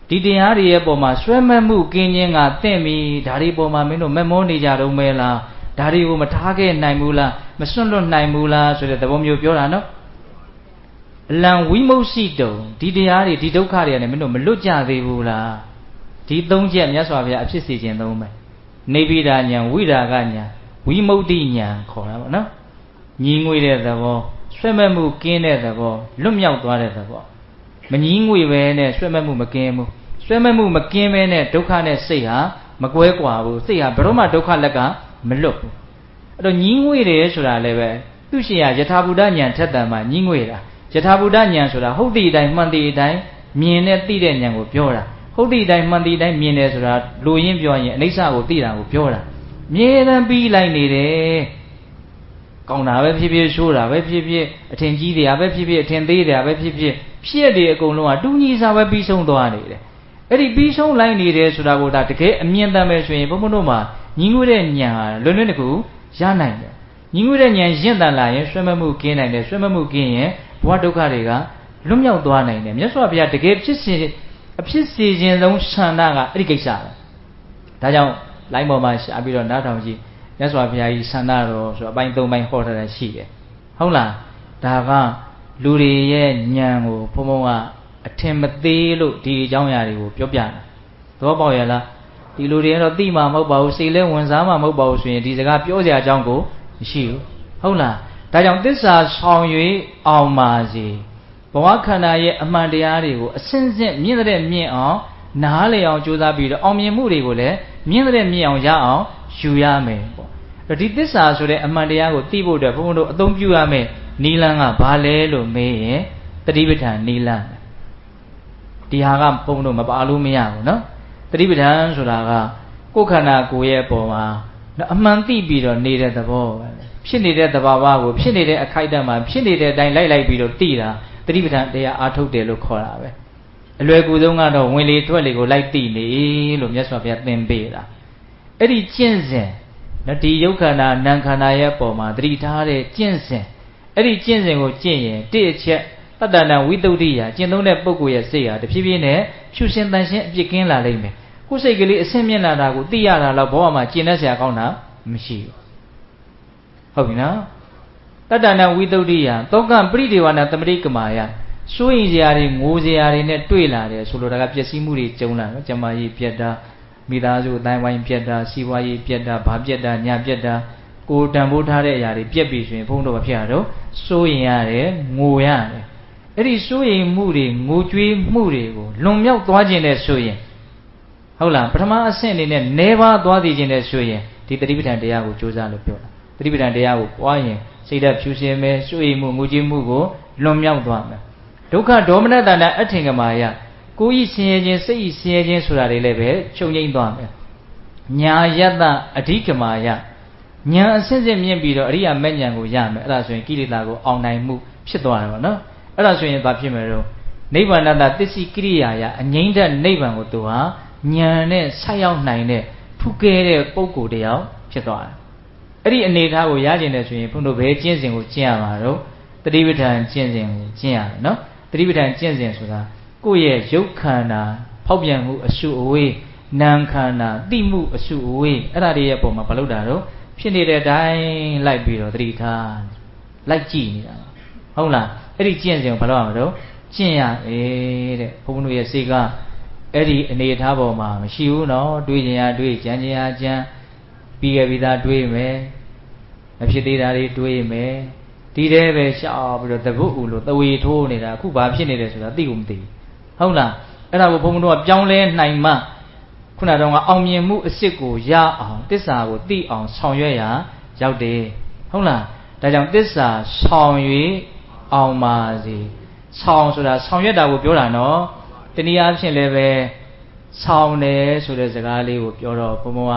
ဒီတရားတွေရဲ့ပုံမှာဆွဲမဲ့မှုကင်းခြင်းကသင့်ပြီးဒါတွေပုံမှာမင်းတို့မက်မောနေကြတော့မဲလားဒါတွေကိုမထားခဲ့နိုင်ဘူးလားမစွန့်လွတ်နိုင်ဘူးလားဆိုတဲ့သဘောမျိုးပြောတာနော်အလံဝိမု ක්ෂි တုံဒီတရားတွေဒီဒုက္ခတွေကနေမင်းတို့မလွတ်ကြသေးဘူးလားဒီသုံးချက်မြတ်စွာဘုရားအဖြစ်စေခြင်းသုံးပဲနေပိဒါဉာဏ်ဝိရာဂဉာဏ်ဝိမု ക്തി ဉာဏ်ခေါ်တာပေါ့နော်ညီးငွေတဲ့သဘောဆွဲမဲ့မှုကင်းတဲ့သဘောလွတ်မြောက်သွားတဲ့သဘောမညီးငွေပဲနဲ့ဆွဲမဲ့မှုမကင်းဘူးဆွဲမဲ့မှုမကင်းပဲနဲ့ဒုက္ခနဲ့စိတ်ဟာမကွဲကွာဘူးစိတ်ဟာဘယ်တော့မှဒုက္ခလက်ကမလွတ်ဘူးအဲ့တော့ညီးငွေတယ်ဆိုတာလည်းပဲသူ့ရှင်ကယထာဘုဒ္ဓဉာဏ်ထက်တန်မှညီးငွေတာယထာဘုဒ္ဓဉာဏ်ဆိုတာဟုတ်သည့်အတိုင်းမှန်သည့်အတိုင်းမြင်နဲ့သိတဲ့ဉာဏ်ကိုပြောတာဟုတ်သည့်အတိုင်းမှန်သည့်အတိုင်းမြင်တယ်ဆိုတာလူရင်းပြောရင်အနိစ္စကိုသိတာကိုပြောတာမြဲတမ်းပြီးလိုက်နေတယ်ကောင်းတာပဲဖြစ်ဖြစ်ဆိုးတာပဲဖြစ်ဖြစ်အထင်ကြီးတယ်ပဲဖြစ်ဖြစ်အထင်သေးတယ်ပဲဖြစ်ဖြစ်ဖြစ်တယ်အကုန်လုံးကတူညီစာပဲပြီးဆုံးသွားနေတယ်အဲ့ဒီပြီးဆုံးလိုက်နေတယ်ဆိုတာကိုဒါတကယ်အမြင်တမ်းပဲဆိုရင်ဘုန်းဘုန်းတို့မှာညီးငွေတဲ့ဉာဏ်ဟာလွန်းတကူရနိုင်တယ်ညီးငွေတဲ့ဉာဏ်ရင့်တန်လာရင်ဆွဲမဲ့မှုကင်းနိုင်တယ်ဆွဲမဲ့မှုကင်းရင်ဘဝဒုက္ခတွေကလွတ်မြောက်သွားနိုင်တယ်မြတ်စွာဘုရားတကယ်ဖြစ်စေအဖြစ်စေခြင်းဆုံးဆန္ဒကအဲ့ဒီကိစ္စပဲ ဒါကြောင့်လိုင်းပေါ်မှာရှာပြီးတော့နားထောင်ကြည့်မြတ်စွာဘုရားကြီးဆန္ဒတော်ဆိုအပိုင်း၃ပိုင်းဟောထားတာရှိတယ်ဟုတ်လားဒါကလူတွေရဲ့ဉာဏ်ကိုဘုံဘုံကအထင်မသေးလို့ဒီအကြောင်းအရာတွေကိုပြောပြတာသဘောပေါက်ရလားဒီလူတွေကတော့သိမှာမဟုတ်ပါဘူးစိတ်လဲဝင်စားမှာမဟုတ်ပါဘူးဆိုရင်ဒီစကားပြောစရာအကြောင်းကိုမရှိဘူးဟုတ်လားဒါကြောင့်သစ္စာဆောင်၍အောင်ပါစေဘဝခန္ဓာရဲ့အမှန်တရားတွေကိုအစဉ်စဉ်မြင့်တဲ့မြင့်အောင်နားလည်အောင်ကြိုးစားပြီးတော့အောင်မြင်မှုတွေကိုလည်းမြင့်တဲ့မြင့်အောင်ရအောင်ယူရမယ်ပေါ့ဒီသစ္စာဆိုတဲ့အမှန်တရားကိုသိဖို့အတွက်ဘုန်းဘုန်းတို့အသုံးပြုရမယ်နိလန်းကဘာလဲလို့မေးရင်တတိပဋ္ဌာန်နိလန်းဒီဟာကဘုန်းဘုန်းတို့မပါလို့မရဘူးနော်တတိပဋ္ဌာန်ဆိုတာကကိုယ်ခန္ဓာကိုယ်ရဲ့အပေါ်မှာအမှန်သိပြီးတော့နေတဲ့သဘောပဲဖြစ်နေတဲ့သဘာဝကိုဖြစ်နေတဲ့အခိုက်အတန့်မှာဖြစ်နေတဲ့အတိုင်းလိုက်ပြီးတော့သိတာတတိပဋ္ဌာန်တရားအားထုတ်တယ်လို့ခေါ်တာပဲအလွယ်ကူဆုံးကတော့ဝင်လေထွက်လေကိုလိုက်သိနေလို့မြတ်စွာဘုရားသင်ပေးတာအဲ့ဒီကျင့်စဉ်ဒီယုတ်ခန္ဓာနာမ်ခန္ဓာရဲ့အပေါ်မှာတတိထားတဲ့ကျင့်စဉ်အဲ့ဒီကျင့်စဉ်ကိုကျင့်ရင်တစ်အချက်တတ္တနာဝိတုဒ္ဓိယကျင့်သုံးတဲ့ပုဂ္ဂိုလ်ရဲ့စိတ်ဟာတဖြည်းဖြည်းနဲ့ဖြူစင်တန်ရှင်းအပြစ်ကင်းလာလိမ့်မယ်ကိုယ်စိတ်ကလေးအဆင့်မြင့်လာတာကိုသိရတာတော့ဘောမှာကျင့်တတ်စရာကောင်းတာမရှိဘူးဟုတ်ပြီနော်တတ္တနာဝိတုဒ္ဓိယသောကပရိဒေဝနာသမတိကမာယစိုးရင်စရာတွေငိုစရာတွေနဲ့တွေ့လာတယ်ဆိုလိုတာကပျက်စီးမှုတွေကျုံလာနော်ကျမကြီးပြက်တာမိသားစုအတိုင်းဝိုင်းပြက်တာစီးပွားရေးပြက်တာဘာပြက်တာညာပြက်တာကိုတန်ဖိုးထားတဲ့အရာတွေပြက်ပြီဆိုရင်ဘုန်းတော်ဘာဖြစ်ရတော့စိုးရင်ရတယ်ငိုရတယ်အဲ့ဒီစိုးရင်မှုတွေငိုကြွေးမှုတွေကိုလွန်မြောက်သွားခြင်းနဲ့ဆိုရင်ဟုတ်လားပထမအဆင့်အနေနဲ့နေပါသွားသိခြင်းနဲ့ဆိုရင်ဒီတတိပဋ္ဌာန်တရားကိုကြိုးစားလို့ပြောတာတတိပဋ္ဌာန်တရားကိုပွားရင်စိတ်ဓာတ်ဖြူစင်မယ်စိုးရင်မှုငိုကြွေးမှုကိုလွန်မြောက်သွားမယ်ဒုက္ခဒေါမနတနာအထင်ကမာယကိုယ်ဤဆင်းရဲခြင်းစိတ်ဤဆင်းရဲခြင်းဆိုတာတွေလည်းပဲချုပ်ငိမ့်သွားမယ်ညာယတ္တအဓိကမာယညာအစစ်စစ်မြင့်ပြီးတော့အရိယာမဲ့ညာကိုရမယ်အဲ့ဒါဆိုရင်ကိလေသာကိုအောင်နိုင်မှုဖြစ်သွားတယ်ပေါ့နော်အဲ့ဒါဆိုရင်ဘာဖြစ်မလဲတော့နိဗ္ဗာန်တသစ္စိကိရိယာယအငြိမ့်တဲ့နိဗ္ဗာန်ကိုသူဟာညာနဲ့ဆက်ရောက်နိုင်တဲ့ထူးကဲတဲ့ပုဂ္ဂိုလ်တယောက်ဖြစ်သွားတယ်အဲ့ဒီအနေအထားကိုရကျင်တယ်ဆိုရင်ဘုန်းတို့ဘယ်ကျင့်စဉ်ကိုကျင့်ရမှာတော့တတိပဋ္ဌာန်ကျင့်စဉ်ကိုကျင့်ရတယ်နော်တတိပဋ္ဌာန်ကျင့်စဉ်ဆိုတာကိုယ့်ရဲ့ရုပ်ခန္ဓာဖောက်ပြန်မှုအရှုအဝေးနာမ်ခန္ဓာသိမှုအရှုအဝေးအဲ့ဒါတွေရဲ့ပုံမှာမလုပ်တာတော့ဖြစ်နေတဲ့အတိုင်းလိုက်ပြီးတော့တတိထားလိုက်ကြည့်နေတာဟုတ်လားအဲ့ဒီကျင့်စဉ်ကိုဘာလို့ရမလို့ကျင့်ရတယ်တဲ့ဘုန်းဘုန်းတို့ရဲ့စိတ်ကအဲ့ဒီအနေအထားပေါ်မှာမရှိဘူးနော်တွေးခြင်းရတွေးကြံခြင်းရကြံပြီးခဲ့ပြီးသားတွေးမယ်မဖြစ်သေးတာတွေတွေးမယ်ဒီတဲပဲရှောက်ပြီးတော့တပုတ်ဦးလို့တဝေထိုးနေတာအခုဘာဖြစ်နေတယ်ဆိုတာသိကိုမသိဘူးဟုတ်လားအဲ့ဒါကိုဘုန်းဘုန်းတို့ကပြောင်းလဲနိုင်မှခုနကတော့အောင်မြင်မှုအစ်စ်ကိုရအောင်တစ္ဆာကိုသိအောင်ဆောင်ရွက်ရရောက်တယ်ဟုတ်လားဒါကြောင့်တစ္ဆာဆောင်၍အောင်ပါစေဆောင်ဆိုတာဆောင်ရွက်တာကိုပြောတာနော်တနည်းအားဖြင့်လည်းပဲဆောင်တယ်ဆိုတဲ့စကားလေးကိုပြောတော့ဘုံဘုံက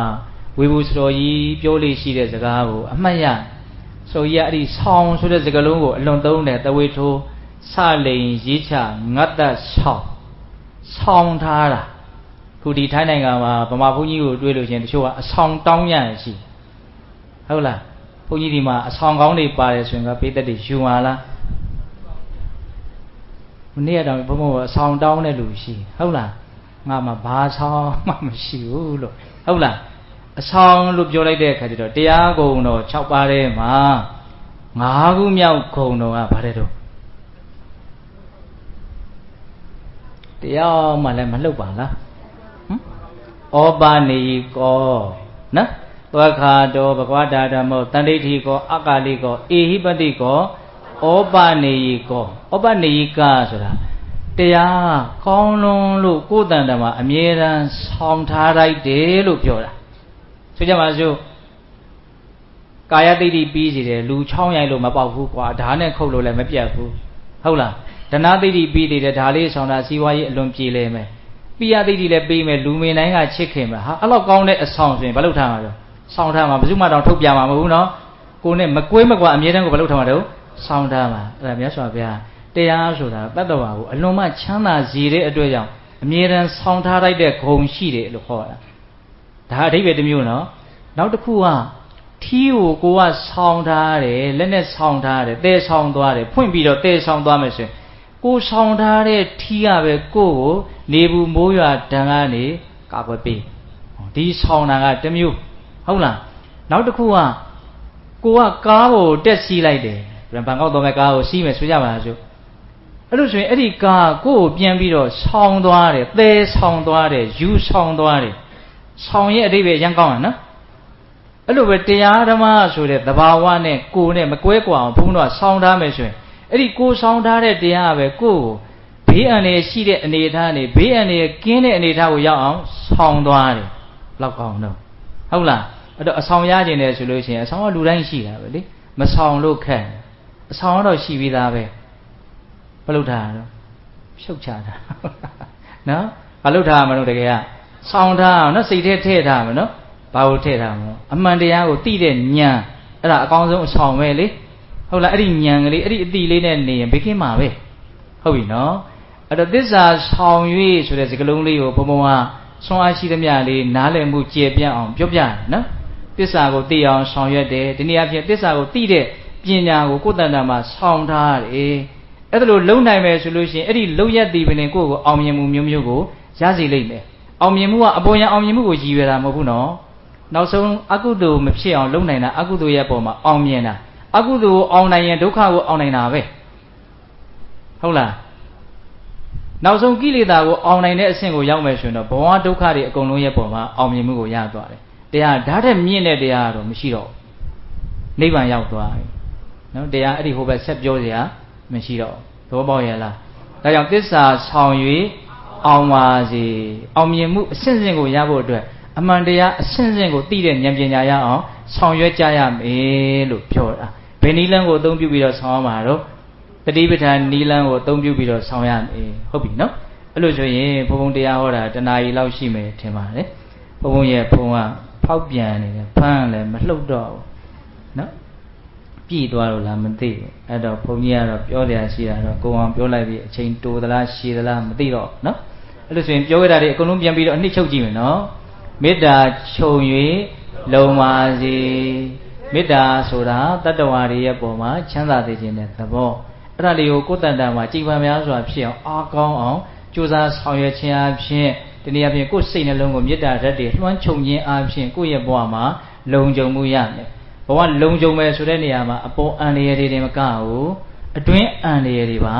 ဝေဘူးစတော်ကြီးပြောလို့ရှိတဲ့စကားကိုအမှတ်ရဆိုရအဲ့ဒီဆောင်ဆိုတဲ့စကားလုံးကိုအလွန်သုံးတယ်တဝေထိုးစလိန်ရေးချငတ်သက်ဆောင်ထားတာခုဒီထိုင်းနိုင်ငံမှာဗမာဘုန်းကြီးကိုတွေ့လို့ချင်းတချို့ကအဆောင်တောင်းရရှိဟုတ်လားဘုန်းကြီးဒီမှာအဆောင်ကောင်းတွေပါတယ်ဆိုရင်ကပိသက်တွေယူပါလားမနေ့ကတော့ဘုံဘုံကအဆောင်တောင်းတဲ့လူရှိဟုတ်လားငါမှဘာဆောင်မှမရှိဘူးလို့ဟုတ်လားအဆောင်လို့ပြောလိုက်တဲ့အခါကျတော့တရားဂုဏ်တော်6ပါးထဲမှာ5ခုမြောက်ဂုဏ်တော်ကဘာတဲ့တော့တရားမှလည်းမလှုပ်ပါလားဩပါနေကောနော်သောခါတော်ဘဂဝတာဓမ္မောတန်ဋိဋ္ဌိကောအကာလိကောအေဟိပတိကောဩပါနေကောဩပါနေကဆိုတာတရားကောင်းလွန်လို့ကိုယ်တန်တမှာအမြဲတမ်းဆောင်ထားလိုက်တယ်လို့ပြောတာဆိုကြပါစို့ကာယတိဋ္ဌိပြီးစီတယ်လူချောင်းရိုက်လို့မပေါက်ဘူးကွာဓာတ်နဲ့ခုတ်လို့လည်းမပြတ်ဘူးဟုတ်လားဒနာတိဋ္ဌိပြီးတယ်ဒါလေးဆောင်တာစီဝါရေးအလွန်ပြေလဲမယ်ပိယတိဋ္ဌိလည်းပြီးမယ်လူမင်းတိုင်းကချစ်ခင်မယ်ဟာအဲ့လောက်ကောင်းတဲ့အဆောင်ဆိုရင်ဘာလို့ထားမှာလဲဆောင်ထားမှာဘယ်သူမှတော့ထုတ်ပြမှာမဟုတ်ဘူးနော်ကိုနဲ့မကွေးမကွာအမြဲတမ်းကိုဘာလို့ထားမှာတော့ဆောင်ထားမှာအဲ့ဒါမြတ်စွာဘုရားတရားဆိုတာတတ္တဝါကိုအလွန်မှချမ်းသာစေတဲ့အတွက်ကြောင့်အမြဲတမ်းဆောင်ထားလိုက်တဲ့ဂုဏ်ရှိတယ်လို့ခေါ်တာဒါအဓိပ္ပာယ်တစ်မျိုးနော်နောက်တစ်ခုကထီးကိုကဆောင်းထားတယ်လက်နဲ့ဆောင်းထားတယ်တဲဆောင်းသွားတယ်ဖွင့်ပြီးတော့တဲဆောင်းသွားမယ်ဆိုရင်ကိုဆောင်းထားတဲ့ထီးကပဲကိုနေဘူးမိုးရွာဒဏ်ကနေကာကွယ်ပေး ဒီဆောင်တာကတမျိုးဟုတ်လားနောက်တစ်ခုကကိုကကားကိုတက်စီးလိုက်တယ်ဘန်ကောက်တော့မဲ့ကားကိုစီးမယ်ဆိုကြပါစို့အဲ့လိုဆိုရင်အဲ့ဒီကားကိုကိုပြန်ပြီးတော့ဆောင်းသွားတယ်သဲဆောင်းသွားတယ်ယူဆောင်းသွားတယ်ဆောင်းရဲ့အဓိပ္ပာယ်ရမ်းကောင်းတာနော်အဲ့လိုပဲတရားဓမ္မဆိုတဲ့သဘာဝနဲ့ကိုယ်နဲ့မကွဲကွာအောင်ဘုန်းတော်ဆောင်းထားမယ်ဆိုရင်အဲ့ဒီကိုဆောင်းထားတဲ့တရားပဲကိုယ်ဘေးအန္တရာယ်ရှိတဲ့အနေအထားနဲ့ဘေးအန္တရာယ်ကင်းတဲ့အနေအထားကိုရောက်အောင်ဆောင်းသွားတယ်လောက်ကောင်းတော့ဟုတ်လားအဲ့တော့အဆောင်ရခြင်းတယ်ဆိုလို့ရှိရင်အဆောင်ကလူတိုင်းရှိတာပဲလေမဆောင်လို့ခက်အဆောင်ကတော့ရှိပြီးသားပဲဘာလို့ထားတော့ဖြုတ်ချတာနော်ဘာလို့ထားမလို့တကယ်ကဆောင်းထားအောင်နော်စိတ်ထဲထည့်ထားမှာနော်ဘာလို့ထည့်ထားမလို့အမှန်တရားကိုသိတဲ့ဉာဏ်အဲ့ဒါအကောင်းဆုံးအဆောင်ပဲလေဟုတ်လားအဲ့ဒီဉာဏ်ကလေးအဲ့ဒီအတိလေးနဲ့နေရင်ဘေးကင်းမှာပဲဟုတ်ပြီနော်အဲ့တော့သစ္စာဆောင်၍ဆိုတဲ့စကားလုံးလေးကိုဘုံဘုံကဆွမ်းအားရှိသမျှလေးနားလည်မှုကျေပြန့်အောင်ပြောပြတယ်နော်သစ္စာကိုသိအောင်ဆောင်ရွက်တယ်ဒီနေ့အဖြစ်သစ္စာကိုသိတဲ့ပညာကိုကိုယ်တဏ္ဍာမှာဆောင်ထားတယ်အဲ့ဒါလိုလုံနိုင်မယ်ဆိုလို့ရှိရင်အဲ့ဒီလုံရက်တည်ပင်ကိုယ့်ကိုအောင်မြင်မှုမျိုးမျိုးကိုရစေလိမ့်မယ်အောင်မြင်မှုကအပေါ်ယံအောင်မြင်မှုကိုရည်ရွယ်တာမဟုတ်ဘူးနော်နောက်ဆုံးအကုသိုလ်မဖြစ်အောင်လုံနိုင်တာအကုသိုလ်ရဲ့ပုံမှာအောင်မြင်တာအကုသိုလ်အောင်နိုင်ရင်ဒုက္ခကိုအောင်နိုင်တာပဲဟုတ်လားနောက်ဆုံးကိလေသာကိုအောင်နိုင်တဲ့အဆင့်ကိုရောက်မယ်ဆိုရင်တော့ဘဝဒုက္ခတွေအကုန်လုံးရဲ့ပုံမှာအောင်မြင်မှုကိုရသွားတယ်တရားဓာတ်တဲ့မြင့်တဲ့တရားကတော့မရှိတော့နိဗ္ဗာန်ရောက်သွားပြီနော်တရားအဲ့ဒီဟိုဘက်ဆက်ပြောစရာမရှိတော့သဘောပေါက်ရဲ့လားဒါကြောင့်သစ္စာဆောင်၍အောင်ပါစေအောင်မြင်မှုအဆင့်ဆင့်ကိုရဖို့အတွက်အမှန်တရားအဆင့်ဆင့်ကိုသိတဲ့ဉာဏ်ပညာရအောင်ဆောင်ရွက်ကြရမယ်လို့ပြောတာဘယ်နည်းလမ်းကိုအသုံးပြုပြီးတော့ဆောင်ရမှာတော့တတိပဋ္ဌာန်နည်းလမ်းကိုအသုံးပြုပြီးတော့ဆောင်ရမယ်ဟုတ်ပြီနော်အဲ့လိုဆိုရင်ဘုံဘုံတရားဟောတာတဏှာကြီးလောက်ရှိမယ်ထင်ပါတယ်ဘုံဘုံရဲ့ဘုံကဖောက်ပြန်နေတယ်ဖမ်းလည်းမလှုပ်တော့ဘူးနော်ပြည်သွားလို့လားမသိဘူးအဲ့တော့ဘုံကြီးကတော့ပြောတရားရှိတာတော့ကိုအောင်ပြောလိုက်ပြီးအချိန်တိုသလားရှည်သလားမသိတော့နော်အဲ့လိုဆိုရင်ပြောရတာတွေအကုန်လုံးပြန်ပြီးတော့အနှစ်ချုပ်ကြည့်မယ်နော်မေတ္တာခြုံ၍လုံပါစေမေတ္တာဆိုတာတတ္တဝါတွေရဲ့ပုံမှာချမ်းသာစေခြင်းတဲ့သဘောအဲ့ဒါလေးကိုကိုယ်တန်တာမှာကြည်ပံများစွာဖြစ်အောင်အားကောင်းအောင်ကြိုးစားဆောင်ရွက်ခြင်းအပြင်ဒီနေ့အပြင်ကိုယ်စိတ်နှလုံးကိုမေတ္တာဓာတ်တွေလွှမ်းခြုံခြင်းအပြင်ကိုယ့်ရဲ့ဘဝမှာလုံခြုံမှုရမယ်ဘဝလုံခြုံမယ်ဆိုတဲ့နေရာမှာအပေါ်အန္တရာယ်တွေမကဘူးအတွင်းအန္တရာယ်တွေပါ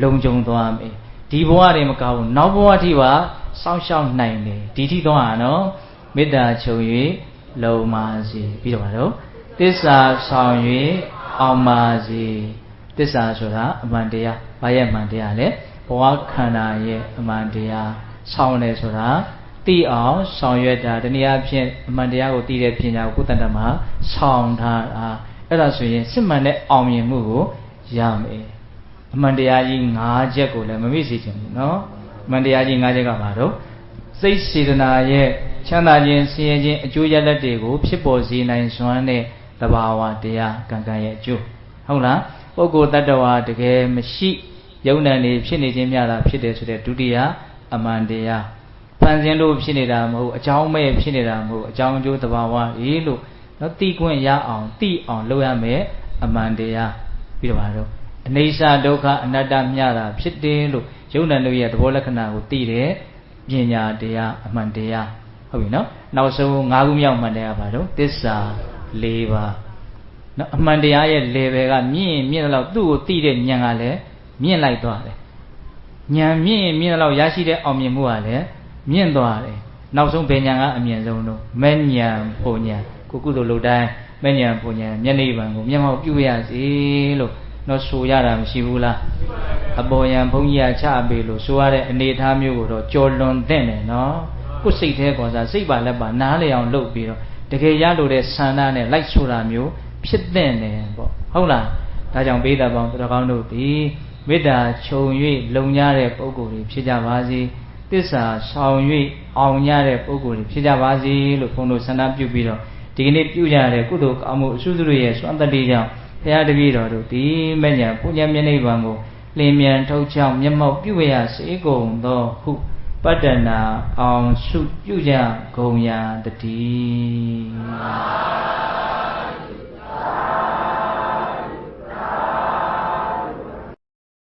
လုံခြုံသွားမယ်ဒီဘဝတွေမကဘူးနောက်ဘဝထိပါစောင့်ရှောက်နိုင်တယ်ဒီထိသွားတာနော်မေတ္တာခြုံ၍လုံပါစေပြီးတော့တော့သစ္စာဆောင်၍အောင်ပါစေသစ္စာဆိုတာအမှန်တရားဘာရဲ့အမှန်တရားလဲဘဝခန္ဓာရဲ့အမှန်တရားဆောင်တယ်ဆိုတာသိအောင်ဆောင်ရွက်တာဒီနေ့အဖြစ်အမှန်တရားကိုသိတဲ့ပညာကိုကိုယ်တဏ္ဍမှာဆောင်ထားတာအဲ့ဒါဆိုရင်စစ်မှန်တဲ့အောင်မြင်မှုကိုရမယ်အမှန်တရားကြီး၅ချက်ကိုလည်းမမေ့စေချင်ဘူးเนาะအမှန်တရားကြီး၅ချက်ကဘာတော့စိတ်စေတနာရဲ့ချမ်းသာခြင်းဆင်းရဲခြင်းအကျိုးရလဒ်တွေကိုဖြစ်ပေါ်စေနိုင်စွမ်းတဲ့သဘာဝတရားကံကံရဲ့အကျိုးဟုတ်လားပုဂ္ဂိုလ်တ attva တကယ်မရှိယုံ nant နေဖြစ်နေခြင်းများတာဖြစ်တယ်ဆိုတဲ့ဒုတိယအမှန်တရားဖန်ဆင်းလို့ဖြစ်နေတာမဟုတ်အကြောင်းမဲ့ဖြစ်နေတာမဟုတ်အကြောင်းအကျိုးသဘာဝကြီးလို့နော်သိခွင့်ရအောင်သိအောင်လုပ်ရမယ်အမှန်တရားပြီးတော့ပါတော့အနိစ္စဒုက္ခအနတ္တမျှတာဖြစ်တယ်လို့ယုံ nant တို့ရဲ့သဘောလက္ခဏာကိုသိတယ်ပညာတရားအမှန်တရားဟုတ်ပြီနော်နောက်ဆုံး၅ခုမြောက်မှန်တရားပါတော့သစ္စာ၄ပါးနော်အမှန်တရားရဲ့ level ကမြင့်မြင့်တော့သူ့ကိုသိတဲ့ဉာဏ်ကလည်းမြင့်လိုက်သွားတယ်ဉာဏ်မြင့်မြင့်တော့ရရှိတဲ့အောင်မြင်မှုကလည်းမြင့်သွားတယ်နောက်ဆုံးဘယ်ဉာဏ်ကအမြင့်ဆုံးတော့မဲ့ဉာဏ်ပုံဉာဏ်ကိုကုသိုလ်လုပ်တိုင်းမဲ့ဉာဏ်ပုံဉာဏ်မျက်နှိဗံကိုမျက်မှောက်ပြုရစေလို့တော့ဆိုရတာမရှိဘူးလားအပေါ်ယံဘုန်းကြီးကချပေးလို့ဆိုရတဲ့အနေအထားမျိုးကိုတော့ကြော်လွန်သင့်တယ်နော်ကိုယ်စိတ်แท้ကောစားစိတ်ပါလက်ပါနားလည်အောင်လုပ်ပြီးတော့တကယ်ရလို့တဲ့ဆန္ဒနဲ့လိုက်ဆိုတာမျိုးဖြစ်တဲ့တယ်ပေါ့ဟုတ်လားဒါကြောင့်ဘေးတာပေါင်းတော်ကောင်းတို့သည်မေတ္တာခြုံ၍လုံကြတဲ့ပုဂ္ဂိုလ်တွေဖြစ်ကြပါစေသစ္စာဆောင်၍အောင်ကြတဲ့ပုဂ္ဂိုလ်တွေဖြစ်ကြပါစေလို့ဘုန်းတော်ဆန္ဒပြုပြီးတော့ဒီကနေ့ပြုကြတဲ့ကုသိုလ်ကောင်းမှုအစုစုရဲ့စွမ်းတတ္တိကြောင့်ဘုရားတပည့်တော်တို့ဒီမဲ့ညာပူညာမျက်နှိဗံကိုလင်းမြန်ထုတ်ချောင်းမျက်မှောက်ပြုရစေကုန်သောဟုပတ္တနာအောင်စုပြုကြကုန်ရာတည်း